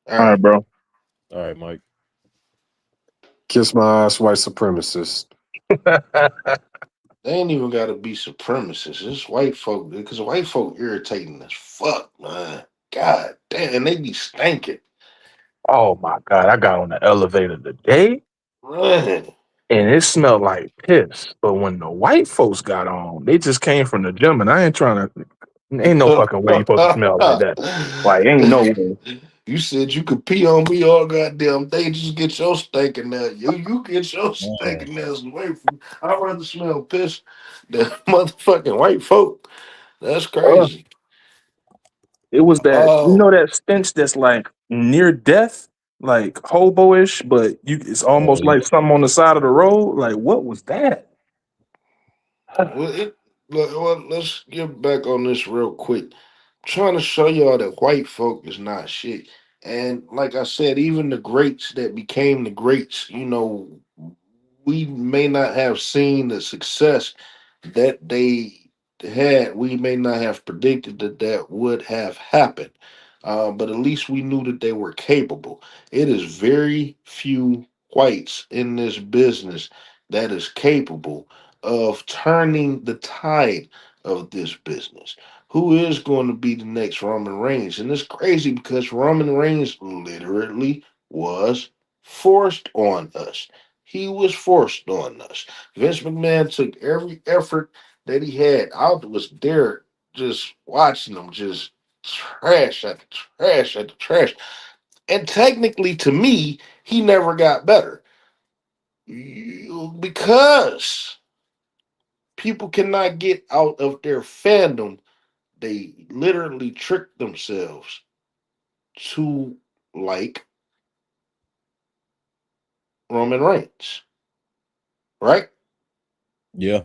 All all right. right, bro. All right, Mike. Kiss my ass, white supremacist. They ain't even gotta be supremacists. It's white folk, because white folk irritating as fuck, man. God damn, and they be stinking. Oh my God, I got on the elevator today Man. and it smelled like piss. But when the white folks got on, they just came from the gym, and I ain't trying to. Ain't no fucking way you supposed to smell like that. Like, ain't no way. You said you could pee on me all goddamn day. Just get your stinking ass. You get your stinking ass away from me. I'd rather smell piss than motherfucking white folk. That's crazy. It was that, Oh, that stench that's like near death, like hobo-ish, but it's Oh, almost yeah. like something on the side of the road. Like, what was that? well, let's get back on this real quick. Trying to show y'all that white folk is not shit. And like I said, even the greats that became the greats, we may not have seen the success that they had. We may not have predicted that that would have happened. But at least we knew that they were capable. It is very few whites in this business that is capable of turning the tide of this business. Who is going to be the next Roman Reigns? And it's crazy because Roman Reigns literally was forced on us. He was forced on us. Vince McMahon took every effort that he had. I was there just watching him just trash at the trash at the trash. And technically, to me, he never got better. Because people cannot get out of their fandom, they literally trick themselves to like Roman Reigns, right? Yeah.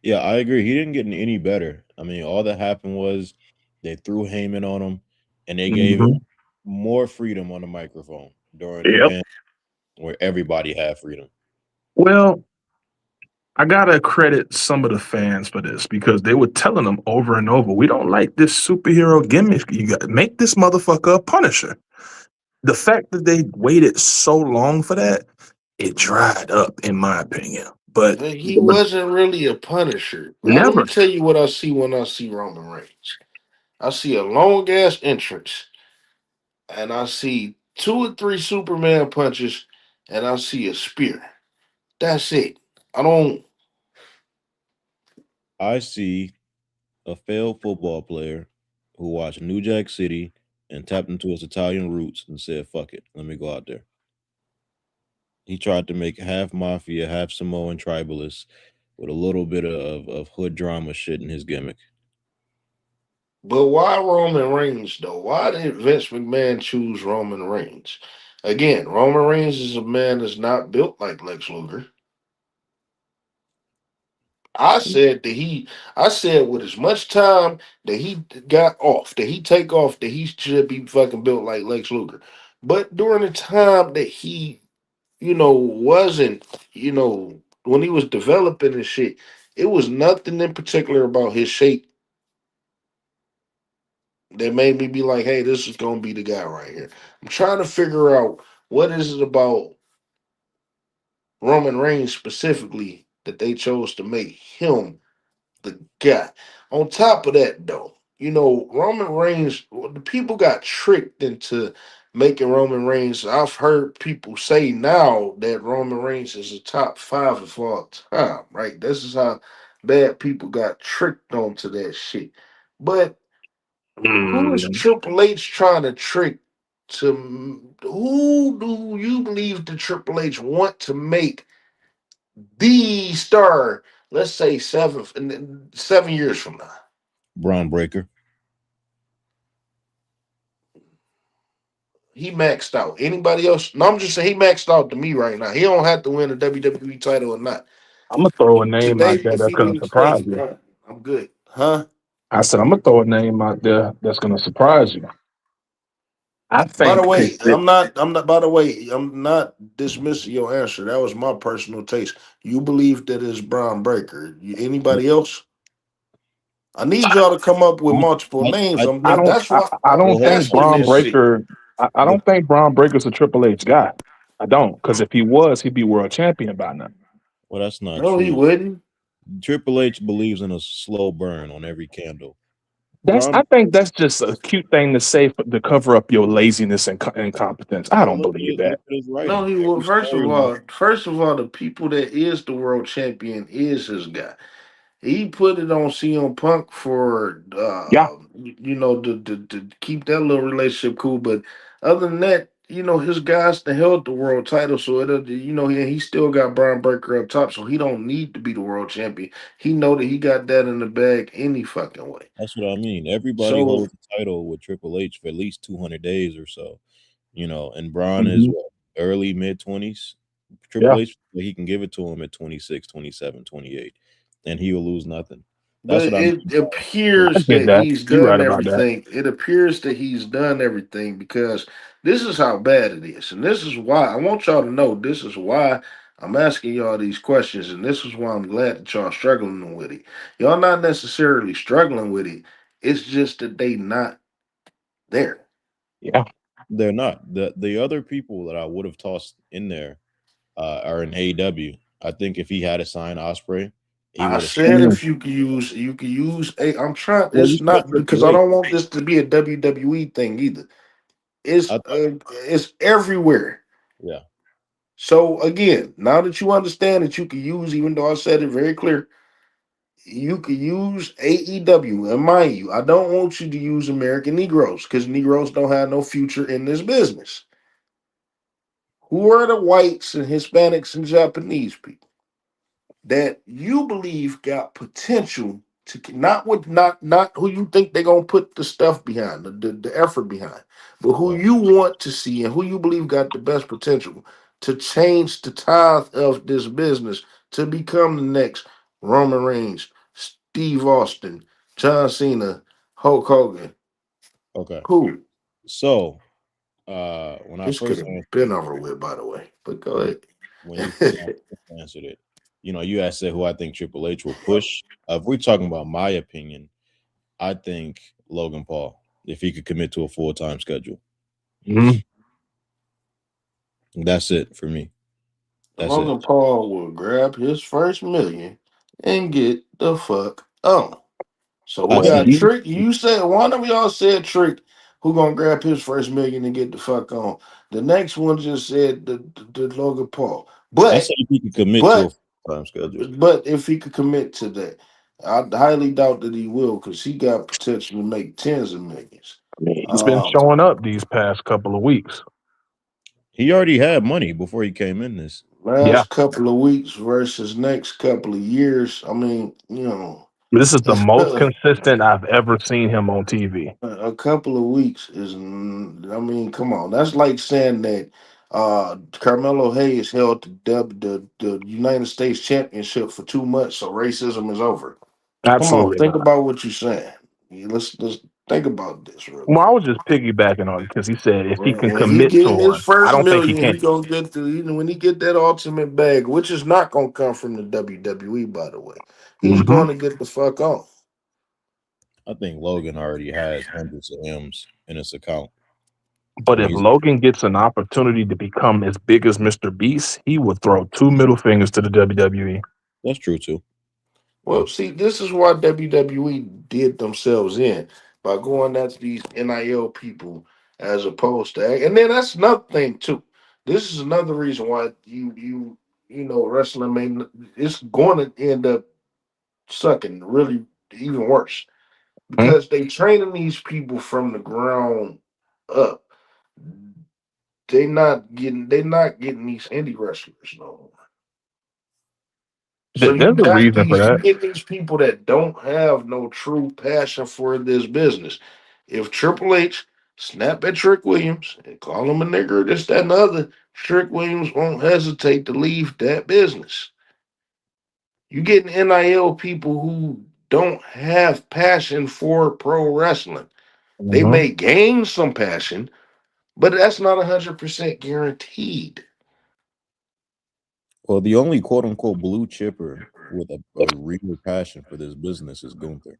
Yeah, I agree. He didn't get any better. I mean, all that happened was they threw Heyman on him and they gave him more freedom on the microphone during the Yep. event where everybody had freedom. Well, I gotta credit some of the fans for this because they were telling them over and over, we don't like this superhero gimmick. You got to make this motherfucker a Punisher. The fact that they waited so long for that, it dried up, in my opinion. But He wasn't really a Punisher. Now, let me never. tell you what I see when I see Roman Reigns. I see a long ass entrance, and I see 2 or 3 Superman punches, and I see a spear. That's it. I don't. I see a failed football player who watched New Jack City and tapped into his Italian roots and said, "Fuck it, let me go out there." He tried to make half mafia, half Samoan tribalist with a little bit of hood drama shit in his gimmick. But why Roman Reigns though? Why did Vince McMahon choose Roman Reigns? Again, Roman Reigns is a man that's not built like Lex Luger. I said with as much time that he got off, that he take off, that he should be fucking built like Lex Luger. But during the time that he, wasn't, when he was developing and shit, it was nothing in particular about his shape that made me be like, hey, this is gonna be the guy right here. I'm trying to figure out what is it about Roman Reigns specifically that they chose to make him the guy. On top of that, though, Roman Reigns, the people got tricked into making Roman Reigns. I've heard people say now that Roman Reigns is a top 5 of all time, right? This is how bad people got tricked onto that shit. But who is Mm, Triple H trying to trick who do you believe the Triple H want to make the star, let's say 7 years from now? Braun Breaker. He maxed out. Anybody else? No, I'm just saying he maxed out to me right now. He don't have to win a WWE title or not. I'm gonna throw a name Today, out there if that's he gonna need to stay, surprise he you. done. I'm good. Huh? I said I'm gonna throw a name out there that's gonna surprise you. I By the think way, that by the way, I'm not dismissing your answer. That was my personal taste. You believe that it's Braun Breaker. Anybody else? I need y'all to come up with multiple names. I I think don't That's why I I'm don't well, hold think on. asking Braun this shit. Breaker I The don't think Braun Breaker's a Triple H guy. I don't, because if he was, he'd be world champion by now. well, that's not No, he true. wouldn't. Triple H believes in a slow burn on every candle. I Braun, think that's just a cute thing to say to cover up your laziness and incompetence. I well, don't believe look that. at his No, writing. he would. Every storyline. First of all, the people that is the world champion is his guy. He put it on CM Punk for Yeah, to keep that little relationship cool. But other than that, his guys to held the world title, so he still got Brian Breaker up top, so he don't need to be the world champion. He know that he got that in the bag any fucking way. That's what I mean. Everybody So holds the title with Triple H for at least 200 days or so. And Braun is hmm what, early mid 20s. yeah. Triple H, he can give it to him at 26, 27, 28, and he will lose nothing. but That's what I mean. it I appears get that that. he's You're done right about that. everything. It appears that he's done everything because this is how bad it is. And this is why I want y'all to know this is why I'm asking y'all these questions. And this is why I'm glad that y'all struggling with it. Y'all not necessarily struggling with it. It's just that they not there. Yeah. They're not. The other people that I would have tossed in there are in AEW. I think if he had to sign Osprey, he I would have. said Mm, if you could use a I'm trying Well, you it's said not because Triple I H. don't want this to be a WWE thing either. I thought, It's everywhere. yeah. So again, now that you understand that you can use, even though I said it very clear, you can use AEW. And mind you, I don't want you to use American Negroes because Negroes don't have no future in this business. Who are the whites and Hispanics and Japanese people that you believe got potential to not who you think they're gonna put the stuff behind, the effort behind, but who Right. you want to see and who you believe got the best potential to change the tide of this business to become the next Roman Reigns, Steve Austin, John Cena, Hulk Hogan. Okay. Who? So when I This could first have answered been it, over with, by the way. But go when ahead. when I first answered it, you asked who I think Triple H will push. If we're talking about my opinion, I think Logan Paul, if he could commit to a full time schedule. mhm. That's it for me. That's it. Logan Paul will grab his first million and get the fuck on. So we I Well, see. got he, Trick. You said one of y'all said Trick, who gonna grab his first million and get the fuck on. The next one just said the Logan Paul. I said if he could commit to a But full time schedule. but if he could commit to that, I highly doubt that he will because he got potential to make tens of millions. I mean, he's been Um, showing up these past couple of weeks. He already had money before he came in this. Yeah, last couple of weeks versus next couple of years. I mean, you know, this is the most consistent I've ever seen him on TV. a couple of weeks is. I mean, come on. That's like saying that Carmelo Hayes held the United States Championship for 2 months, so racism is over. Come on, Absolutely think not. about what you're saying. Let's think about this real Well, I quick. was just piggybacking on it because he said if he can When he commit to get his one, I first don't think he million, he can. gonna get to when he get that ultimate bag, which is not gonna come from the WWE, by the way. He's Hmm. gonna get the fuck on. I think Logan already has hundreds of M's in his account. But And if he's Logan gets an opportunity to become as big as Mr. Beast, he would throw two middle fingers to the WWE. that's true too. Well, see, this is why WWE did themselves in by going after these NIL people as opposed to, and then that's another thing too. This is another reason why you know wrestling may it's going to end up sucking really even worse Hmm? because they training these people from the ground up. They not getting these indie wrestlers no more. So There's a reason for you that. get these people that don't have no true passion for this business. If Triple H snap at Trick Williams and call him a nigger, this, that, and the other, Trick Williams won't hesitate to leave that business. You getting NIL people who don't have passion for pro wrestling. They Hmm. may gain some passion, but that's not 100% guaranteed. Well, the only quote unquote blue chipper with a real passion for this business is Gunther.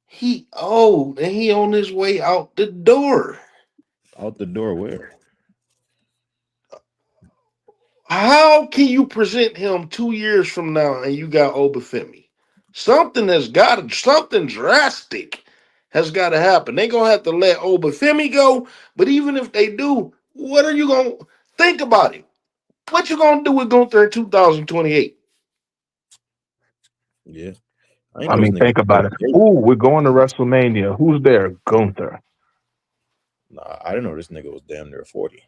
He old and he on his way out the door. Out the door where? How can you present him 2 years from now and you got Obafemi? Something drastic has got to happen. They gonna have to let Obafemi go. But even if they do, what are you gonna think about it? What you gonna do with Gunther in 2028? Yeah. I didn't I know this mean, nigga think was about it. 38. Ooh, we're going to WrestleMania. Who's there? Gunther. Nah, I didn't know this nigga was damn near 40.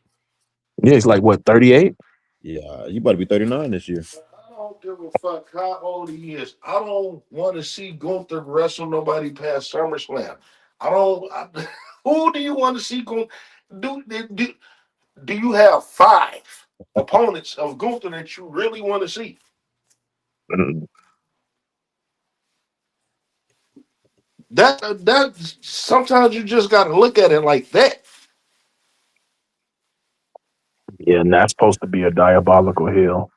Yeah, he's like what, 38? Yeah, you about to be 39 this year. I don't give a fuck how old he is. I don't want to see Gunther wrestle nobody past SummerSlam. I don't. Who do you want to see Gunther? Do, do you have 5 opponents of Gunther that you really want to see? Mm. That sometimes you just got to look at it like that. Yeah, and that's supposed to be a diabolical hill.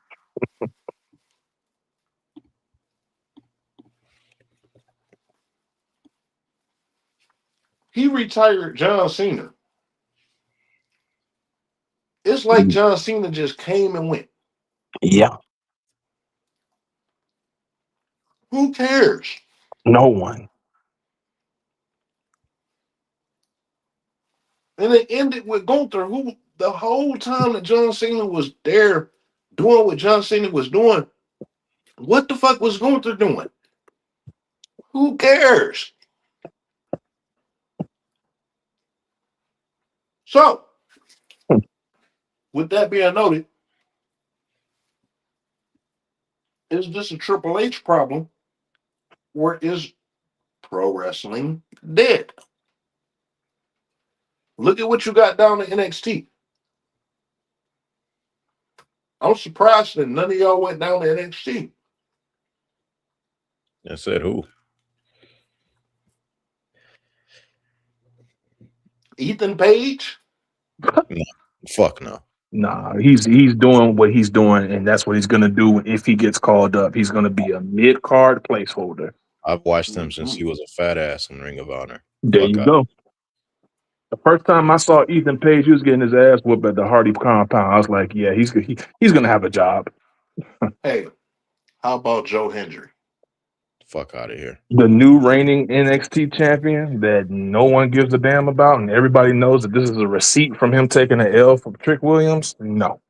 He retired John Cena. It's like John Cena just came and went. Yeah, Who cares? no one. And it ended with Gunther, who the whole time that John Cena was there doing what John Cena was doing, what the fuck was Gunther doing? Who cares? So, with that being noted, is this a Triple H problem or is pro wrestling dead? Look at what you got down in NXT. I'm surprised that none of y'all went down to NXT. I said who? Ethan Page, No. Fuck no. Nah, he's doing what he's doing, and that's what he's gonna do if he gets called up. He's gonna be a mid card placeholder. I've watched him since he was a fat ass in Ring of Honor. There Fuck you out. go. The first time I saw Ethan Page, he was getting his ass whooped at the Hardy compound. I was like, yeah, he's gonna have a job. hey, how about Joe Hendry? Fuck out of here. The new reigning NXT champion that no one gives a damn about, and everybody knows that this is a receipt from him taking an L from Trick Williams. No,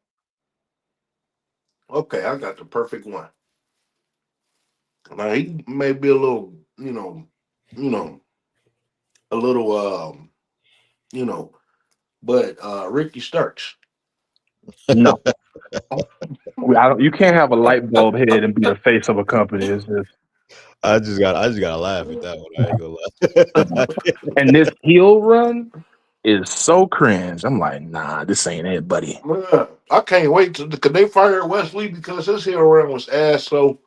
Okay, I got the perfect one. Now he may be a little, you know, a little, you know, but Ricky Starks. No, you can't have a light bulb head and be the face of a company. It's just, I just gotta laugh at that one. I ain't gonna lie. and this heel run is so cringe. I'm like, nah, this ain't it, buddy. Man, I can't wait to because they fired Wesley because his heel run was ass. So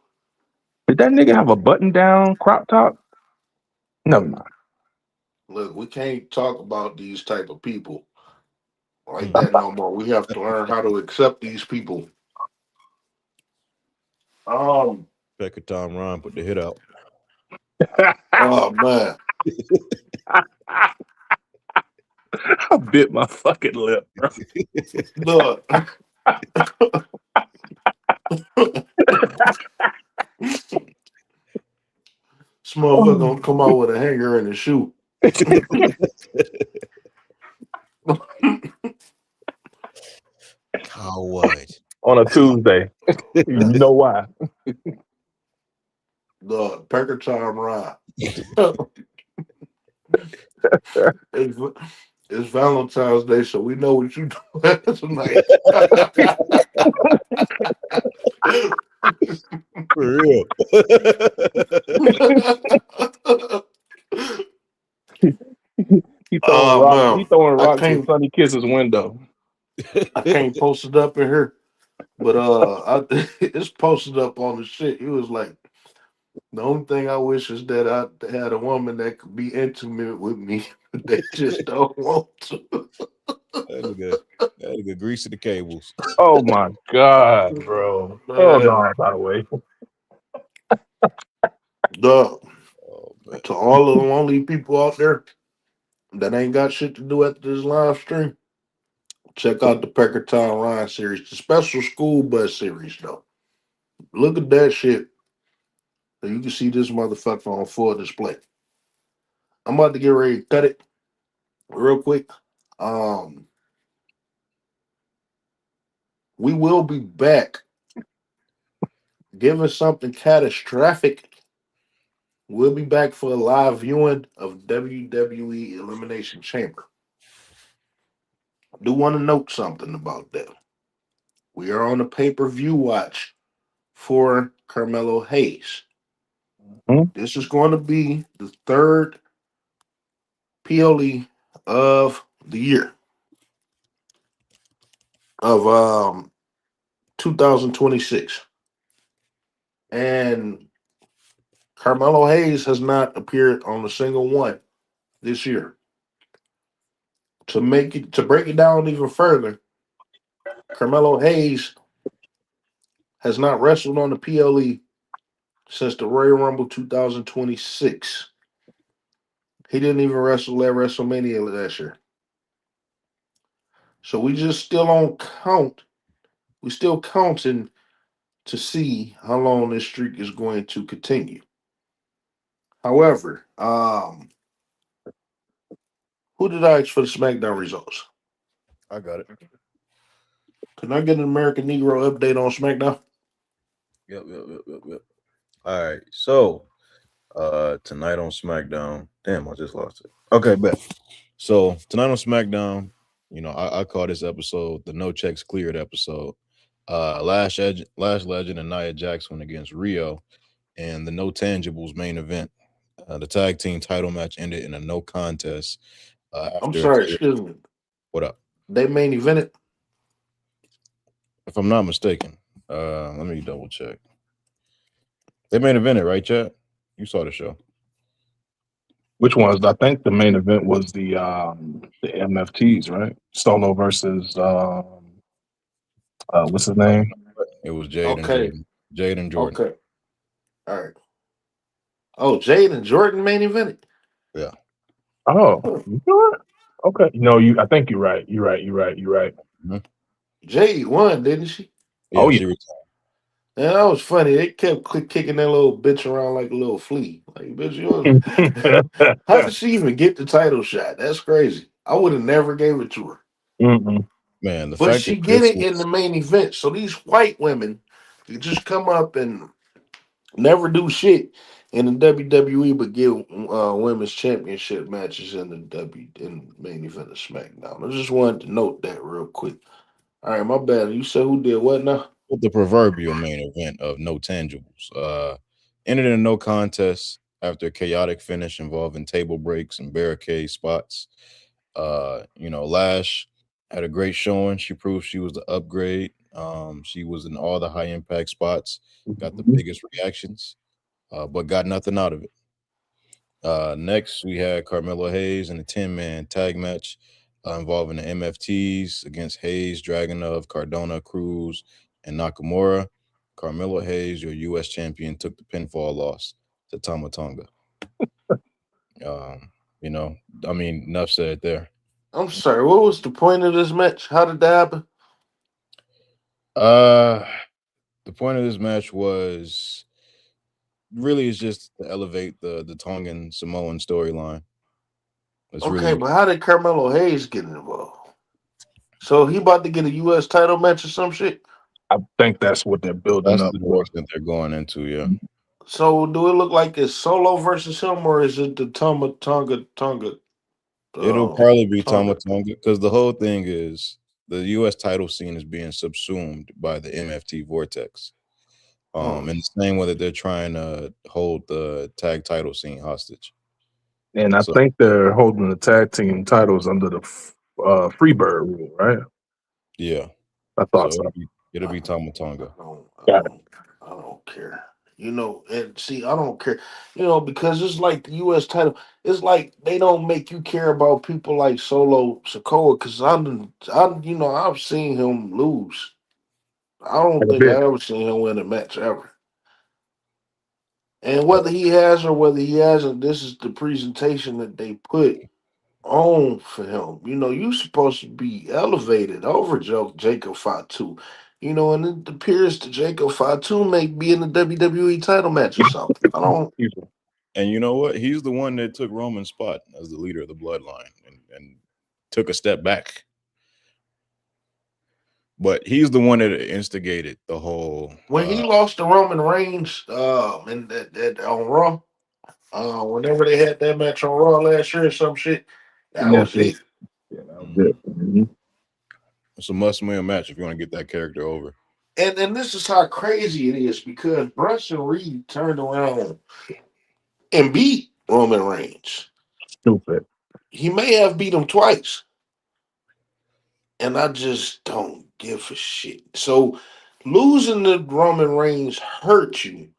Did that nigga have a button down crop top? No. look, we can't talk about these type of people like that no more. We have to learn how to accept these people. Becker Tom Ron put the hit out. Oh man. I bit my fucking lip, bro. Look. This motherfucker gonna come out with a hanger and a shoe. Coward. On a Tuesday. You know why? The Pecker Time Ride. It's Valentine's Day, so we know what you doing tonight. For real. He throwing I rocks can't- in Sonny Kiss's window. I can't post it up in here, but it's posted up on the shit. He was like, the only thing I wish is that I had a woman that could be intimate with me. They just don't want to. That nigga grease the cables. Oh my god, bro. Oh no, by the way. Dog. Oh, man. To all of the lonely people out there that ain't got shit to do after this live stream, check out the Pecker Town Ryan series, the special school bus series, though. Look at that shit. So you can see this motherfucker on full display. I'm about to get ready to cut it real quick. We will be back giving something catastrophic. We'll be back for a live viewing of WWE Elimination Chamber. I do want to note something about that. We are on a pay-per-view watch for Carmelo Hayes. This is going to be the third PLE of the year of 2026. And Carmelo Hayes has not appeared on a single one this year. To break it down even further, Carmelo Hayes has not wrestled on the PLE since the Royal Rumble 2026. He didn't even wrestle at WrestleMania last year. So we just still on count. We still counting to see how long this streak is going to continue. However, who did I ask for the SmackDown results? I got it. Can I get an American Negro update on SmackDown? Yep. All right. So tonight on SmackDown. Damn, I just lost it. Okay, bet. So tonight on SmackDown, I call this episode the No Checks Cleared episode. Lash Legend and Nia Jax went against Rio, and the No Tangibles main event. The tag team title match ended in a no contest. I'm sorry, excuse me. What up? They main evented? If I'm not mistaken, let me double check. They main evented, right, Chad? You saw the show. Which ones? I think the main event was the MFTs, right? Solo versus what's his name? It was Jade and Okay. Jordan. Jade and Jordan. Okay. All right. Oh, Jade and Jordan main evented? Yeah. Oh, you know what? Okay. No, I think you're right. You're right. Jade won, didn't she? Yeah, Oh, yeah. she retired. And that was funny. They kept kicking that little bitch around like a little flea. Like, bitch, how did she even get the title shot? That's crazy. I would have never gave it to her. Mm-mm. Man, the But fact she that get this it in the main event. So these white women, they just come up and never do shit. in the WWE, but give women's championship matches in the main event of SmackDown. I just wanted to note that real quick. All right, my bad. You said who did what now? With the proverbial main event of no tangibles. Ended in a no contest after a chaotic finish involving table breaks and barricade spots. Lash had a great showing. She proved she was the upgrade. She was in all the high impact spots, got the biggest reactions, but got nothing out of it. Next, we had Carmelo Hayes in a 10-man tag match involving the MFTs against Hayes, Dragunov, Cardona, Cruz, and Nakamura. Carmelo Hayes, your U.S. champion, took the pinfall loss to Tama Tonga. Enough said there. I'm sorry. What was the point of this match? How did that happen? The point of this match was really is just to elevate the Tongan Samoan storyline. Okay, but how did Carmelo Hayes get involved? So he about to get a U.S. title match or some shit? I think that's what they're building That's up the for. direction they're going into, yeah. So do it look like it's Solo versus him, or is it the Tonga? It'll probably be Tonga. Tonga because the whole thing is the U.S. title scene is being subsumed by the MFT vortex. In the same way that they're trying to hold the tag title scene hostage. And I think they're holding the tag team titles under the Freebird rule, right? Yeah. I thought so. It'll be Tama Tonga. I don't care. And see, I don't care. Because it's like the U.S. title. It's like they don't make you care about people like Solo Sikoa because I've seen him lose. I don't think I ever seen him win a match ever. And whether he has or whether he hasn't, this is the presentation that they put on for him. You're supposed to be elevated over Jacob Fatu. And it appears that Jacob Fatu may be in the WWE title match or something. I don't. And you know what? He's the one that took Roman's spot as the leader of the bloodline and took a step back. But he's the one that instigated the whole. When he lost to Roman Reigns on Raw, whenever they had that match on Raw last year or some shit, that was it. Yeah, that was it. Mm-hmm. It's a must-win match if you want to get that character over. And this is how crazy it is because Bronson Reed turned around and beat Roman Reigns. Stupid. He may have beat him twice. And I just don't give a shit. So losing to Roman Reigns hurt you,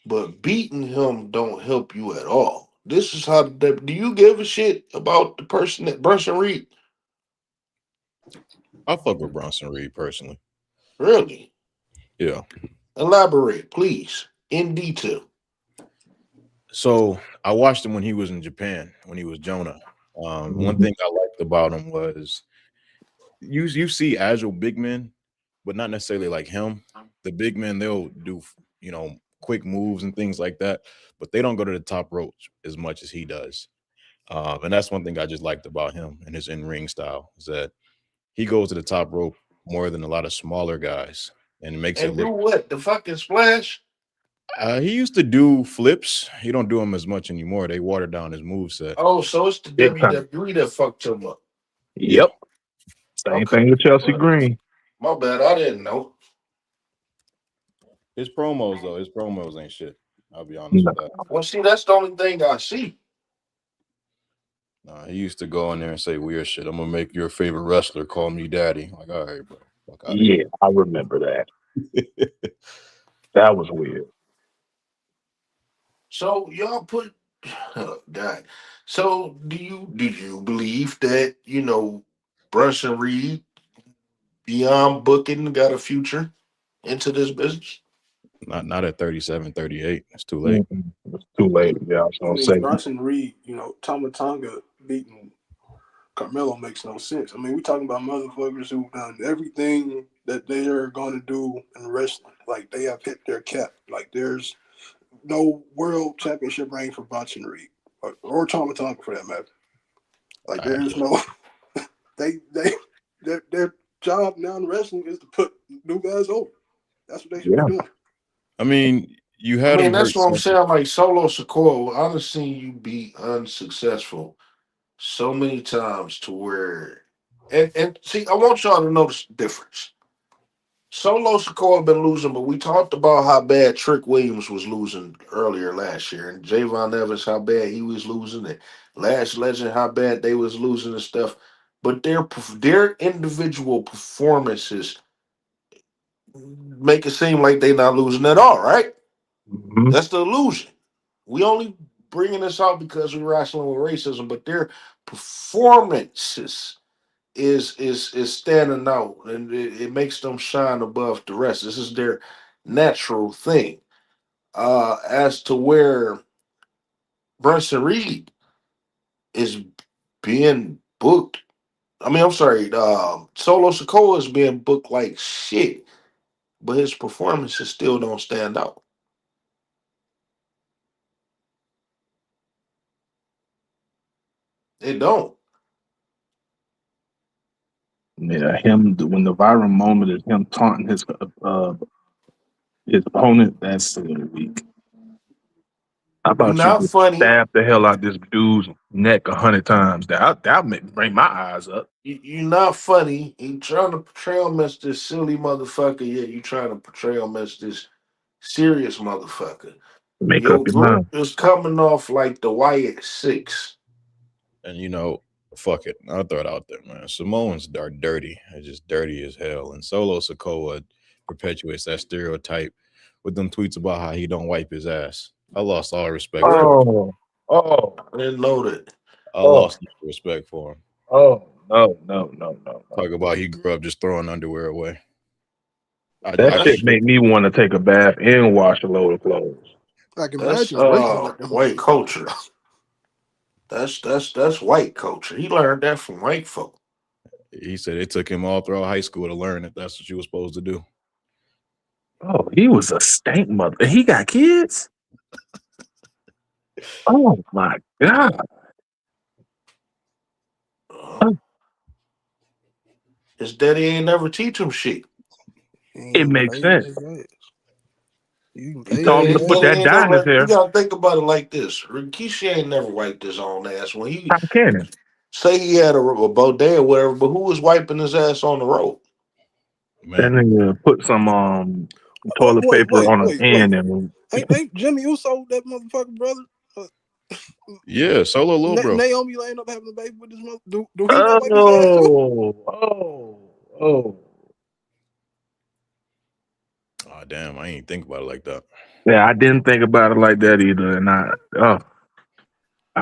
but beating him don't help you at all. This is how do you give a shit about the person that Bronson Reed? I fuck with Bronson Reed personally. Really? Yeah. Elaborate, please, in detail. So I watched him when he was in Japan, when he was Jonah. One thing I liked about him was you see agile big men, but not necessarily like him. The big men, they'll do, quick moves and things like that, but they don't go to the top rope as much as he does. And that's one thing I just liked about him and his in-ring style is that he goes to the top rope more than a lot of smaller guys and makes it look. Do what? The fucking splash? He used to do flips. He don't do them as much anymore. They watered down his moveset. Oh, so it's the WWE that fucked him up. Yep. Same thing with Chelsea Green. My bad. I didn't know. His promos ain't shit. I'll be honest with that. Well, see, that's the only thing I see. He used to go in there and say weird shit. I'm gonna make your favorite wrestler call me daddy. Like, all right, bro. Yeah, I remember that. That was weird. So y'all put God. So did you believe that, Bronson Reed beyond booking got a future into this business? Not at 37, 38. It's too late. It's too late. Yeah, I was gonna say Bronson Reed, Tama Tonga beating Carmelo makes no sense. I mean, we're talking about motherfuckers who've done everything that they are going to do in wrestling. Like, they have hit their cap. Like, there's no world championship reign for Bronson Reed or Tama Tonga for that matter. Like, there's no their job now in wrestling is to put new guys over. That's what they should be doing. I mean, You I had mean, him that's hurt what I'm several. saying. Like Solo Sikoa, I've seen you be unsuccessful so many times to where, and see, I want y'all to notice the difference. Solo Sikoa been losing, but we talked about how bad Trick Williams was losing earlier last year, and Javon Evans how bad he was losing, and Last Legend how bad they was losing and stuff. But their individual performances make it seem like they not losing at all, right? Mhm. That's the illusion. We only bringing this out because we're wrestling with racism, but their performances is standing out, and it makes them shine above the rest. This is their natural thing. As to where Bronson Reed is being booked, I mean, I'm sorry, Solo Sikoa is being booked like shit, but his performances still don't stand out. They don't. Yeah, when the viral moment is him taunting his opponent, that's a little weak. How You're about you not just funny. stab the hell out this dude's neck 100 times? That bring my eyes up. You're not funny. You trying to portray him as this silly motherfucker, yet you trying to portray him as this serious motherfucker. Make up Your your group mind. is coming off like the Wyatt Six. And fuck it. I'll throw it out there, man. Samoans are dirty. They're just dirty as hell. And Solo Sikoa perpetuates that stereotype with them tweets about how he don't wipe his ass. I lost all respect for him. Oh, oh, I didn't know that. I oh, lost all respect for him. oh, no. Talk about he grew up just throwing underwear away. That I shit That's made me want to take a bath and wash a load of clothes. I can that's imagine waiting like them white motherfuckers. culture. That's white culture. He learned that from white folk. He said it took him all throughout high school to learn that that's what you were supposed to do. Oh, he was a stank mother. He got kids? Oh my God. Uh, his daddy ain't never teach him shit. He It ain't makes invading sense. his ass. You He invading told him Yeah, to his his put daddy ass. that ain't dye in his never. You hair. gotta think about it like this. Rikishi ain't never wiped his own ass. When he Tom Cannon. say he had a bidet or whatever, but who was wiping his ass on the road? That Man, nigga put some toilet Wait, paper on his wait. hand and Ain't Jimmy Uso that motherfucking brother? Uh, yeah, Solo little bro. Naomi laying up having a baby with his mother. Do he not wipe his ass too? oh. Oh damn, I ain't think about it like that. Yeah, I didn't think about it like that either. And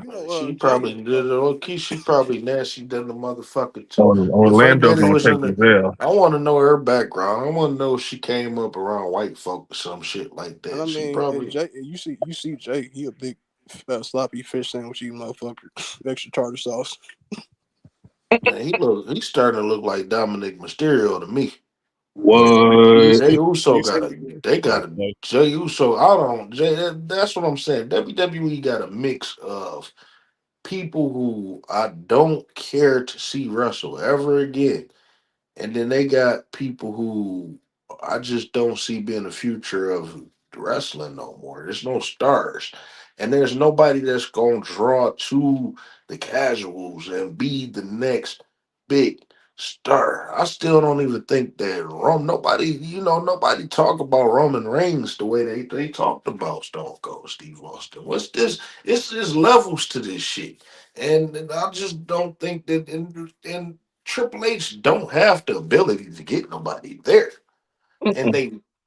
You know, She Jay. probably did. Okay, she probably nasty than the motherfucker too. If her Orlando daddy gonna was take in his the, L. I want to know her background. I want to know if she came up around white folk or some shit like And I that. She mean, and probably. Jay, you see Jay. He a big sloppy fish sandwich, you motherfucker. Extra tartar sauce. Man, he's starting to look like Dominic Mysterio to me. You What? Jay see, Uso you see got what a. he did? They got Oh, a. okay. Jay Uso. I don't. That's what I'm saying. WWE got a mix of people who I don't care to see wrestle ever again. And then they got people who I just don't see being the future of wrestling no more. There's no stars. And there's nobody that's going to draw to the casuals and be the next big star. I still don't even think that nobody talk about Roman Reigns the way they talked about Stone Cold Steve Austin. What's this? It's just levels to this shit. And I just don't think that in Triple H don't have the ability to get nobody there. And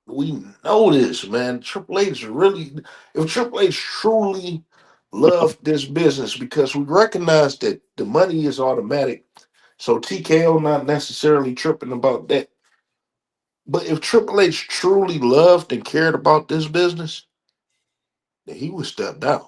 we know this, man. Triple H really, if Triple H truly loved this business, because we recognize that the money is automatic. So TKO not necessarily tripping about that. But if Triple H truly loved and cared about this business, then he would step down.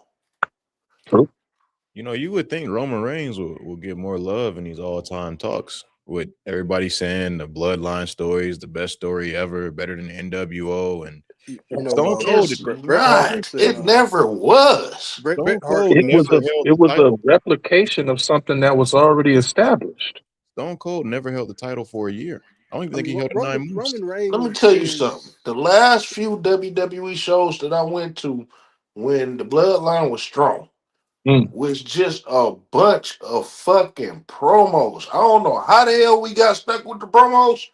You would think Roman Reigns will get more love in these all-time talks with everybody saying the bloodline story is the best story ever, better than NWO and You Stone know, Cold. It's Bret Hart not. said, It never was. Bret Stone Hart Cold It was never a held it the was a title. replication of something that was already established. Stone Cold never held the title for a year. I don't even I think mean, he held it 9 months. Roman Reigns. Let me tell you is- something. The last few WWE shows that I went to when the bloodline was strong Mm. was just a bunch of fucking promos. I don't know how the hell we got stuck with the promos,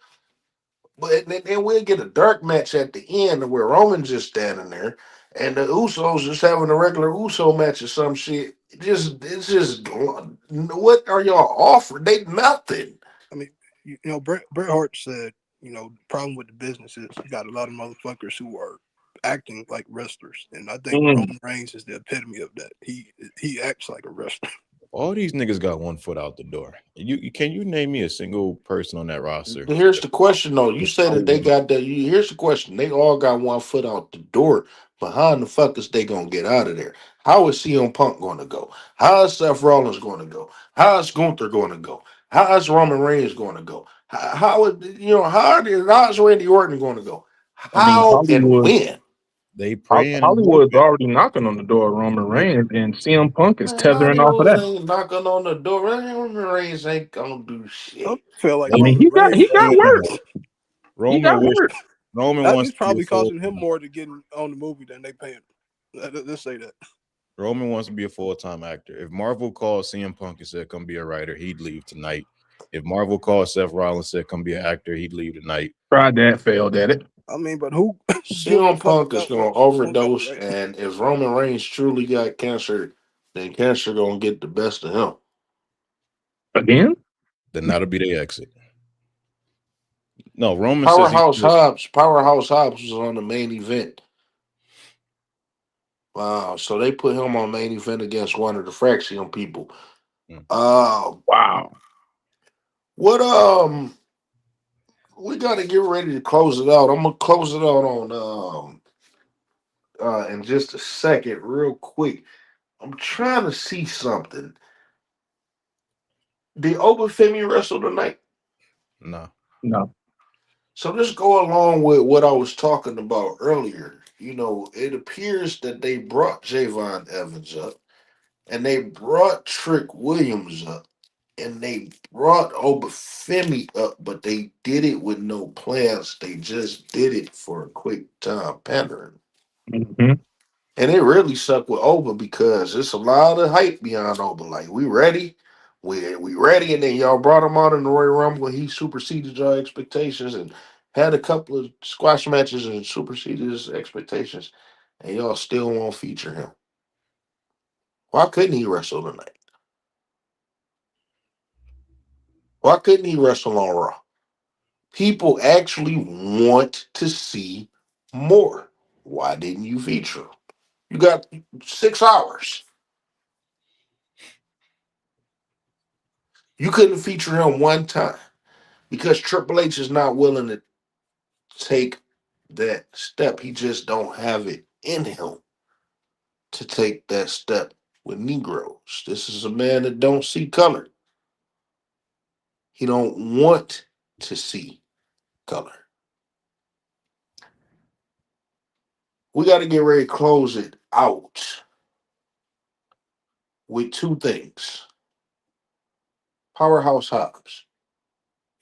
but then we'll get a dark match at the end where Roman's just standing there and the Usos just having a regular Uso match or some shit. It's just what are y'all offering? They nothing. I mean, Bret Hart said, the problem with the business is you got a lot of motherfuckers who are acting like wrestlers, and I think Mm. Roman Reigns is the epitome of that. He acts like a wrestler. All these niggas got 1 foot out the door. Can you name me a single person on that roster? Here's the question though. You say that they got that. Here's the question. They all got 1 foot out the door. But how in the fuck is they gonna get out of there? How is CM Punk gonna go? How is Seth Rollins gonna go? How is Gunther gonna go? How is Roman Reigns gonna go? How is Randy Orton gonna go? I mean, How and when? They praying and Hollywood's hoping. already knocking on the door of Roman Reigns, and CM Punk is Man, tethering off of Hollywood that. ain't knocking on the door. Roman Reigns ain't gonna do I shit. feel like I mean, Roman he got Reigns. work. He got Roman wish work. Roman That wants is to be a probably costing full him more to get on the movie than they pay him. Let's say that. Roman wants to be a full-time actor. If Marvel called CM Punk and said come be a writer, he'd leave tonight. If Marvel called Seth Rollins and said come be an actor, he'd leave tonight. Tried that, failed at it. I mean, but who gives a CM fuck Punk is about gonna what CM Punk got to overdose, say? and if Roman Reigns truly got cancer, then cancer gonna get the best of him. Again? Then that'll be their exit. No, Roman says Powerhouse Hobbs was on the main event. Wow, so they put him on main event against one of the Fraction people. Mm. Wow. What we gotta get ready to close it out. I'm gonna close it out on in just a second, real quick. I'm trying to see something. Did Obafemi wrestle tonight? no. No. So this go along with what I was talking about earlier. It appears that they brought Javon Evans up, and they brought Trick Williams up, and they brought Obafemi up, but they did it with no plans. They just did it for a quick time pandering. Mm-hmm. And it really sucked with Oba because it's a lot of hype behind Oba. Like, we ready? We ready, and then y'all brought him out in the Royal Rumble, and he superseded your expectations and had a couple of squash matches and superseded his expectations, and y'all still won't feature him. Why couldn't he wrestle tonight? Why couldn't he wrestle on Raw? People actually want to see more. Why didn't you feature him? You got 6 hours. You couldn't feature him one time because Triple H is not willing to take that step. He just don't have it in him to take that step with Negroes. This is a man that don't see color. He don't want to see color. We got to get ready to close it out with 2 things. Powerhouse Hobbs.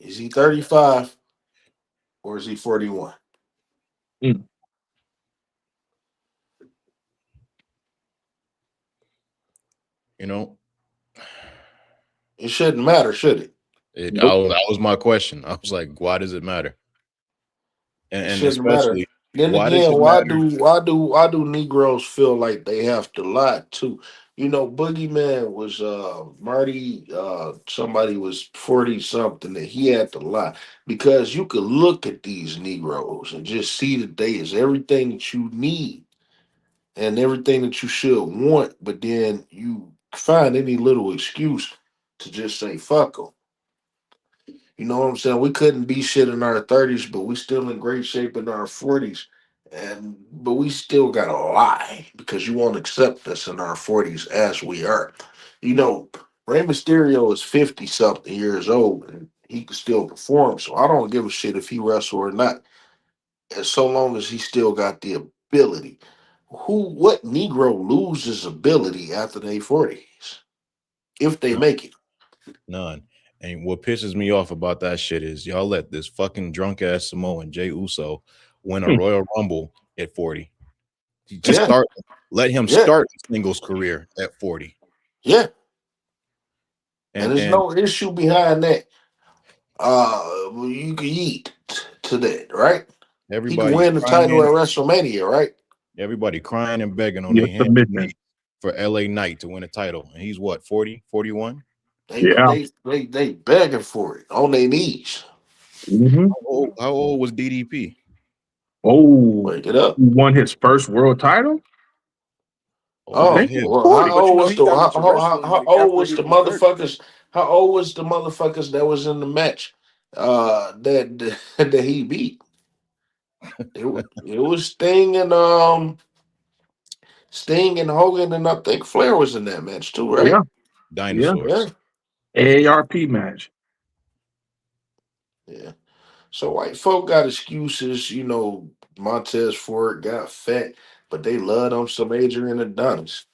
Is he 35 or is he 41? You know, It shouldn't matter, should it? that was my question. I was like, why does it matter? It And shouldn't matter. especially, Then why does again, it why matter? do Negroes feel like they have to lie too? Boogeyman was Marty. Somebody was 40 something that he had to lie because you could look at these Negroes and just see that they is everything that you need and everything that you should want, but then you find any little excuse to just say fuck them. You know what I'm saying? We couldn't be shit in our 30s, but we still in great shape in our 40s. But we still gotta lie because you won't accept us in our 40s as we are. Rey Mysterio is 50 something years old and he can still perform. So I don't give a shit if he wrestle or not. And so long as he still got the ability. What Negro loses ability after they 40s? If they None. make it. None. And what pisses me off about that shit is y'all let this fucking drunk ass Samoan Jey Uso win a Hmm. Royal Rumble at 40. Just Yeah, start. Let him yeah, start his singles career at 40. yeah. And And there's and no issue behind that. You can eat to that, right? He can everybody's win the title crying, at WrestleMania, right? everybody crying and begging on Yeah, their hands and submission. knees for LA Knight to win a title. And he's what, 40, 41? Yeah. They begging for it on their knees. Hmm. How old was DDP? Oh, Wake it up. he won his first world title. Old I as Oh, think hell. he's well, 40. But you know, he got into wrestling how like old after was he the was 30. motherfuckers? How old was the motherfuckers that was in the match? That that he beat. It was Sting and Hogan, and I think Flair was in that match too, right? Yeah, yeah. Dinosaurs. Yeah, AARP match. yeah. So white folk got excuses, you know. Montez Ford got fat, but they love them some Adrian Adonis.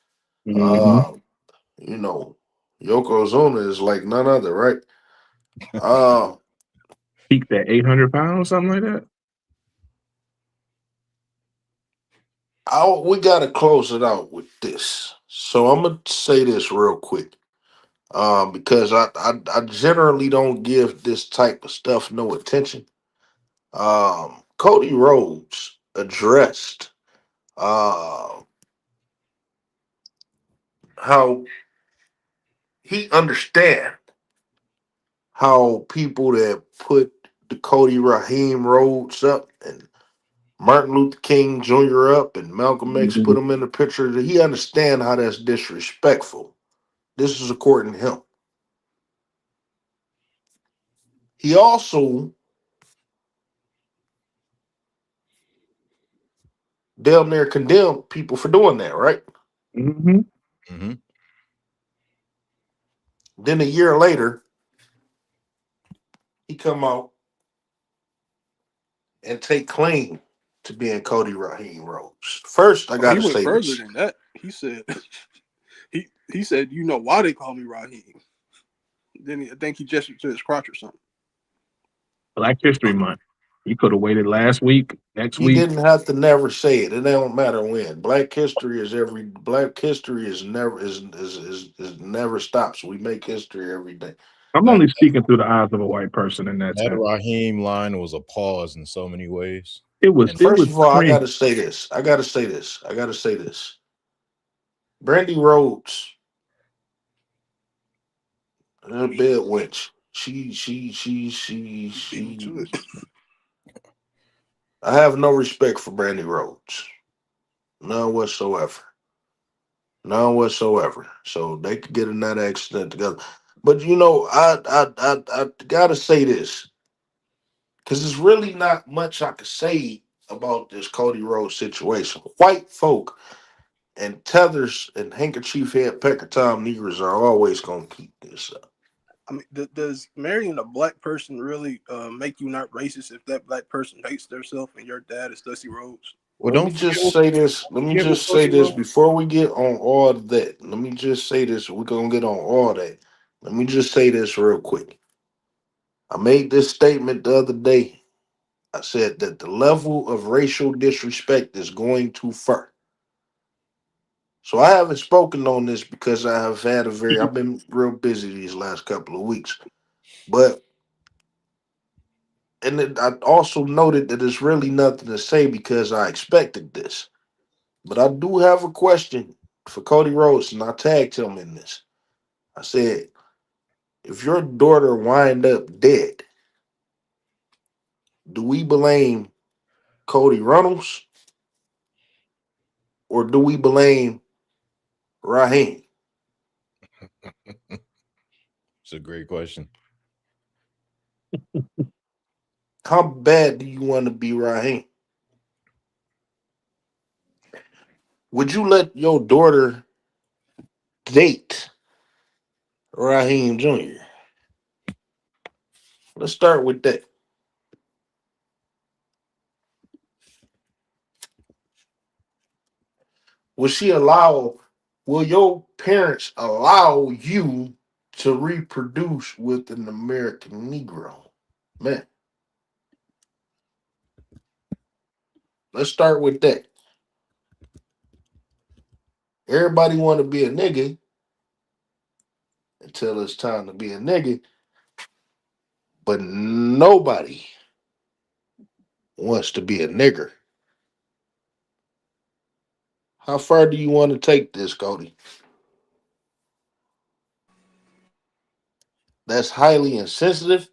Hmm. Uh, you know, Yokozuna is like none other, right? Uh, Peaked at 800 pounds, something like that. we gotta close it out with this. So I'm gonna say this real quick, because I generally don't give this type of stuff no attention. Cody Rhodes addressed how he understand how people that put the Cody Raheem Rhodes up and Martin Luther King Jr. up and Malcolm X put Mhm. him in the picture, that he understand how that's disrespectful. This is according to him. He also damn near condemned people for doing that, right? Mhm. Mm-hmm. Then a year later, he come out and take claim to being Cody Raheem Rhodes. First, I Oh, he gotta went say further this. than that. He said he said, you know why they call me Raheem. Then I think he gestured to his crotch or something. Black History Month. He could have waited last week, next He week. didn't have to never say it. It don't matter when. Black history is never stops. We make history every day. I'm That only speaking through the eyes of a white person in that that sense. Raheem line was a pause in so many ways. And It First was of all, I cringe. gotta say this. I gotta say this. I gotta say this. Brandy Rhodes, a bed witch. Beat him to it. I have no respect for Brandy Rhodes. None whatsoever. None whatsoever. So they could get in that accident together. But you know, I gotta say this, because there's really not much I could say about this Cody Rhodes situation. White folk and tethers and handkerchief head pecker Tom Negroes are always gonna keep this up. I mean, does marrying a black person really make you not racist if that black person hates themselves and your dad is Dusty Rhodes? well, Let me don't forget just say this. Let me with just say Dusty this Rhodes. before we get on all of that. Let me just say this. We're gonna get on all that. Let me just say this real quick. I made this statement the other day. I said that the level of racial disrespect is going too far. So I haven't spoken on this because I've been real busy these last couple of weeks. But I also noted that there's really nothing to say because I expected this. But I do have a question for Cody Rhodes, and I tagged him in this. I said, if your daughter wind up dead, do we blame Cody Runnels or do we blame Raheem? It's a great question. How bad do you want to be Raheem? Would you let your daughter date Raheem Jr.? Let's start with that. Will she allow, will your parents allow you to reproduce with an American Negro. Man, let's start with that. Everybody want to be a nigga until it's time to be a nigga, but nobody wants to be a nigger. How far do you want to take this, Cody? That's highly insensitive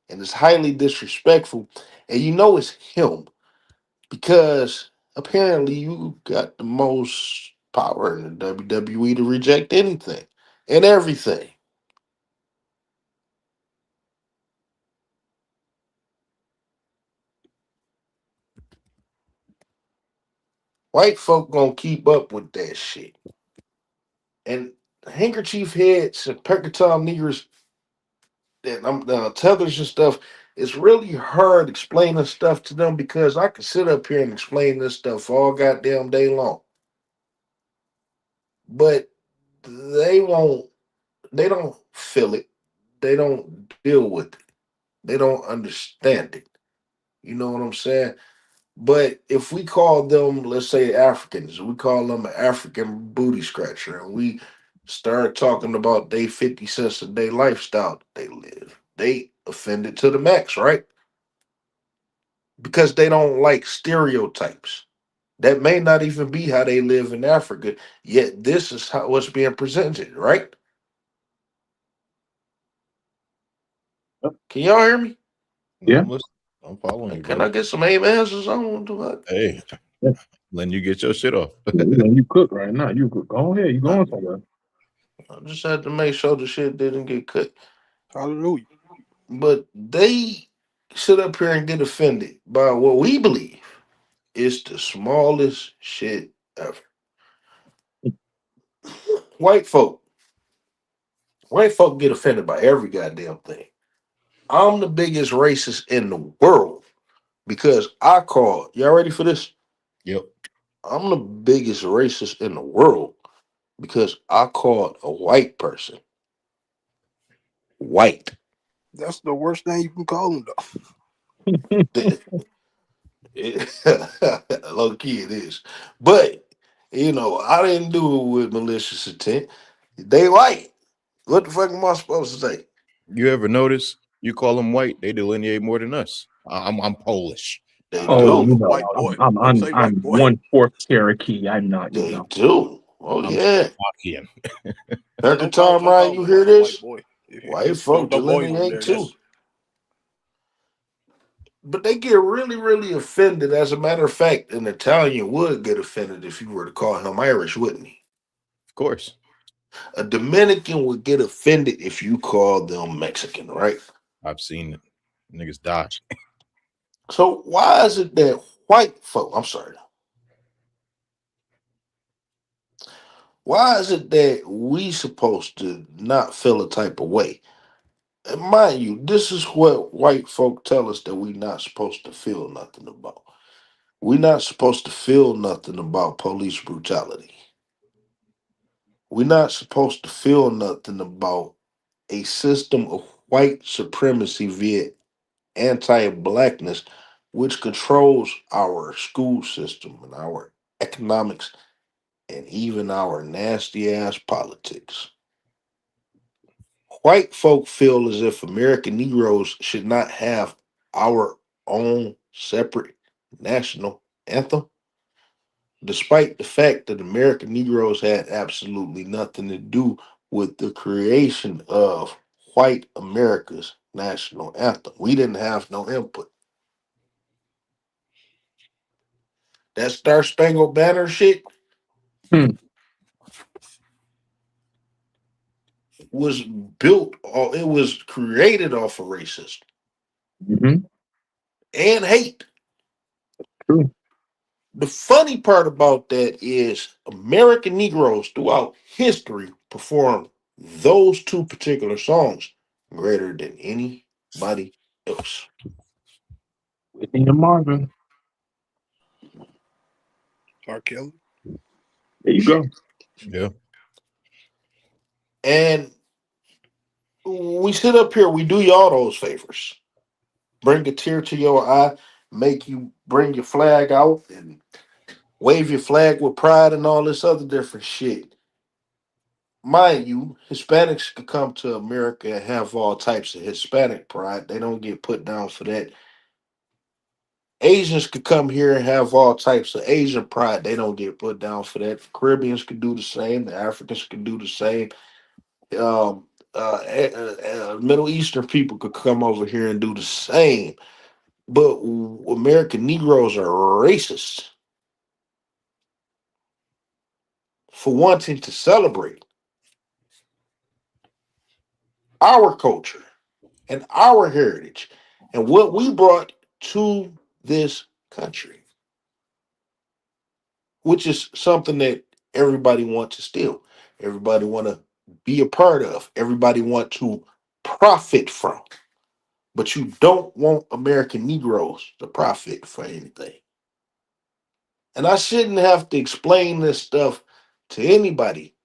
and it's highly disrespectful. And you know it's him because apparently you got the most power in the WWE to reject anything and everything. White folk gonna keep up with that shit. And handkerchief heads and Percatile niggers and tethers and stuff, it's really hard explaining stuff to them because I can sit up here and explain this stuff all goddamn day long. But they won't, they don't feel it. They don't deal with it. They don't understand it. You know what I'm saying? But if we call them, let's say Africans, we call them an African booty scratcher, and we start talking about they 50 cents a day lifestyle that they live, they offended to the max, right? Because they don't like stereotypes. That may not even be how they live in Africa, yet this is how what's being presented, right? Can y'all hear me? No, Yeah. I'm listening. I'm following you, Can I brother. get some amens or something? Hey, Yeah. letting you get your shit off. You cook right now. You cook. Go ahead. You going somewhere? I just had to make sure the shit didn't get cut. Hallelujah. But they sit up here and get offended by what we believe is the smallest shit ever. White folk. White folk get offended by every goddamn thing. I'm the biggest racist in the world because I called. Y'all ready for this? Yep. I'm the biggest racist in the world because I called a white person white. That's the worst thing you can call them, though. Low key it is. But, I didn't do it with malicious intent. They white. What the fuck am I supposed to say? You ever notice you call them white, they delineate more than us. I'm Polish. They I Oh, call do. them you a know, white boy. Don't I'm say white I'm boy. 1/4 Cherokee. I'm not, They do. Oh I'm yeah. Slovakian. At the Don't call time, Ryan, you them hear a white this? boy. White Don't folk throw boys on delineate there. too. That's But they get really, really offended. As a matter of fact, an Italian would get offended if you were to call him Irish, wouldn't he? Of course. A Dominican would get offended if you called them Mexican, right? I've seen it. Niggas die. So why is it that white folk, I'm sorry, why is it that we supposed to not feel a type of way? And mind you, this is what white folk tell us that we not supposed to feel nothing about. We not supposed to feel nothing about police brutality. We not supposed to feel nothing about a system of white supremacy via anti-blackness, which controls our school system and our economics and even our nasty ass politics. White folk feel as if American Negroes should not have our own separate national anthem, despite the fact that American Negroes had absolutely nothing to do with the creation of white America's national anthem. We didn't have no input. That Star Spangled Banner shit Hmm. was it was created off of racism Mm-hmm. and hate. True. The funny part about that is American Negroes throughout history performed those two particular songs greater than anybody else. Whitney and Marvin. R. Kelly. There you go. Yeah. And we sit up here, we do y'all those favors. Bring a tear to your eye, make you bring your flag out and wave your flag with pride and all this other different shit. Mind you, Hispanics could come to America and have all types of Hispanic pride. They don't get put down for that. Asians could come here and have all types of Asian pride. They don't get put down for that. Caribbeans could do the same. The Africans could do the same. Um, Middle Eastern people could come over here and do the same. But American Negroes are racist for wanting to celebrate our culture and our heritage and what we brought to this country, which is something that everybody wants to steal. Everybody want to be a part of. Everybody want to profit from. But you don't want American Negroes to profit for anything. And I shouldn't have to explain this stuff to anybody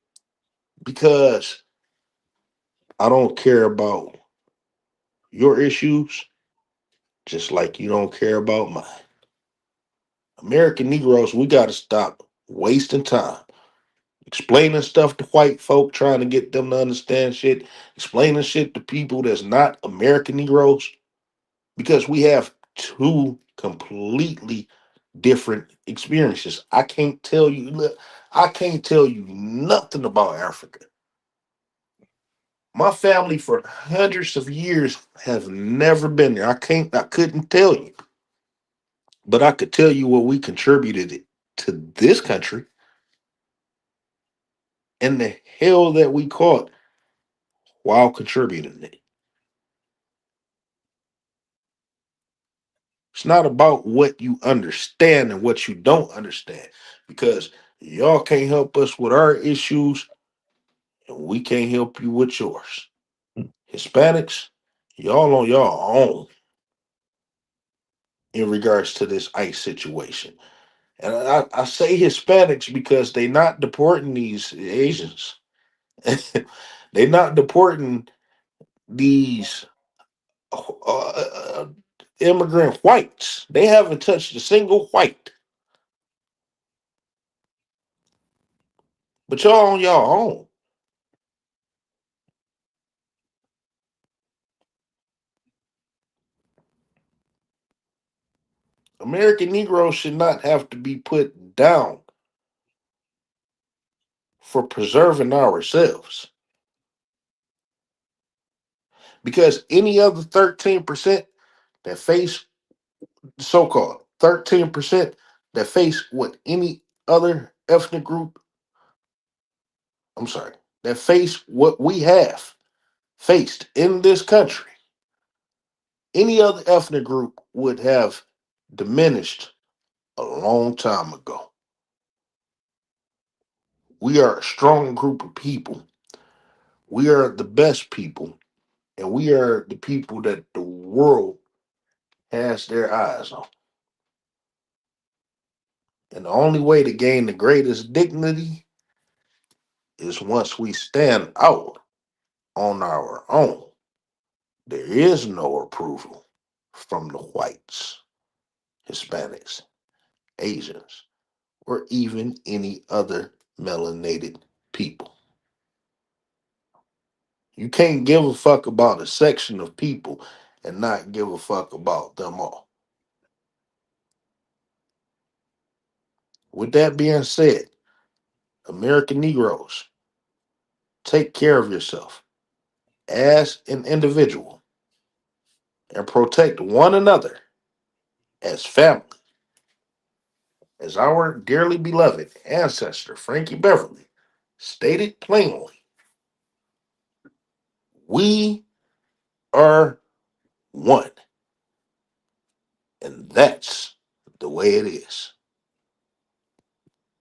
because I don't care about your issues just like you don't care about mine. American Negroes, we got to stop wasting time explaining stuff to white folk, trying to get them to understand shit, explaining shit to people that's not American Negroes, because we have two completely different experiences. I can't tell you, look, I can't tell you nothing about Africa. My family for hundreds of years have never been there. I couldn't tell you. But I could tell you what we contributed to this country and the hell that we caught while contributing it. It's not about what you understand and what you don't understand because y'all can't help us with our issues and we can't help you with yours. Hispanics, y'all on y'all own in regards to this ICE situation. And I say Hispanics because they not deporting these Asians. They not deporting these immigrant whites. They haven't touched a single white. But y'all on y'all own. American Negroes should not have to be put down for preserving ourselves. Because any other 13% that face so-called 13% that face what any other ethnic group, I'm sorry, that face what we have faced in this country, any other ethnic group would have diminished a long time ago. We are a strong group of people. We are the best people, and we are the people that the world has their eyes on. And the only way to gain the greatest dignity is once we stand out on our own. There is no approval from the whites, Hispanics, Asians, or even any other melanated people. You can't give a fuck about a section of people and not give a fuck about them all. With that being said, American Negroes, take care of yourself as an individual and protect one another as family. As our dearly beloved ancestor, Frankie Beverly, stated plainly, we are one. And that's the way it is.